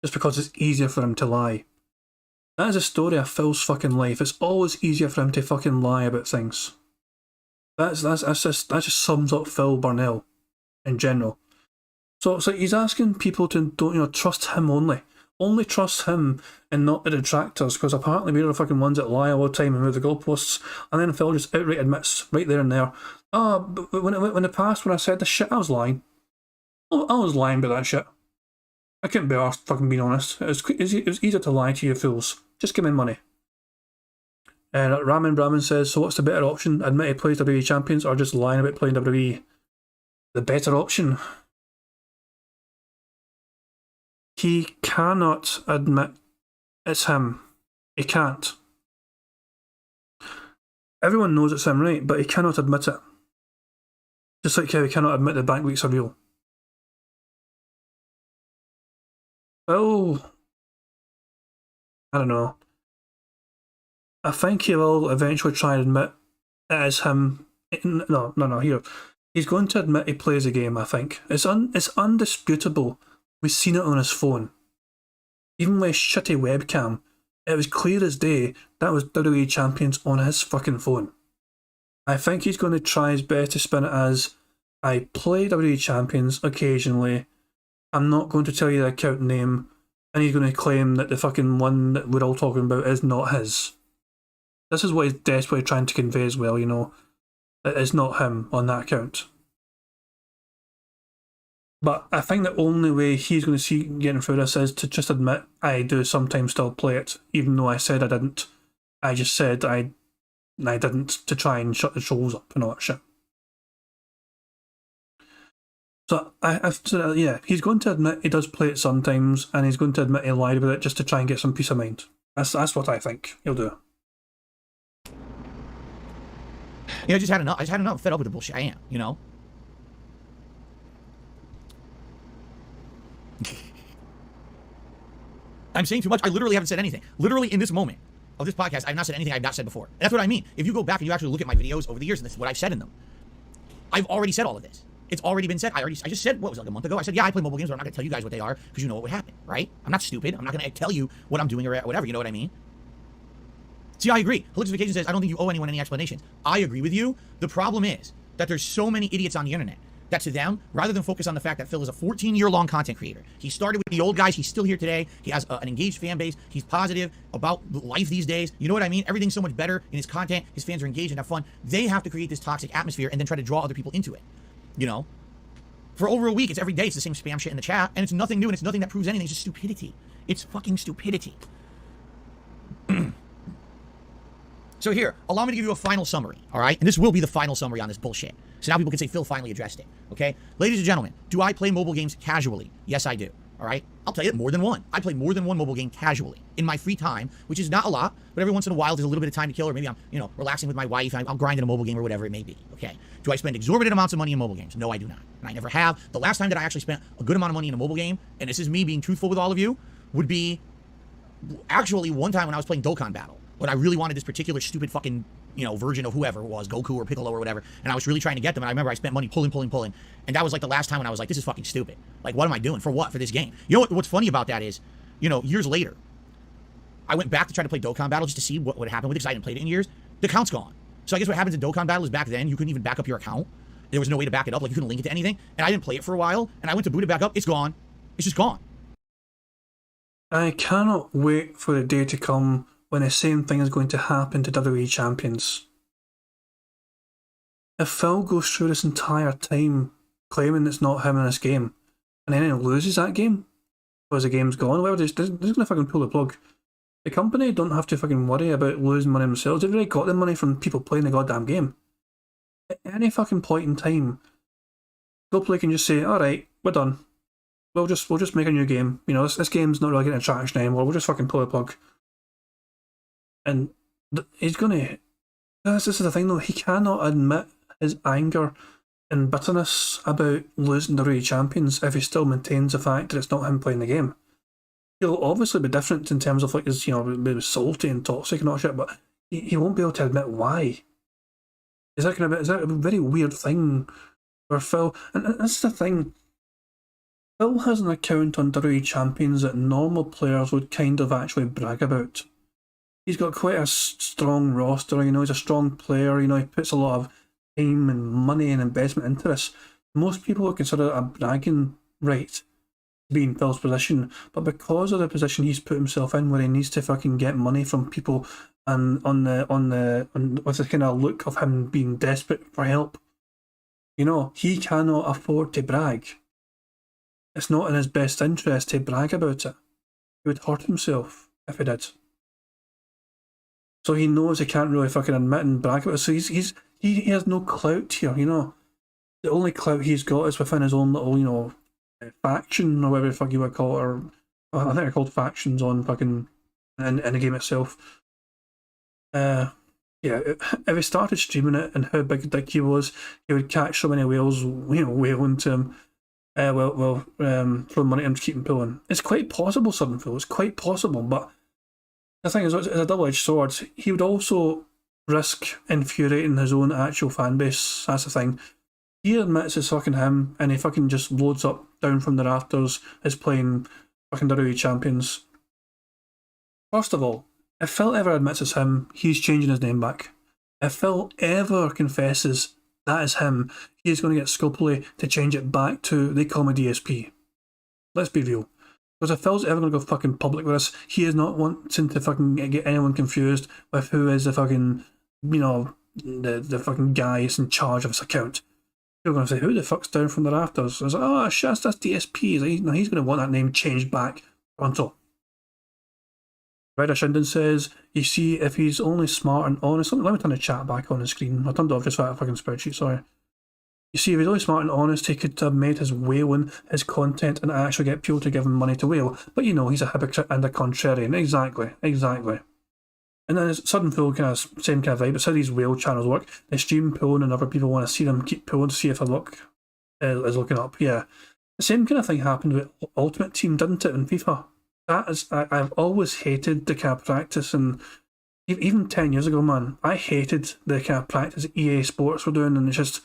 Just because it's easier for him to lie. That is a story of Phil's fucking life. It's always easier for him to fucking lie about things. That just sums up Phil Burnell in general. So it's like he's asking people to trust him only. Only trust him and not the detractors, because apparently we're the fucking ones that lie all the time and move the goalposts. And then Phil just outright admits right there and there, but when in the past when I said this shit, I was lying. I was lying about that shit. I couldn't be arsed fucking being honest. It was easier to lie to you fools. Just give me money. Ramen Brahman says, so what's the better option? Admit he plays WWE Champions or just lying about playing WWE? The better option. He cannot admit it's him. He can't. Everyone knows it's him, right? But he cannot admit it. Just like how he cannot admit the bank weeks are real. Well, I don't know. I think he will eventually try and admit it is him. No, here. He's going to admit he plays a game, I think. It's undisputable. We've seen it on his phone. Even with his shitty webcam, it was clear as day that was WWE Champions on his fucking phone. I think he's going to try his best to spin it as, I play WWE Champions occasionally, I'm not going to tell you the account name, and he's going to claim that the fucking one that we're all talking about is not his. This is what he's desperately trying to convey as well, you know, that it's not him on that account. But I think the only way he's going to see getting through this is to just admit I do sometimes still play it, even though I said I didn't. I just said I didn't to try and shut the trolls up and all that shit. So yeah, he's going to admit he does play it sometimes, and he's going to admit he lied about it just to try and get some peace of mind. That's what I think he'll do. I just had enough. I'm fed up with the bullshit. I am, I'm saying too much. I literally haven't said anything. Literally in this moment of this podcast, I've not said anything I've not said before. And that's what I mean. If you go back and you actually look at my videos over the years, and this is what I've said in them, I've already said all of this. It's already been said. I just said, what was it, like a month ago? I said, yeah, I play mobile games, but I'm not going to tell you guys what they are because you know what would happen, right? I'm not stupid. I'm not going to tell you what I'm doing or whatever. You know what I mean? See, I agree. Hallucification says, I don't think you owe anyone any explanations. I agree with you. The problem is that there's so many idiots on the internet that to them, rather than focus on the fact that Phil is a 14-year-long content creator, he started with the old guys, he's still here today, he has an engaged fan base, he's positive about life these days, you know what I mean? Everything's so much better in his content, his fans are engaged and have fun. They have to create this toxic atmosphere and then try to draw other people into it, For over a week, it's every day, it's the same spam shit in the chat, and it's nothing new, and it's nothing that proves anything, it's just stupidity. It's fucking stupidity. So here, allow me to give you a final summary, all right? And this will be the final summary on this bullshit. So now people can say Phil finally addressed it, okay? Ladies and gentlemen, do I play mobile games casually? Yes, I do, all right? I'll tell you more than one. I play more than one mobile game casually in my free time, which is not a lot, but every once in a while there's a little bit of time to kill, or maybe I'm, relaxing with my wife, and I'll grind in a mobile game or whatever it may be, okay? Do I spend exorbitant amounts of money in mobile games? No, I do not, and I never have. The last time that I actually spent a good amount of money in a mobile game, and this is me being truthful with all of you, would be actually one time when I was playing Dokkan Battle, when I really wanted this particular stupid fucking, version of whoever it was, Goku or Piccolo or whatever, and I was really trying to get them, and I remember I spent money pulling, and that was like the last time when I was like, this is fucking stupid. Like, what am I doing? For what? For this game? You know what's funny about that is, years later, I went back to try to play Dokkan Battle just to see what would happen with it, because I hadn't played it in years. The account's gone. So I guess what happens in Dokkan Battle is back then, you couldn't even back up your account. There was no way to back it up, like you couldn't link it to anything, and I didn't play it for a while, and I went to boot it back up, it's gone. It's just gone. I cannot wait for the day to come when the same thing is going to happen to WWE champions. If Phil goes through this entire time claiming it's not him in this game, and then he loses that game because the game's gone, whatever, they're just going to fucking pull the plug. The company don't have to fucking worry about losing money themselves. They've already got the money from people playing the goddamn game. At any fucking point in time, GoPlay can just say, alright, we're done. We'll just make a new game. This game's not really getting traction anymore. We'll just fucking pull the plug. And he's gonna. This is the thing though. He cannot admit his anger and bitterness about losing the WWE champions if he still maintains the fact that it's not him playing the game. He'll obviously be different in terms of like his, be salty and toxic and all that shit, but he won't be able to admit why. Is that a very weird thing for Phil? And that's the thing. Phil has an account on WWE champions that normal players would kind of actually brag about. He's got quite a strong roster, he's a strong player, he puts a lot of time and money and investment into this. Most people would consider it a bragging right to be in Phil's position, but because of the position he's put himself in where he needs to fucking get money from people and with the kind of look of him being desperate for help, he cannot afford to brag. It's not in his best interest to brag about it. He would hurt himself if he did. So he knows he can't really fucking admit and brag about it. So he has no clout here, The only clout he's got is within his own little, faction or whatever the fuck you would call it, or I think they're called factions on fucking in the game itself. Yeah, if he started streaming it and how big a dick he was, he would catch so many whales, whaling to him. Throw money at him to keep him pulling. It's quite possible, Southern Phil. It's quite possible, but the thing is, it's a double-edged sword. He would also risk infuriating his own actual fan base. That's the thing. He admits it's fucking him, and he fucking just loads up down from the rafters, is playing fucking WWE champions. First of all, if Phil ever admits it's him, he's changing his name back. If Phil ever confesses that is him, he is going to get Scopely to change it back to, they call me DSP. Let's be real. Because if Phil's ever going to go fucking public with us, he is not wanting to fucking get anyone confused with who is the fucking, the fucking guy that's in charge of his account. People are going to say, who the fuck's down from the rafters? I was like, oh, shit, that's DSP. He's going to want that name changed back pronto. Ryder Shinden says, you see, if he's only smart and honest... Let me turn the chat back on the screen. I turned it off just for that fucking spreadsheet, sorry. You see, if he's only smart and honest, he could have made his whaling his content and actually get people to give him money to whale. But you know, he's a hypocrite and a contrarian. Exactly. And then it's sudden full kind of same kind of vibe. It's how these whale channels work. They stream pulling and other people want to see them keep pulling to see if a look is looking up. Yeah. The same kind of thing happened with Ultimate Team, didn't it, in FIFA? That is, I've always hated the kind of practice, and even 10 years ago, man, I hated the kind of practice EA Sports were doing, and it's just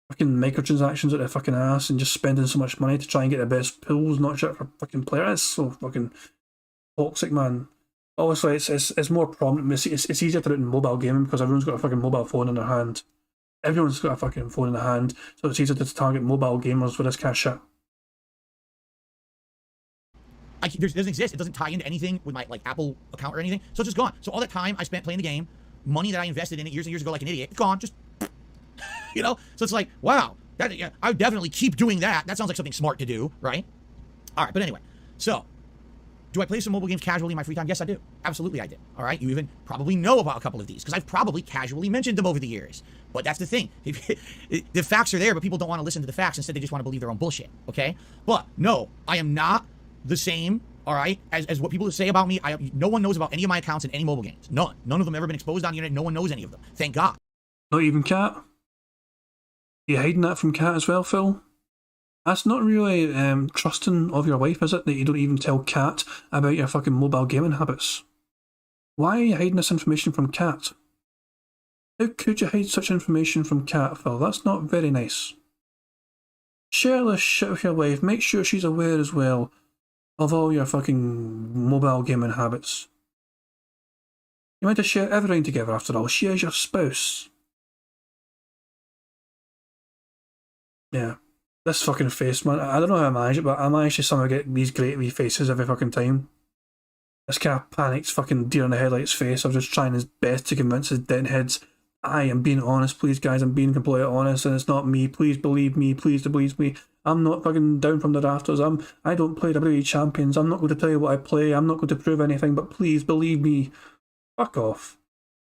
fucking microtransactions at their fucking ass and just spending so much money to try and get the best pools, not shit for fucking players. It's so fucking toxic, man. Obviously, it's more prominent. It's easier to do it in mobile gaming because everyone's got a fucking mobile phone in their hand. Everyone's got a fucking phone in their hand, so it's easier to target mobile gamers with this kind of shit. It doesn't exist. It doesn't tie into anything with my Apple account or anything. So it's just gone. So all that time I spent playing the game, money that I invested in it years and years ago like an idiot, it's gone. Just, you know? So it's like, wow, I would definitely keep doing that. That sounds like something smart to do, right? All right, but anyway. So, do I play some mobile games casually in my free time? Yes, I do. Absolutely, I do. All right? You even probably know about a couple of these because I've probably casually mentioned them over the years. But that's the thing. The facts are there, but people don't want to listen to the facts. Instead, they just want to believe their own bullshit, okay? But, no, I am not the same, all right, as what people say about me. No one knows about any of my accounts in any mobile games. None of them ever been exposed on the internet. No one knows any of them. Thank God. Not even Cat? You hiding that from Cat as well, Phil? That's not really trusting of your wife, is it? That you don't even tell Cat about your fucking mobile gaming habits. Why are you hiding this information from Cat? How could you hide such information from Cat, Phil? That's not very nice. Share this shit with your wife. Make sure she's aware as well of all your fucking mobile gaming habits. You might have to share everything together after all. She is your spouse. Yeah. This fucking face, man. I don't know how I manage it, but I manage to somehow get these great wee faces every fucking time. This kind of panicked fucking deer in the headlights face of just trying his best to convince his deadheads, I am being honest, please guys, I'm being completely honest, and it's not me, please believe me, please believe me. I'm not fucking down from the rafters, I don't play WWE Champions, I'm not going to tell you what I play, I'm not going to prove anything, but please believe me. Fuck off.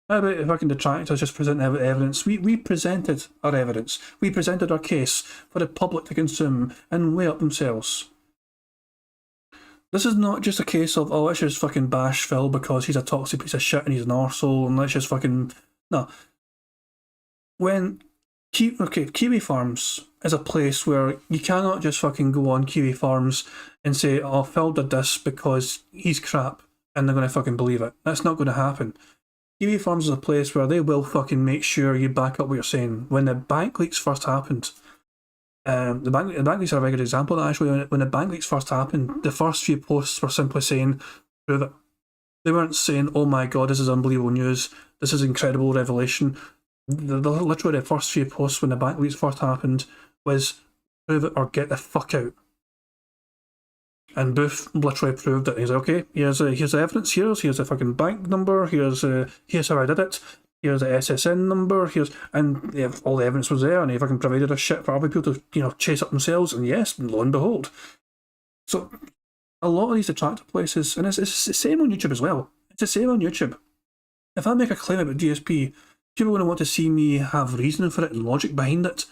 How about if fucking detractors just present evidence? We presented our evidence. We presented our case for the public to consume and weigh up themselves. This is not just a case of, oh, let's just fucking bash Phil because he's a toxic piece of shit and he's an arsehole and let's just fucking... No. When... Kiwi Farms is a place where you cannot just fucking go on Kiwi Farms and say, oh, Phil did this because he's crap and they're going to fucking believe it. That's not going to happen. Kiwi Farms is a place where they will fucking make sure you back up what you're saying. When the bank leaks first happened, the bank leaks are a very good example of that actually. When the bank leaks first happened, the first few posts were simply saying, prove it. They weren't saying, oh my god, this is unbelievable news, this is incredible revelation. Literally the first few posts when the bank leaks first happened was, prove it or get the fuck out. And Booth literally proved it. He's like, okay, here's the evidence, here's the fucking bank number, here's how I did it, here's the SSN number, and all the evidence was there, and he fucking provided a shit for other people to, chase up themselves, and yes, lo and behold. So, a lot of these detractor places, and it's the same on YouTube as well, it's the same on YouTube. If I make a claim about DSP, people are going to want to see me have reasoning for it and logic behind it.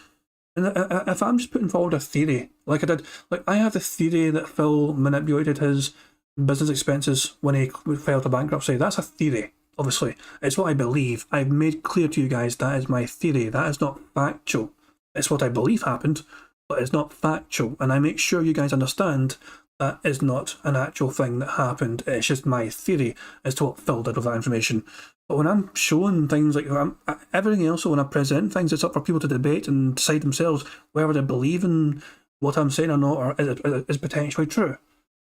And if I'm just putting forward a theory, like I did, I have the theory that Phil manipulated his business expenses when he filed for bankruptcy. That's a theory, obviously. It's what I believe. I've made clear to you guys that is my theory. That is not factual. It's what I believe happened, but it's not factual. And I make sure you guys understand that is not an actual thing that happened. It's just my theory as to what Phil did with that information. But when I'm showing things like everything else, when I present things, it's up for people to debate and decide themselves whether they believe in what I'm saying or not, or is potentially true.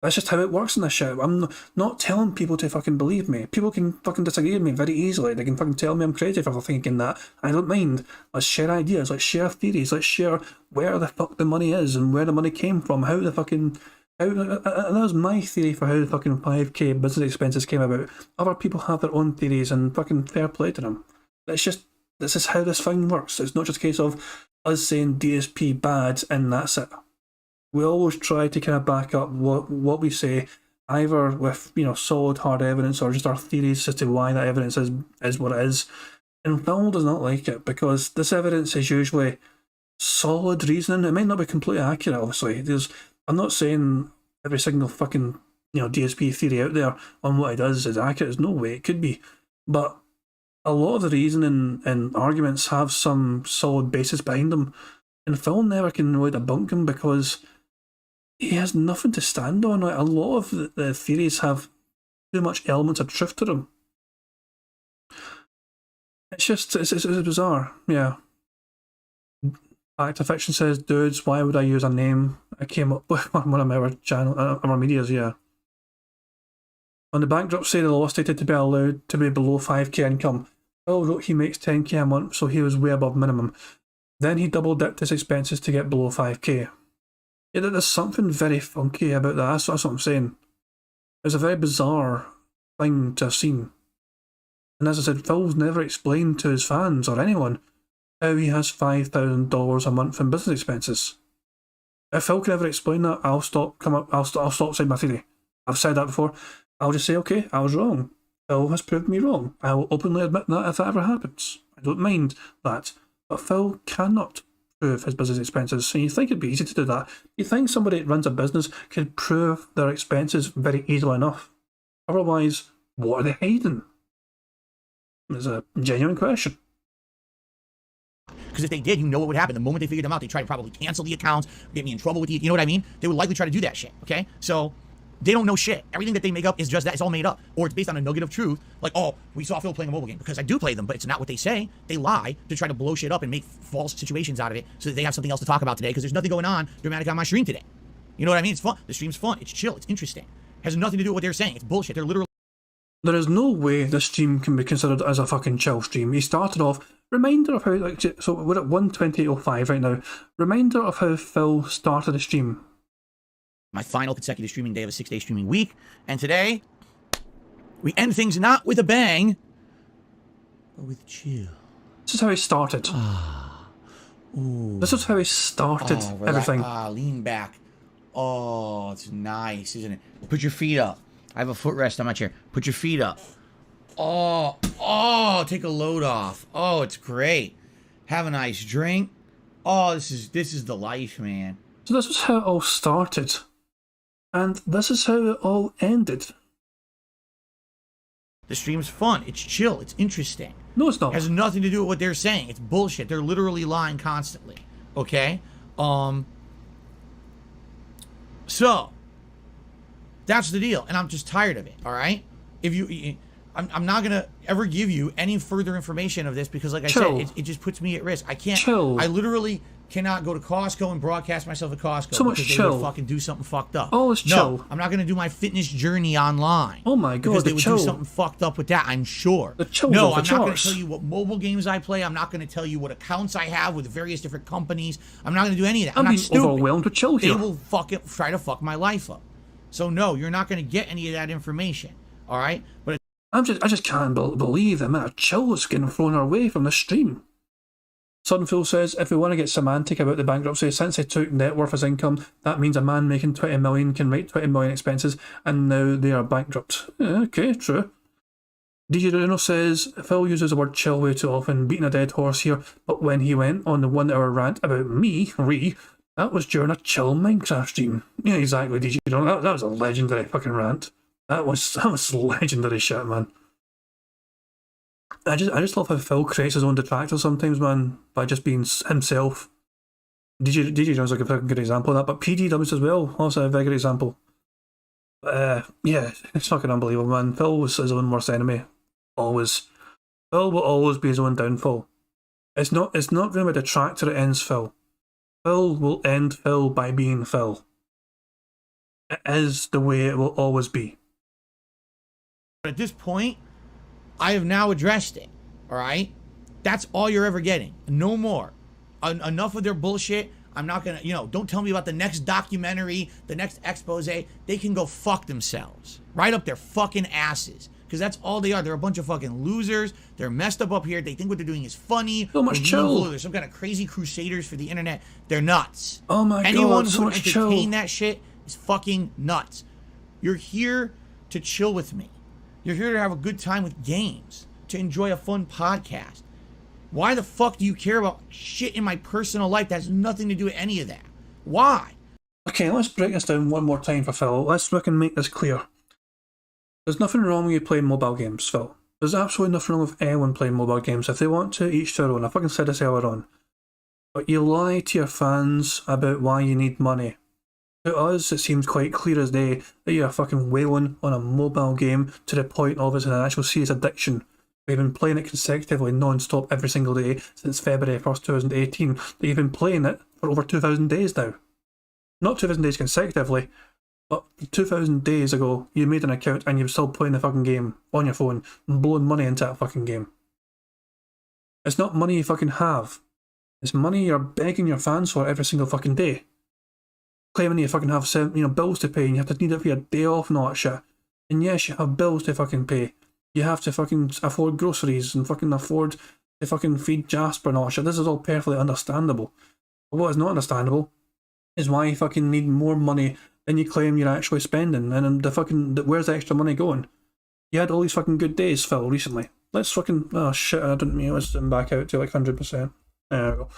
That's just how it works in this shit. I'm not telling people to fucking believe me. People can fucking disagree with me very easily. They can fucking tell me I'm crazy for thinking that. I don't mind. Let's share ideas. Let's share theories. Let's share where the fuck the money is and where the money came from. How the fucking... and that was my theory for how the fucking 5k business expenses came about. Other people have their own theories and fucking fair play to them. It's just, this is how this thing works. It's not just a case of, us saying DSP bad and that's it. We always try to kind of back up what we say, either with solid hard evidence or just our theories as to why that evidence is what it is. And Phil does not like it because this evidence is usually solid reasoning. It might not be completely accurate, obviously. I'm not saying every single fucking DSP theory out there on what it does is accurate. There's no way it could be, but a lot of the reasoning and arguments have some solid basis behind them, and Phil never can really debunk them because he has nothing to stand on. Like, a lot of the theories have too much elements of truth to them. It's bizarre, yeah. Act of Fiction says, dudes, why would I use a name I came up with on one of our medias, yeah. On the bankruptcy, the law stated to be allowed to be below 5k income. Phil wrote he makes 10k a month, so he was way above minimum. Then he double dipped his expenses to get below 5k. Yeah, there's something very funky about that. That's what I'm saying. It's a very bizarre thing to have seen. And as I said, Phil's never explained to his fans or anyone how he has $5,000 a month in business expenses. If Phil can ever explain that, I'll stop saying my theory. I've said that before. I'll just say, okay, I was wrong. Phil has proved me wrong. I will openly admit that if that ever happens. I don't mind that. But Phil cannot prove his business expenses. And you think it'd be easy to do that. You think somebody that runs a business could prove their expenses very easily enough. Otherwise, what are they hiding? It's a genuine question. Because if they did, what would happen. The moment they figured them out, they tried to probably cancel the accounts, get me in trouble with you know what I mean? They would likely try to do that shit, okay? So they don't know shit. Everything that they make up is just that. It's all made up. Or it's based on a nugget of truth. Like, oh, we saw Phil playing a mobile game. Because I do play them, but it's not what they say. They lie to try to blow shit up and make false situations out of it so that they have something else to talk about today because there's nothing going on dramatic on my stream today. You know what I mean? It's fun. The stream's fun. It's chill. It's interesting. Has nothing to do with what they're saying. It's bullshit. They're literally... There is no way this stream can be considered as a fucking chill stream. He started off... Reminder of how... so we're at 1:28:05 right now. Reminder of how Phil started the stream. My final consecutive streaming day of a 6-day streaming week. And today, we end things not with a bang, but with chill. This is how he started. Ooh. This is how he started everything. Lean back. Oh, it's nice, isn't it? Put your feet up. I have a footrest on my chair. Put your feet up. Oh, take a load off. Oh, it's great. Have a nice drink. Oh, this is the life, man. So this is how it all started. And this is how it all ended. The stream's fun. It's chill. It's interesting. No, it's not. It has nothing to do with what they're saying. It's bullshit. They're literally lying constantly. Okay? So, that's the deal. And I'm just tired of it. All right? I'm not going to ever give you any further information of this because, like I said, it just puts me at risk. I can't. Chill. I literally cannot go to Costco and broadcast myself at Costco So much because they chill. would fucking do something fucked up. Oh, it's chill. No, I'm not going to do my fitness journey online. Oh my god, because they the would chill. do something fucked up with that, I'm sure. The chill's No, off the I'm not going to charts. tell you what mobile games I play. I'm not going to tell you what accounts I have with various different companies. I'm not going to do any of that. I'm not being stupid. overwhelmed with chill They here. will fucking try to fuck my life up. So no, you're not going to get any of that information. All right? But I just can't believe the amount of chill that's getting thrown our way from the stream. Sunfuel says, if we want to get semantic about the bankruptcy, since they took net worth as income, that means a man making 20 million can write 20 million expenses, and now they are bankrupt. Yeah, okay, true. DJ Bruno says, Phil uses the word chill way too often, beating a dead horse here, but when he went on the 1 hour rant about me, that was during a chill Minecraft stream. Yeah, exactly, DJ Bruno. That was a legendary fucking rant. That was legendary shit, man. I just love how Phil creates his own detractors sometimes, man, by just being himself. DJ Jones is like a fucking good example of that, but PDWs as well, also a very good example. Yeah, it's fucking unbelievable, man. Phil was his own worst enemy. Always. Phil will always be his own downfall. It's not going to be a detractor that ends Phil. Phil will end Phil by being Phil. It is the way it will always be. at this point, I have now addressed it. All right? That's all you're ever getting. No more. Enough of their bullshit. I'm not going to, don't tell me about the next documentary, the next expose. They can go fuck themselves. Right up their fucking asses. because that's all they are. They're a bunch of fucking losers. They're messed up here. They think what they're doing is funny. So much chill. They're some kind of crazy crusaders for the internet. They're nuts. Oh my god, Anyone so who much entertain chill. that shit is fucking nuts. You're here to chill with me. You're here to have a good time with games, to enjoy a fun podcast. Why the fuck do you care about shit in my personal life that has nothing to do with any of that? Why? Okay, let's break this down one more time for Phil. Let's fucking make this clear. There's nothing wrong with you playing mobile games, Phil. There's absolutely nothing wrong with anyone playing mobile games. If they want to, each their own. I fucking said this earlier on. But you lie to your fans about why you need money. To us, it seems quite clear as day that you're fucking wailing on a mobile game to the point of it's an actual serious addiction. We've been playing it consecutively, non-stop, every single day since February 1st, 2018. That you've been playing it for over 2,000 days now. Not 2,000 days consecutively, but 2,000 days ago, you made an account and you're still playing the fucking game on your phone and blowing money into that fucking game. It's not money you fucking have. It's money you're begging your fans for every single fucking day. Claiming you fucking have bills to pay and you have to need it for your day off and all that shit. And yes, you have bills to fucking pay. You have to fucking afford groceries and fucking afford to fucking feed Jasper and all that shit. This is all perfectly understandable. But what is not understandable is why you fucking need more money than you claim you're actually spending. And where's the extra money going? You had all these fucking good days, Phil, recently. Let's fucking, oh shit, I didn't mean, let's zoom back out to like 100%. There we go.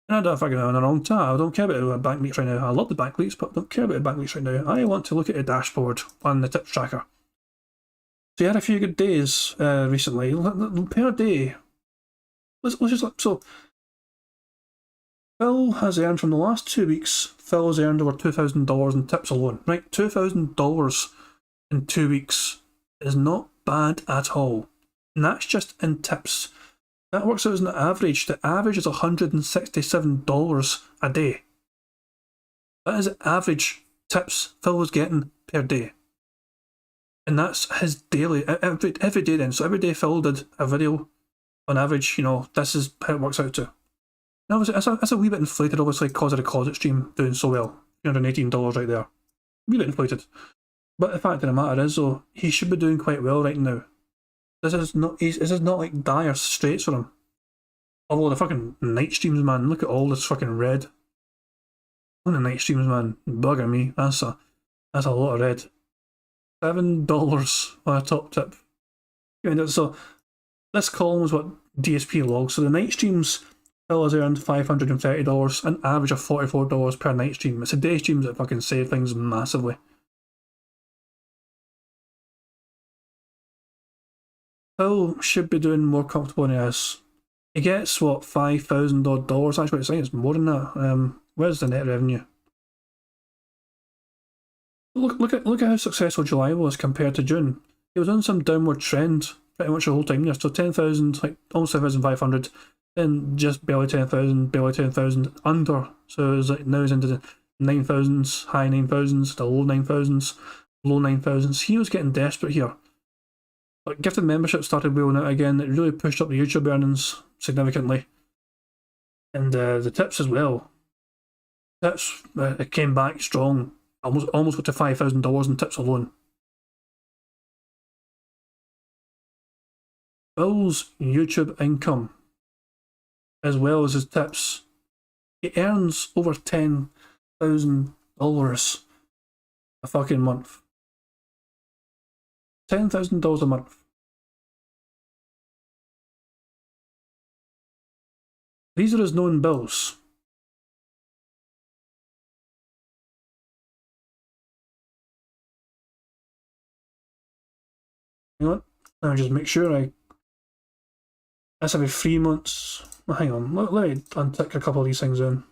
And I don't fucking know, on the wrong tab. I don't care about the bank leaks right now. I love the bank leaks, but I don't care about the bank leaks right now. I want to look at the dashboard on the tips tracker. So you had a few good days recently. Per day. Let's just, so Phil has earned from the last 2 weeks, Phil has earned over $2,000 in tips alone. Right, $2,000 in 2 weeks is not bad at all. And that's just in tips. That works out as an average. The average is $167 a day. That is average tips Phil was getting per day. And that's his daily, every day then. So every day Phil did a video, on average, this is how it works out to. Now, obviously, that's a wee bit inflated, obviously, because of the closet stream doing so well. $318 right there. A wee bit inflated. But the fact of the matter is, though, he should be doing quite well right now. This is not like dire straits for him. Although the fucking night streams, man, look at all this fucking red. On the night streams, man, bugger me. That's a lot of red. $7 on a top tip. So this column is what DSP logs. So the night streams, Phil has earned $530, an average of $44 per night stream. It's the day streams that fucking save things massively. Phil should be doing more comfortable than he is. He gets, what, $5,000 odd. Actually, it's saying it's more than that. Where's the net revenue? Look at how successful July was compared to June. He was on some downward trend pretty much the whole time there. So 10,000, like almost 10,500, then just barely 10,000, under. So it's like now he's into the 9,000s, high 9,000s, the low 9,000s, low 9,000s. He was getting desperate here. But gifted membership started wheeling out again. It really pushed up the YouTube earnings significantly. And the tips as well. Tips, it came back strong. Almost got to $5,000 in tips alone. Phil's YouTube income, as well as his tips, he earns over $10,000 a fucking month. $10,000 a month. These are his known bills. You know what? I'll just make sure that's every 3 months. Well, hang on, let me untick a couple of these things in.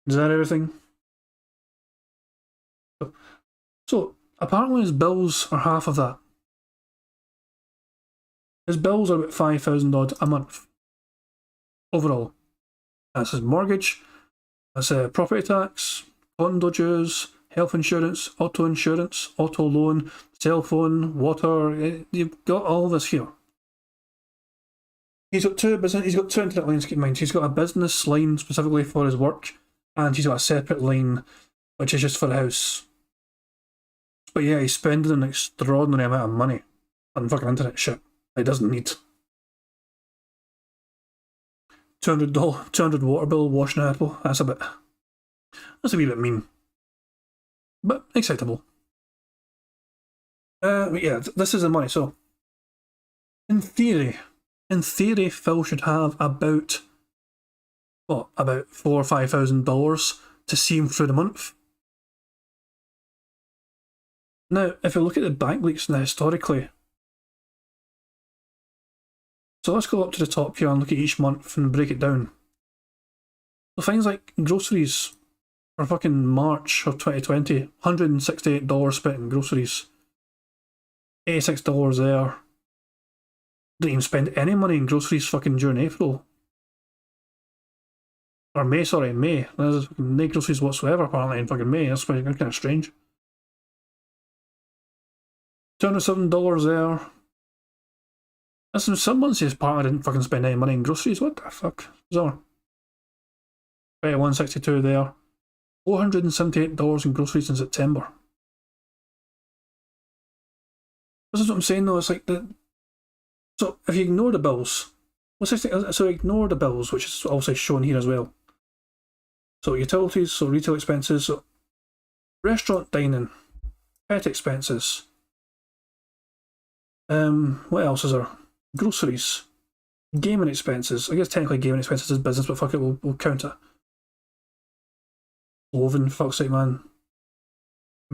Is that everything? So, apparently his bills are half of that. His bills are about $5,000 odd a month. Overall. That's his mortgage, that's property tax, condo dues, health insurance, auto loan, cell phone, water. You've got all this here. He's got two internet lines to keep in mind. He's got a business line specifically for his work, and he's got a separate line which is just for the house. but yeah, he's spending an extraordinary amount of money on fucking internet shit he doesn't need. $200 water bill washing apple. That's a wee bit mean, but acceptable. But yeah, this is the money. So, in theory, Phil should have about $4,000 or $5,000 to see him through the month. Now, if you look at the bank leaks now historically, so let's go up to the top here and look at each month and break it down. So things like groceries for fucking March of 2020, $168 spent in groceries. $86 there. Didn't even spend any money in groceries fucking during April. Or May, sorry, May. There's no groceries whatsoever apparently in fucking May. That's kind of strange. $207 there. Listen, some months his partner didn't fucking spend any money in groceries. What the fuck? Bizarre. $162 there. $478 in groceries in September. This is what I'm saying though, it's like so if you ignore the bills, so ignore the bills, which is also shown here as well. So utilities, so retail expenses, so restaurant dining, pet expenses. What else is there? Groceries, gaming expenses. I guess technically gaming expenses is business, but fuck it, we'll count it. Clothing, fuck's sake, man.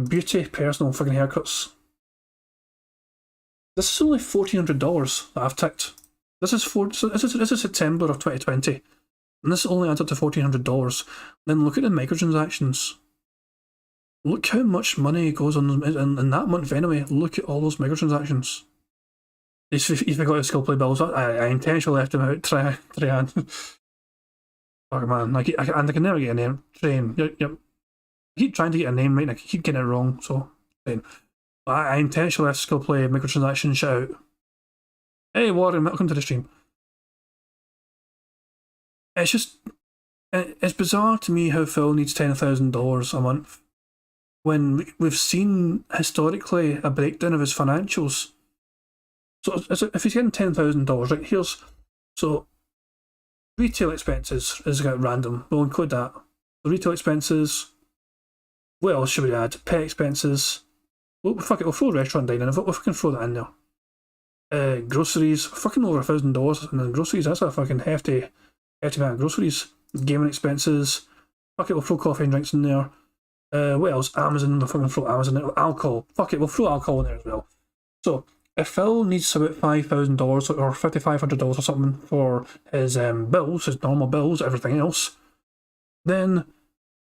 Beauty, personal fucking haircuts. This is only $1,400 that I've ticked. This is September of 2020, and this only adds up to $1,400. Then look at the microtransactions. Look how much money goes on in that month anyway. Look at all those microtransactions. You forgot to skill play bills. I intentionally left him out. Try on. Fuck man, I can never get a name. Train. Yep. I keep trying to get a name right and I keep getting it wrong, so I intentionally left skill play microtransaction shit out. Hey Warren, welcome to the stream. It's bizarre to me how Phil needs $10,000 a month when we've seen historically a breakdown of his financials. So if he's getting $10,000, right, so retail expenses is got random, we'll include that. The retail expenses, what else should we add? Pet expenses, well, fuck it, we'll throw restaurant dining, if we can throw that in there. Groceries, fucking over $1,000 in the groceries, that's a fucking hefty amount of groceries. Gaming expenses, fuck it, we'll throw coffee and drinks in there. What else? Amazon, we'll fucking throw Amazon in there. Alcohol, fuck it, we'll throw alcohol in there as well. So, if Phil needs about $5,000 or $5,500 or something for his bills, his normal bills, everything else, then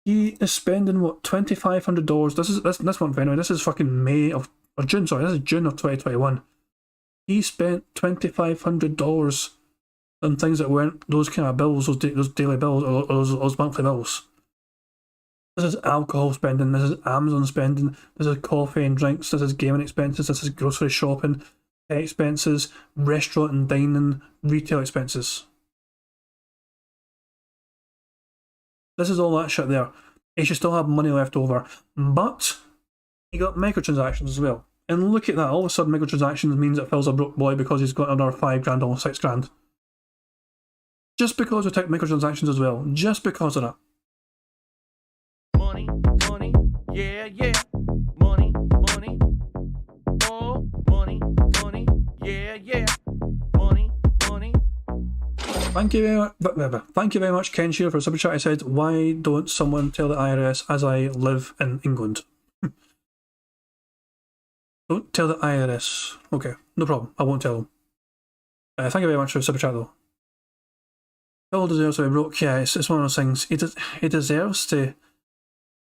he is spending what, $2,500. This month anyway. This is fucking June. Sorry, this is June of 2021. He spent $2,500 on things that weren't those kind of bills, those daily bills or those monthly bills. This is alcohol spending, this is Amazon spending, this is coffee and drinks, this is gaming expenses, this is grocery shopping, pet expenses, restaurant and dining, retail expenses. This is all that shit there. He should still have money left over. But he got microtransactions as well. And look at that, all of a sudden microtransactions means that Phil's a broke boy because he's got another $5,000, almost $6,000. Just because we took microtransactions as well. Just because of that. Money, money, yeah, yeah. Money, money, oh, money, money, yeah, yeah. Money, money. Thank you very much, Ken Shearer, for a super chat. He said, "Why don't someone tell the IRS as I live in England?" Don't tell the IRS. Okay, no problem. I won't tell them. Thank you very much for the super chat, though. Phil deserves to be broke. Yeah, it's one of those things. He deserves to.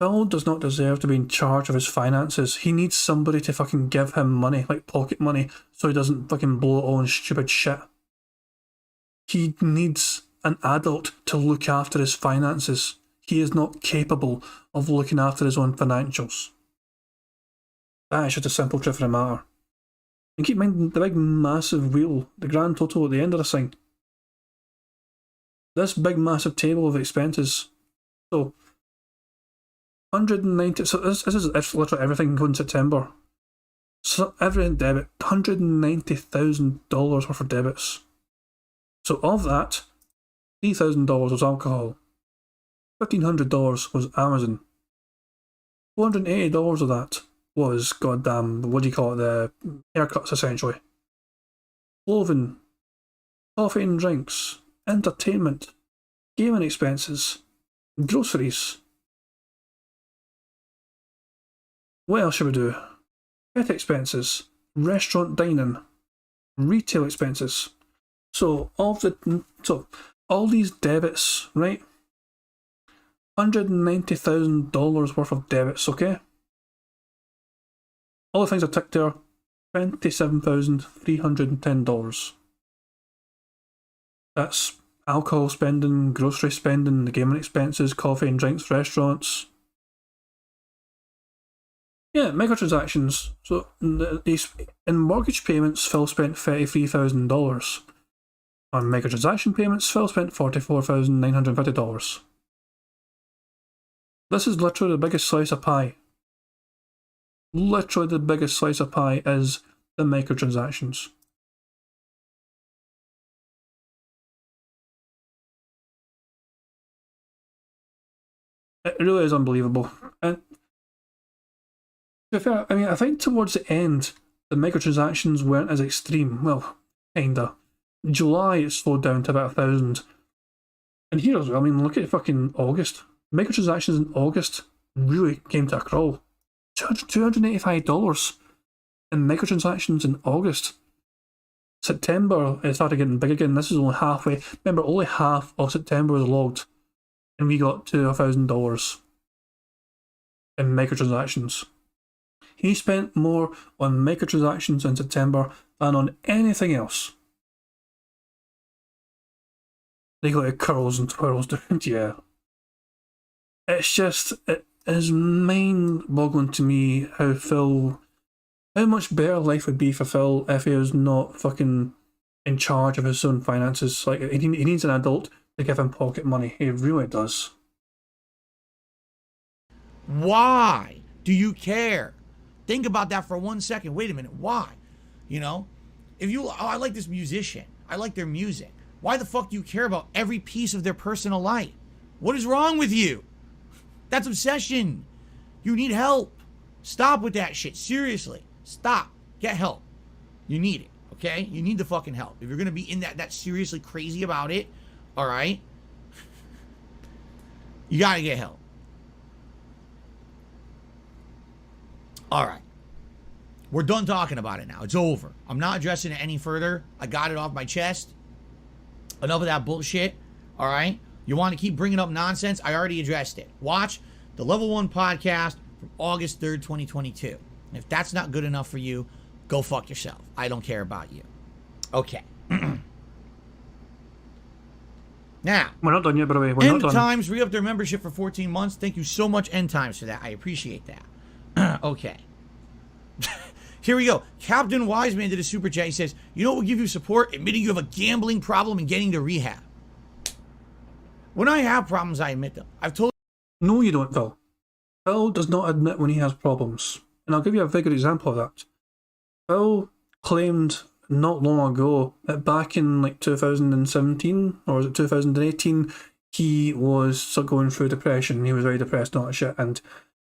Phil does not deserve to be in charge of his finances. He needs somebody to fucking give him money, like pocket money, so he doesn't fucking blow it all on stupid shit. He needs an adult to look after his finances. He is not capable of looking after his own financials. That is just a simple truth of the matter. And keep in mind the big massive wheel, the grand total at the end of this thing. This big massive table of expenses. So, 190. So this is literally everything including September. So every debit, $190,000 worth of debits. So of that, $3,000 was alcohol. $1,500 was Amazon. $480 of that was goddamn, what do you call it, the haircuts essentially. Clothing, coffee and drinks, entertainment, gaming expenses, groceries. What else should we do? Pet expenses, restaurant dining, retail expenses. So all these debits, right? $190,000 worth of debits, okay? All the things I ticked there, $27,310. That's alcohol spending, grocery spending, the gaming expenses, coffee and drinks, restaurants. Yeah, microtransactions. So in mortgage payments, Phil spent $33,000. On microtransaction payments, Phil spent $44,950. This is literally the biggest slice of pie. Literally the biggest slice of pie is the microtransactions. It really is unbelievable. And to be fair, I mean, I think towards the end, the microtransactions weren't as extreme. Well, kinda. July it slowed down to about 1,000. And here as well, I mean, look at fucking August. Microtransactions in August really came to a crawl. $285 in microtransactions in August. September, it started getting big again. This is only halfway. Remember, only half of September was logged. And we got to $1,000 in microtransactions. He spent more on microtransactions in September than on anything else. They got the curls and twirls, dude. Yeah. It's just, it is mind-boggling to me how much better life would be for Phil if he was not fucking in charge of his own finances. Like, he needs an adult to give him pocket money. He really does. Why do you care? Think about that for 1 second. Wait a minute. Why? You know, I like this musician. I like their music. Why the fuck do you care about every piece of their personal life? What is wrong with you? That's obsession. You need help. Stop with that shit. Seriously. Stop. Get help. You need it. Okay? You need the fucking help. If you're going to be in that seriously crazy about it, all right? You got to get help. All right. We're done talking about it now. It's over. I'm not addressing it any further. I got it off my chest. Enough of that bullshit. All right? You want to keep bringing up nonsense? I already addressed it. Watch the Level 1 podcast from August 3rd, 2022. And if that's not good enough for you, go fuck yourself. I don't care about you. Okay. Now, we're not done yet, by the way. We're not done. End Times re-upped their membership for 14 months. Thank you so much, End Times, for that. I appreciate that. Okay. Here we go. Captain Wiseman did a super chat. He says, you know what will give you support? Admitting you have a gambling problem and getting to rehab. When I have problems, I admit them. I've told No, you don't, Phil. Phil does not admit when he has problems. And I'll give you a bigger example of that. Phil claimed not long ago that back in like 2017, or was it 2018, he was going through depression. He was very depressed and all that shit, and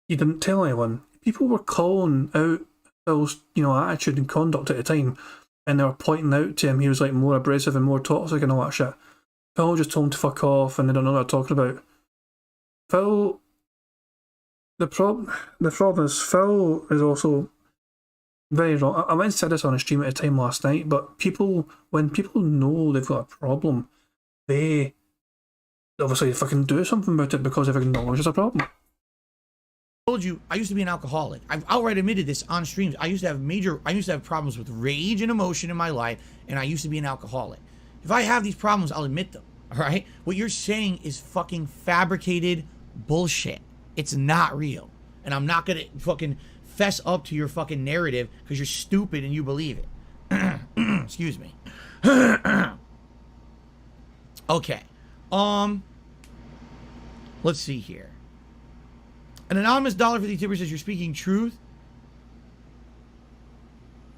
he didn't tell anyone. People were calling out Phil's, attitude and conduct at the time, and they were pointing out to him he was like more abrasive and more toxic and all that shit. Phil just told him to fuck off, and they don't know what they're talking about. Phil, the problem is Phil is also very wrong. I went and said this on a stream at a time last night, but when people know they've got a problem, they obviously fucking do something about it because they've acknowledged there's a problem. Told you I used to be an alcoholic. I've outright admitted this on streams. I used to have problems with rage and emotion in my life, and I used to be an alcoholic. If I have these problems, I'll admit them. All right? What you're saying is fucking fabricated bullshit. It's not real. And I'm not gonna fucking fess up to your fucking narrative because you're stupid and you believe it. Excuse me. Okay. Let's see here. An anonymous $1.50 tipper says you're speaking truth.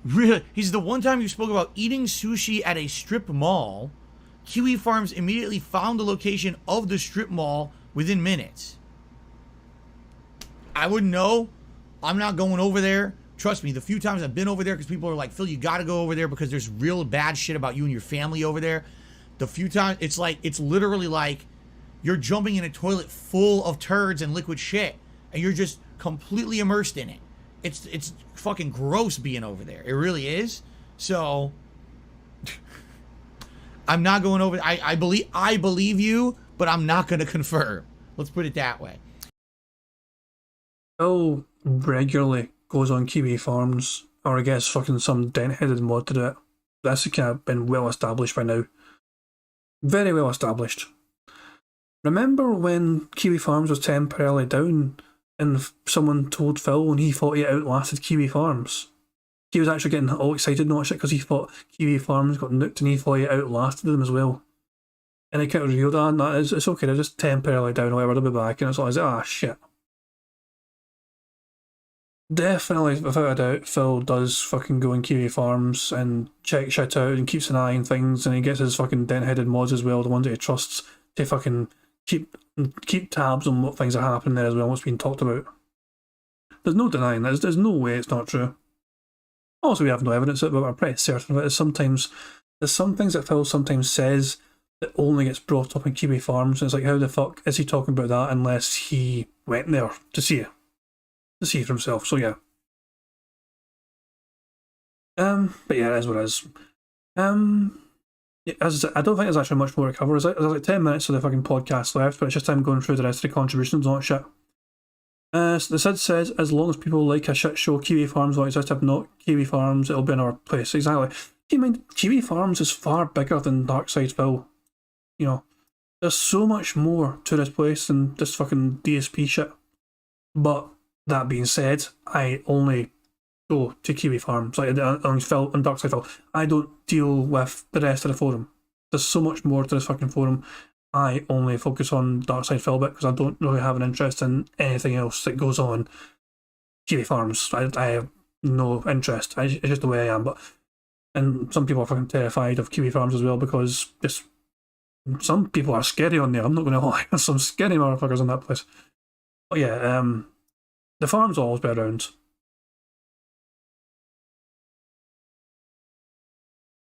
Really? He's the one time you spoke about eating sushi at a strip mall. Kiwi Farms immediately found the location of the strip mall within minutes. I wouldn't know. I'm not going over there. Trust me, the few times I've been over there, because people are like, Phil, you got to go over there because there's real bad shit about you and your family over there. The few times, it's literally like you're jumping in a toilet full of turds and liquid shit, and you're just completely immersed in it. It's fucking gross being over there. It really is. So I'm not going over. I believe you, but I'm not going to confirm. Let's put it that way. Phil regularly goes on Kiwi Farms, or I guess fucking some dent-headed mod to do it. That's kind of been well established by now. Very well established. Remember when Kiwi Farms was temporarily down and someone told Phil and he thought he outlasted Kiwi Farms? He was actually getting all excited and all that shit because he thought Kiwi Farms got nuked and he thought he outlasted them as well. And he kind of revealed that, no, it's okay, they're just temporarily down or whatever, they'll be back. And it's like, ah, shit. Definitely, without a doubt, Phil does fucking go in Kiwi Farms and check shit out and keeps an eye on things, and he gets his fucking dent-headed mods as well, the ones that he trusts, to fucking keep tabs on what things are happening there as well, what's being talked about. There's no denying that. There's no way it's not true. Also, we have no evidence of it, but we're pretty certain of it. There's some things that Phil sometimes says that only gets brought up in Kiwi Farms, and it's like, how the fuck is he talking about that unless he went there to see it? To see for himself, so yeah. But yeah, it is what it is. Yeah, as I said, I don't think there's actually much more to cover. There's like 10 minutes of the fucking podcast left, but it's just time going through the rest of the contributions and all that shit. So the Sid says, as long as people like a shit show, Kiwi Farms will exist. If not Kiwi Farms, it'll be in our place. Exactly. Keep in mind, Kiwi Farms is far bigger than Darksideville. You know, there's so much more to this place than this fucking DSP shit. But that being said, I only go to Kiwi Farms, like on Phil and Darksideville. I don't deal with the rest of the forum. There's so much more to this fucking forum. I only focus on Darksideville bit because I don't really have an interest in anything else that goes on Kiwi Farms. I have no interest. It's just the way I am. And some people are fucking terrified of Kiwi Farms as well because just some people are scary on there. I'm not going to lie. There's some scary motherfuckers in that place. But yeah, the farms will always be around.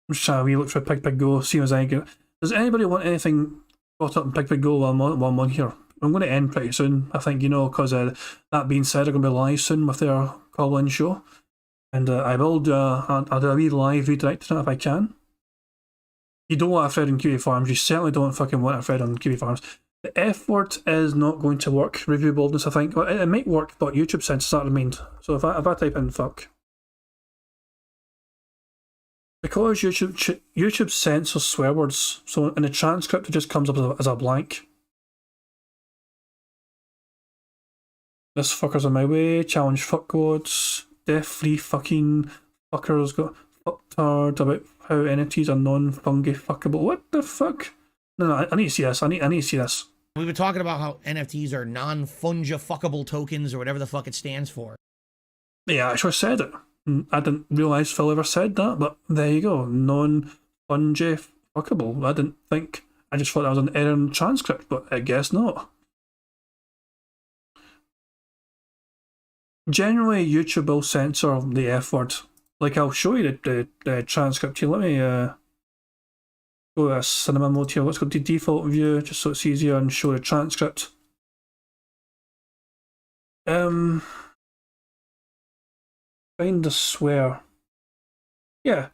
I'm just trying to look for Pig Go, see as I get. Does anybody want anything brought up in Pig Go while I'm on here? I'm going to end pretty soon, I think, because that being said, I'm going to be live soon with their call-in show. And I will do a wee live redirect if I can. You don't want a thread on Kiwi Farms, you certainly don't fucking want a thread on Kiwi Farms. The F word is not going to work, review boldness, I think. Well, it might work, but YouTube censors that remained. So if I type in fuck. Because YouTube censors swear words, so in the transcript it just comes up as a blank. This fucker's on my way, challenge fuckwads, death-free fucking fuckers got fucktard about how NFTs are non-fungi fuckable. What the fuck? No, I need to see this. I need to see this. We've been talking about how NFTs are non-fungifuckable tokens or whatever the fuck it stands for. Yeah, I sure said it. I didn't realise Phil ever said that, but there you go. Non-fungifuckable. I didn't think. I just thought that was an error in the transcript, but I guess not. Generally, YouTube will censor the F word. Like, I'll show you the transcript here. Let me go to cinema mode here. Let's go to default view just so it's easier and show the transcript. Find the swear. Yeah.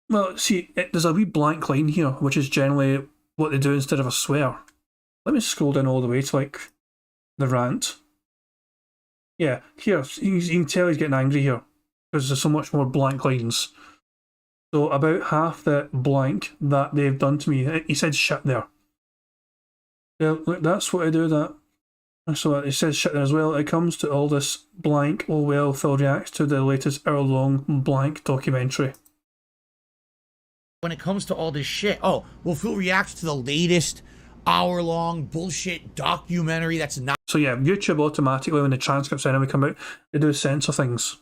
Well, see, there's a wee blank line here, which is generally what they do instead of a swear. Let me scroll down all the way to, like, the rant. Yeah, here, you can tell he's getting angry here, because there's so much more blank lines. So about half the blank that they've done to me, he said shit there. Yeah, look, that's what I do, that. So it says shit there as well. It comes to all this blank, oh well, Phil reacts to the latest hour-long blank documentary. When it comes to all this shit, oh, well, Phil reacts to the latest hour-long bullshit documentary that's not. So yeah, YouTube automatically, when the transcripts anyway come out, they do censor things.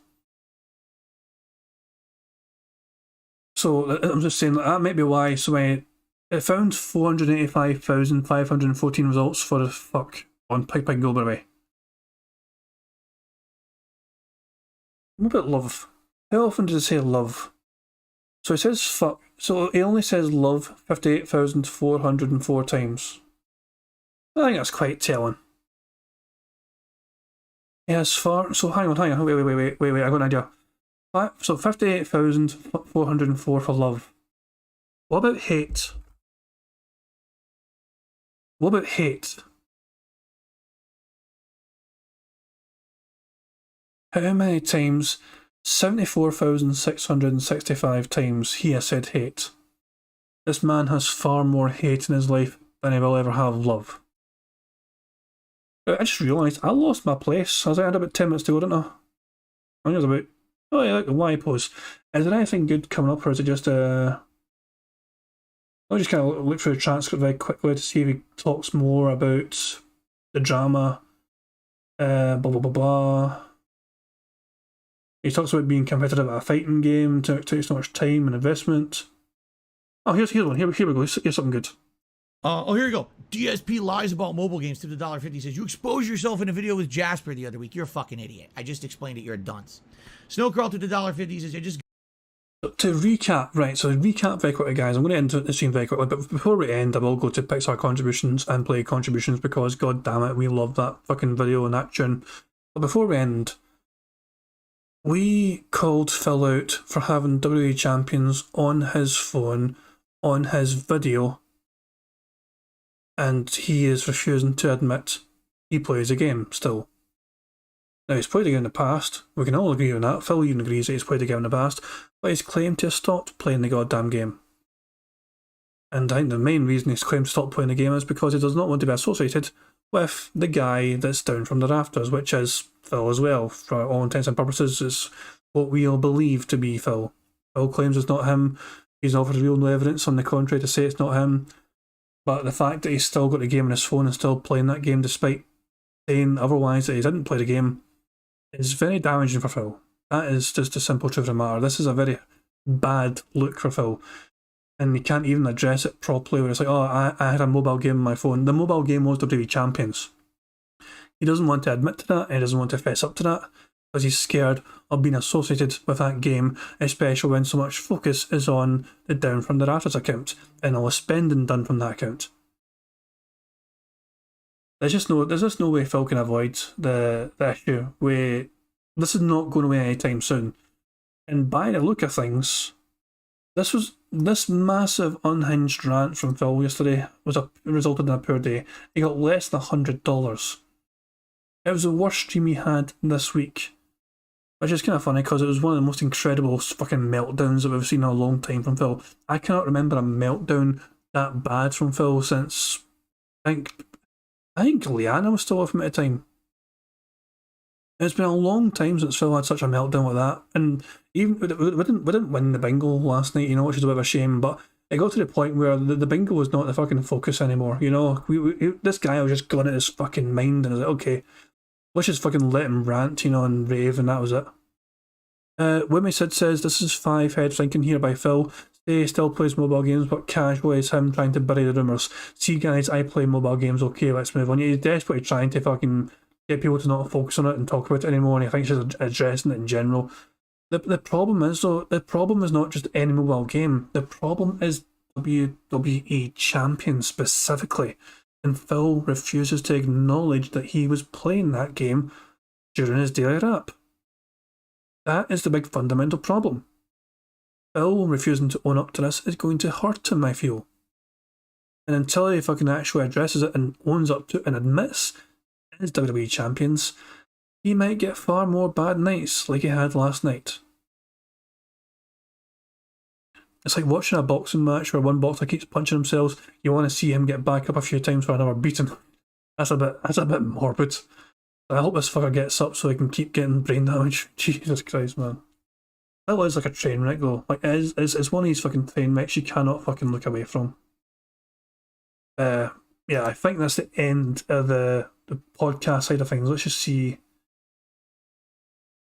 So I'm just saying that might be why. So when it found 485,514 results for the fuck on Pig Pig Go, by the way. What about love? How often does it say love? So it says fuck. So it only says love 58,404 times. I think that's quite telling. Yes, far. So hang on. Wait. I got an idea. So 58,404 for love. What about hate? What about hate? How many times? 74,665 times he has said hate. This man has far more hate in his life than he will ever have love. I just realised I lost my place. I had about 10 minutes to go, didn't I? I think it was about. Oh yeah, like the Y pose. Is there anything good coming up, or is it just I'll just kind of look through the transcript very quickly to see if he talks more about the drama. Blah blah blah blah. He talks about being competitive at a fighting game, takes so much time and investment. Oh, here's one. Here we go. Here's something good. Here you go. DSP lies about mobile games. Tip $1.50. Says, you exposed yourself in a video with Jasper the other week. You're a fucking idiot. I just explained it. You're a dunce. Snowcrawl to $1.50. Says, you just. To recap, right, so recap very quickly, guys. I'm going to end the stream very quickly, but before we end, I will go to Pixar contributions and play contributions because, god damn it, we love that fucking video and that tune. But before we end, we called Phil out for having WWE champions on his phone, on his video, and he is refusing to admit he plays a game still. Now, he's played a game in the past. We can all agree on that. Phil even agrees that he's played a game in the past, but he's claimed to have stopped playing the goddamn game. And I think the main reason he's claimed to stop playing the game is because he does not want to be associated with the guy that's down from the rafters, which is Phil as well. For all intents and purposes, is what we all believe to be Phil. Phil claims it's not him. He's offered real no evidence on the contrary to say it's not him. But the fact that he's still got the game on his phone and still playing that game despite saying otherwise that he didn't play the game is very damaging for Phil. That is just the simple truth of the matter. This is a very bad look for Phil. And he can't even address it properly where it's like, oh, I had a mobile game on my phone. The mobile game was WWE Champions. He doesn't want to admit to that, and he doesn't want to fess up to that, because he's scared of being associated with that game, especially when so much focus is on the Down from the Rafters account, and all the spending done from that account. There's just no way Phil can avoid the issue where this is not going away anytime soon. And by the look of things, this massive unhinged rant from Phil yesterday resulted in a poor day. He got less than $100. It was the worst stream he had this week, which is kind of funny because it was one of the most incredible fucking meltdowns that we've seen in a long time from Phil. I cannot remember a meltdown that bad from Phil since I think Liana was still with him at the time. It's been a long time since Phil had such a meltdown like that, and even we didn't win the bingo last night, you know, which is a bit of a shame. But it got to the point where the bingo was not the fucking focus anymore. You know, this guy was just going at his fucking mind, and I was like, okay, let's just fucking let him rant, you know, and rave, and that was it. Wimmy Sid says this is 5 head thinking here by Phil. He still plays mobile games, but casually it's him trying to bury the rumours. See, guys, I play mobile games. Okay, let's move on. He's desperately trying to fucking get people to not focus on it and talk about it anymore, and I think he's just addressing it in general. The problem is, though, the problem is not just any mobile game. The problem is WWE Champion specifically, and Phil refuses to acknowledge that he was playing that game during his daily rap. That is the big fundamental problem. Phil refusing to own up to this is going to hurt him, I feel. And until he fucking actually addresses it and owns up to it and admits as WWE champions, he might get far more bad nights like he had last night. It's like watching a boxing match where one boxer keeps punching themselves. You want to see him get back up a few times for another beating. That's a bit morbid. I hope this fucker gets up so he can keep getting brain damage. Jesus Christ, man. That was like a train wreck though. Like it's one of these fucking train wrecks you cannot fucking look away from. yeah, I think that's the end of the podcast side of things. Let's just see.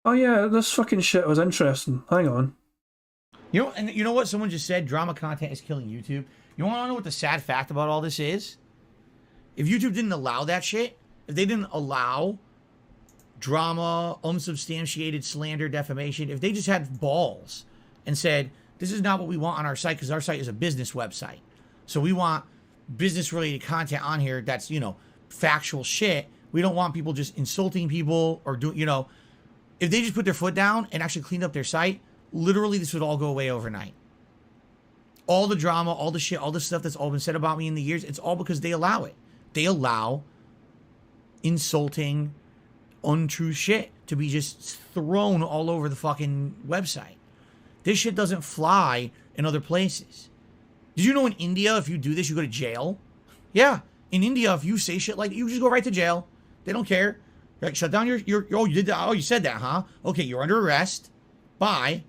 Oh yeah, this fucking shit was interesting. Hang on. You know, and you know what? Someone just said drama content is killing YouTube. You want to know what the sad fact about all this is? If YouTube didn't allow that shit, if they didn't allow drama, unsubstantiated slander, defamation, if they just had balls and said, this is not what we want on our site because our site is a business website. So we want business related content on here that's, you know, factual shit. We don't want people just insulting people or doing, you know, if they just put their foot down and actually cleaned up their site, literally this would all go away overnight. All the drama, all the shit, all the stuff that's all been said about me in the years, it's all because they allow it. They allow insulting, untrue shit to be just thrown all over the fucking website. This shit doesn't fly in other places. Did you know in India, if you do this, you go to jail? Yeah. In India, if you say shit like that, you just go right to jail. They don't care. Like, shut down your oh, you did that. Oh, you said that, huh? Okay, you're under arrest. Bye.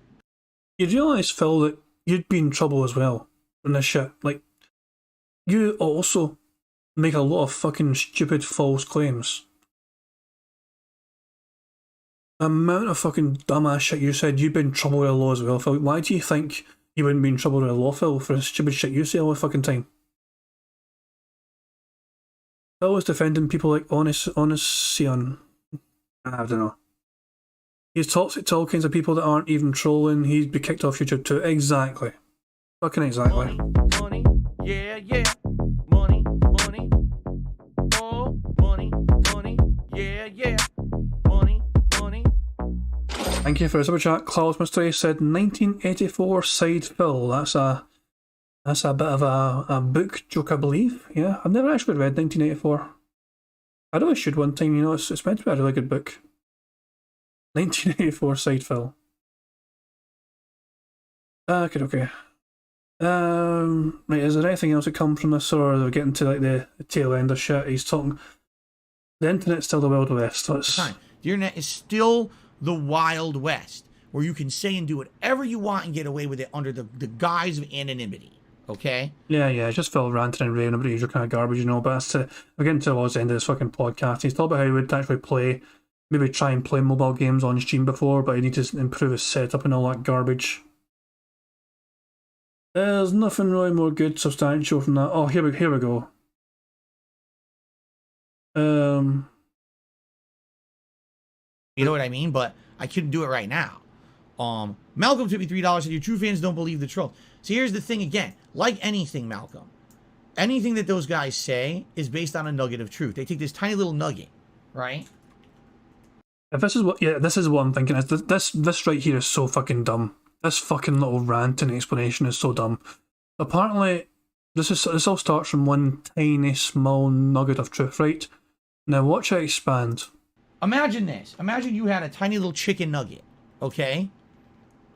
You realise, Phil, that you'd be in trouble as well in this shit. Like, you also make a lot of fucking stupid false claims. The amount of fucking dumbass shit you said, you'd be in trouble with the law as well, Phil. Why do you think you wouldn't be in trouble with the law, Phil, for the stupid shit you say all the fucking time? Phil was defending people like Honest Sion. I don't know. He talks to all kinds of people that aren't even trolling. He'd be kicked off YouTube too. Exactly. Fucking exactly. Money, yeah, yeah. Money, money. Oh, money, money, yeah, yeah. Money, money. Thank you for the super chat. Klaus Mystery said 1984 Side Phil. That's a bit of a book joke, I believe. Yeah, I've never actually read 1984. I really should one time, you know, it's meant to be a really good book. 1984 Side Phil. Okay. Right, is there anything else that comes from this, or are we getting to like the tail end of shit? He's talking. The internet's still the Wild West. So it's The internet is still the Wild West, where you can say and do whatever you want and get away with it under the guise of anonymity. Okay? yeah, just Phil ranting and raving about usual kind of garbage, you know. But we're getting towards the end of this fucking podcast. He's talked about how he would actually maybe try and play mobile games on Steam before, but he needs to improve his setup and all that garbage. There's nothing really more good substantial from that. Oh, here we go. You know what I mean? But I couldn't do it right now. Malcolm took me $3 and your true fans don't believe the troll. So here's the thing again. Like anything, Malcolm, anything that those guys say is based on a nugget of truth. They take this tiny little nugget, right? If this is what I'm thinking. Is this right here is so fucking dumb. This fucking little rant and explanation is so dumb. Apparently, this all starts from one tiny small nugget of truth, right? Now watch it expand. Imagine this. Imagine you had a tiny little chicken nugget, okay?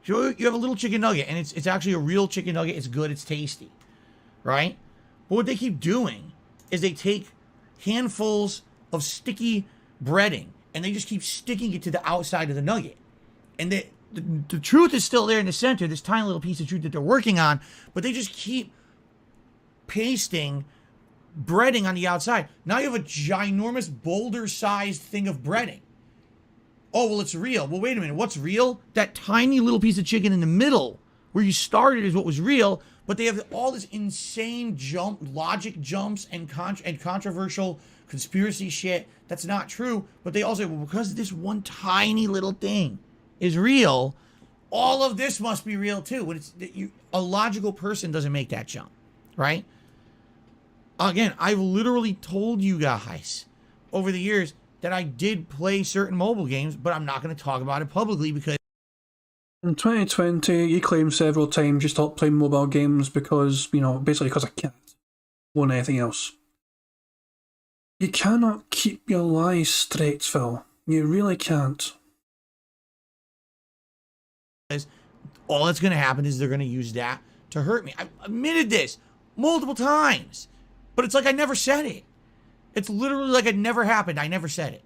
So you have a little chicken nugget, and it's actually a real chicken nugget. It's good. It's tasty, right? But what they keep doing is they take handfuls of sticky breading, and they just keep sticking it to the outside of the nugget. And the truth is still there in the center, this tiny little piece of truth that they're working on, but they just keep pasting breading on the outside. Now you have a ginormous boulder-sized thing of breading. Oh, well, it's real. Well, wait a minute. What's real? That tiny little piece of chicken in the middle where you started is what was real, but they have all this insane logic jumps and controversial conspiracy shit that's not true, but they also, well, because this one tiny little thing is real, all of this must be real too. When a logical person doesn't make that jump, right? Again, I've literally told you guys over the years that I did play certain mobile games, but I'm not going to talk about it publicly because... In 2020, you claimed several times you stopped playing mobile games because, you know, basically because I can't want anything else. You cannot keep your lies straight, Phil. You really can't. All that's going to happen is they're going to use that to hurt me. I've admitted this multiple times, but it's like I never said it. It's literally like it never happened. I never said it.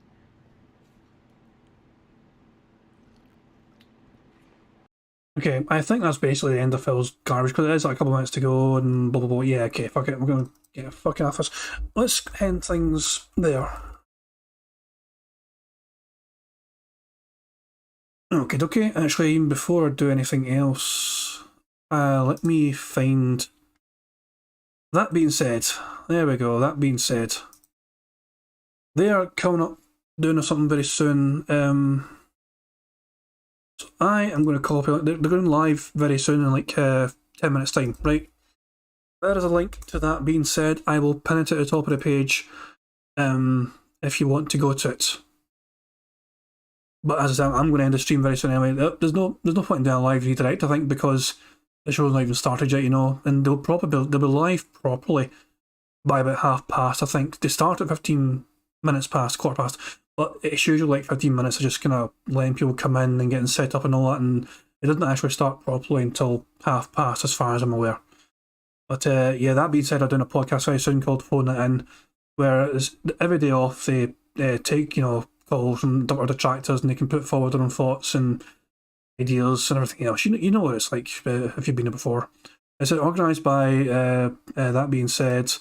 Okay, I think that's basically the end of Phil's garbage because it is like a couple of minutes to go and blah blah blah. Yeah, okay, fuck it. We're gonna get fucking off this. Let's end things there. Okay. Actually, even before I do anything else, let me find. That being said, there we go. That being said, they are coming up doing something very soon. So I am going to copy. They're going live very soon in like 10 minutes time, right? There is a link to that being said. I will pin it at the top of the page if you want to go to it. But as I said, I'm going to end the stream very soon anyway. There's no point in doing a live redirect, I think, because the show's not even started yet, you know, and they'll be live properly by about past. I think they start at 15 minutes past, quarter past, but it's usually like 15 minutes of just kind of letting people come in and getting set up and all that, and it doesn't actually start properly until past, as far as I'm aware. But yeah, that being said, I'm doing a podcast very soon called Phone It In, where it's every day off they take, you know, calls from other detractors and they can put forward their own thoughts and ideas and everything else. You know what it's like if you've been there before. It's organised by, that being said,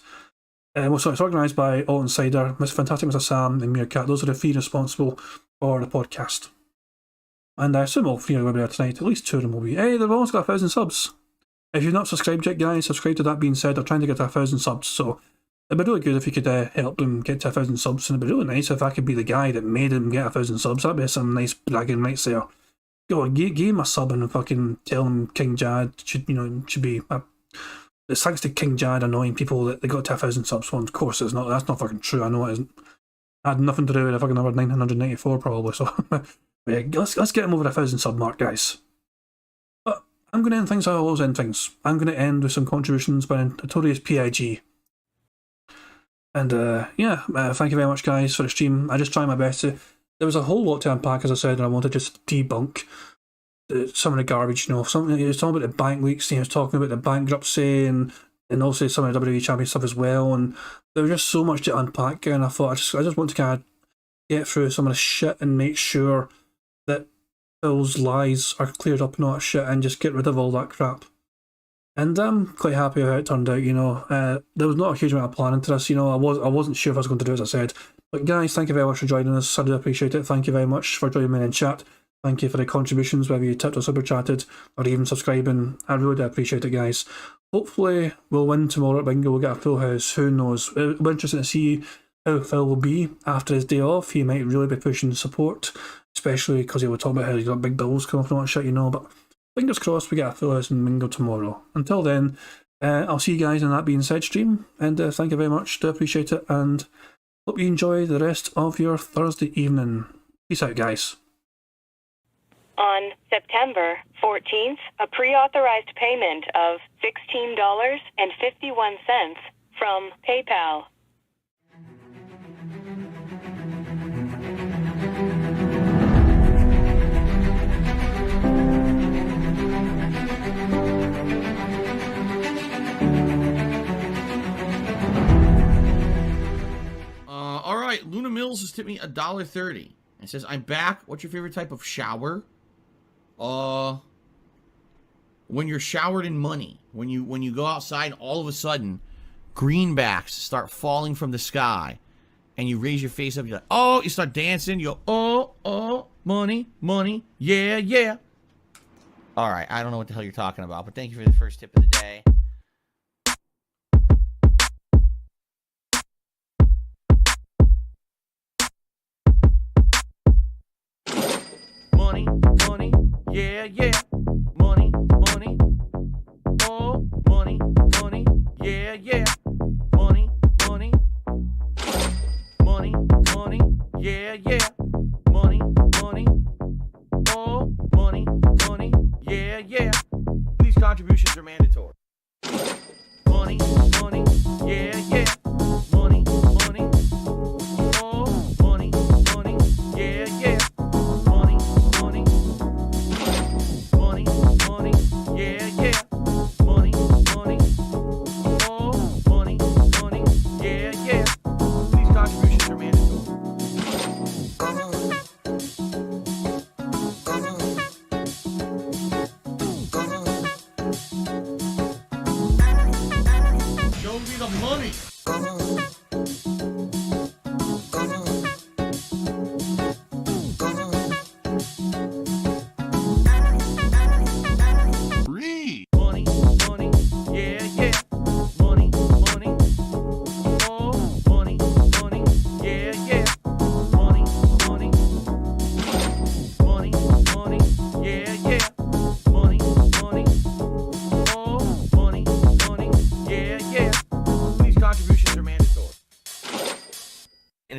it's organised by Alt Insider, Miss Fantastic Mr. Sam, and Meerkat. Those are the three responsible for the podcast. And I assume all three will be there tonight. At least two of them will be. Hey, they've almost got 1,000 subs. If you've not subscribed yet, guys, subscribe to That Being Said. They're trying to get to 1,000 subs, so it'd be really good if you could help them get to 1,000 subs, and it'd be really nice if I could be the guy that made them get 1,000 subs. That'd be some nice bragging rights there. Go on, give him a sub and fucking tell him King Jad should be. It's thanks to King Jad annoying people that they got to 1,000 subs. Well, of course, it's not. That's not fucking true. I know it isn't. I had nothing to do with the fucking number 994 probably. So yeah, let's get him over the 1,000 sub mark, guys. But I'm going to end things. I always end things. I'm going to end with some contributions by Notorious PIG. And yeah, thank you very much, guys, for the stream. I just try my best to. There was a whole lot to unpack, as I said, and I wanted to just debunk some of the garbage. You know, something he was talking about the bank weeks, and he was talking about the bankruptcy, and also some of the WWE Champion stuff as well. And there was just so much to unpack, and I thought I just want to kind of get through some of the shit and make sure that Phil's lies are cleared up and all that shit, and just get rid of all that crap. And I'm quite happy how it turned out. You know, there was not a huge amount of planning to this. You know, I wasn't sure if I was going to do it, as I said. But guys, thank you very much for joining us. I do appreciate it. Thank you very much for joining me in chat. Thank you for the contributions, whether you tipped or super chatted or even subscribing. I really do appreciate it, guys. Hopefully we'll win tomorrow at Bingo. We'll get a full house. Who knows? It'll be interesting to see how Phil will be after his day off. He might really be pushing support, especially because he will talk about how he's got big bills coming from that shit, you know. But fingers crossed we get a full house in Bingo tomorrow. Until then, I'll see you guys in That Being Said stream. And thank you very much. Do appreciate it. And hope you enjoy the rest of your Thursday evening. Peace out, guys. On September 14th, a pre-authorized payment of $16.51 from PayPal. All right, Luna Mills has tipped me $1.30. It says, "I'm back. What's your favorite type of shower?" When you're showered in money. When you go outside, all of a sudden, greenbacks start falling from the sky, and you raise your face up. You're like, oh, you start dancing. You go, oh, money, money, yeah, yeah. All right, I don't know what the hell you're talking about, but thank you for the first tip of the day. Money, money, yeah, yeah. Money, money, oh, money, money, yeah, yeah. Money, money, money, money, yeah, yeah. Money, money, oh, money, money, yeah, yeah. These contributions are mandatory. Money, money, yeah, yeah. Money, money, oh, money, money, yeah, yeah. Money, money, money, money, yeah, yeah. Money, money, oh, money, money, yeah, yeah. These contributions are mandatory.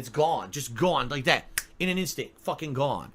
it's gone. Just gone like that. In an instant. Fucking gone.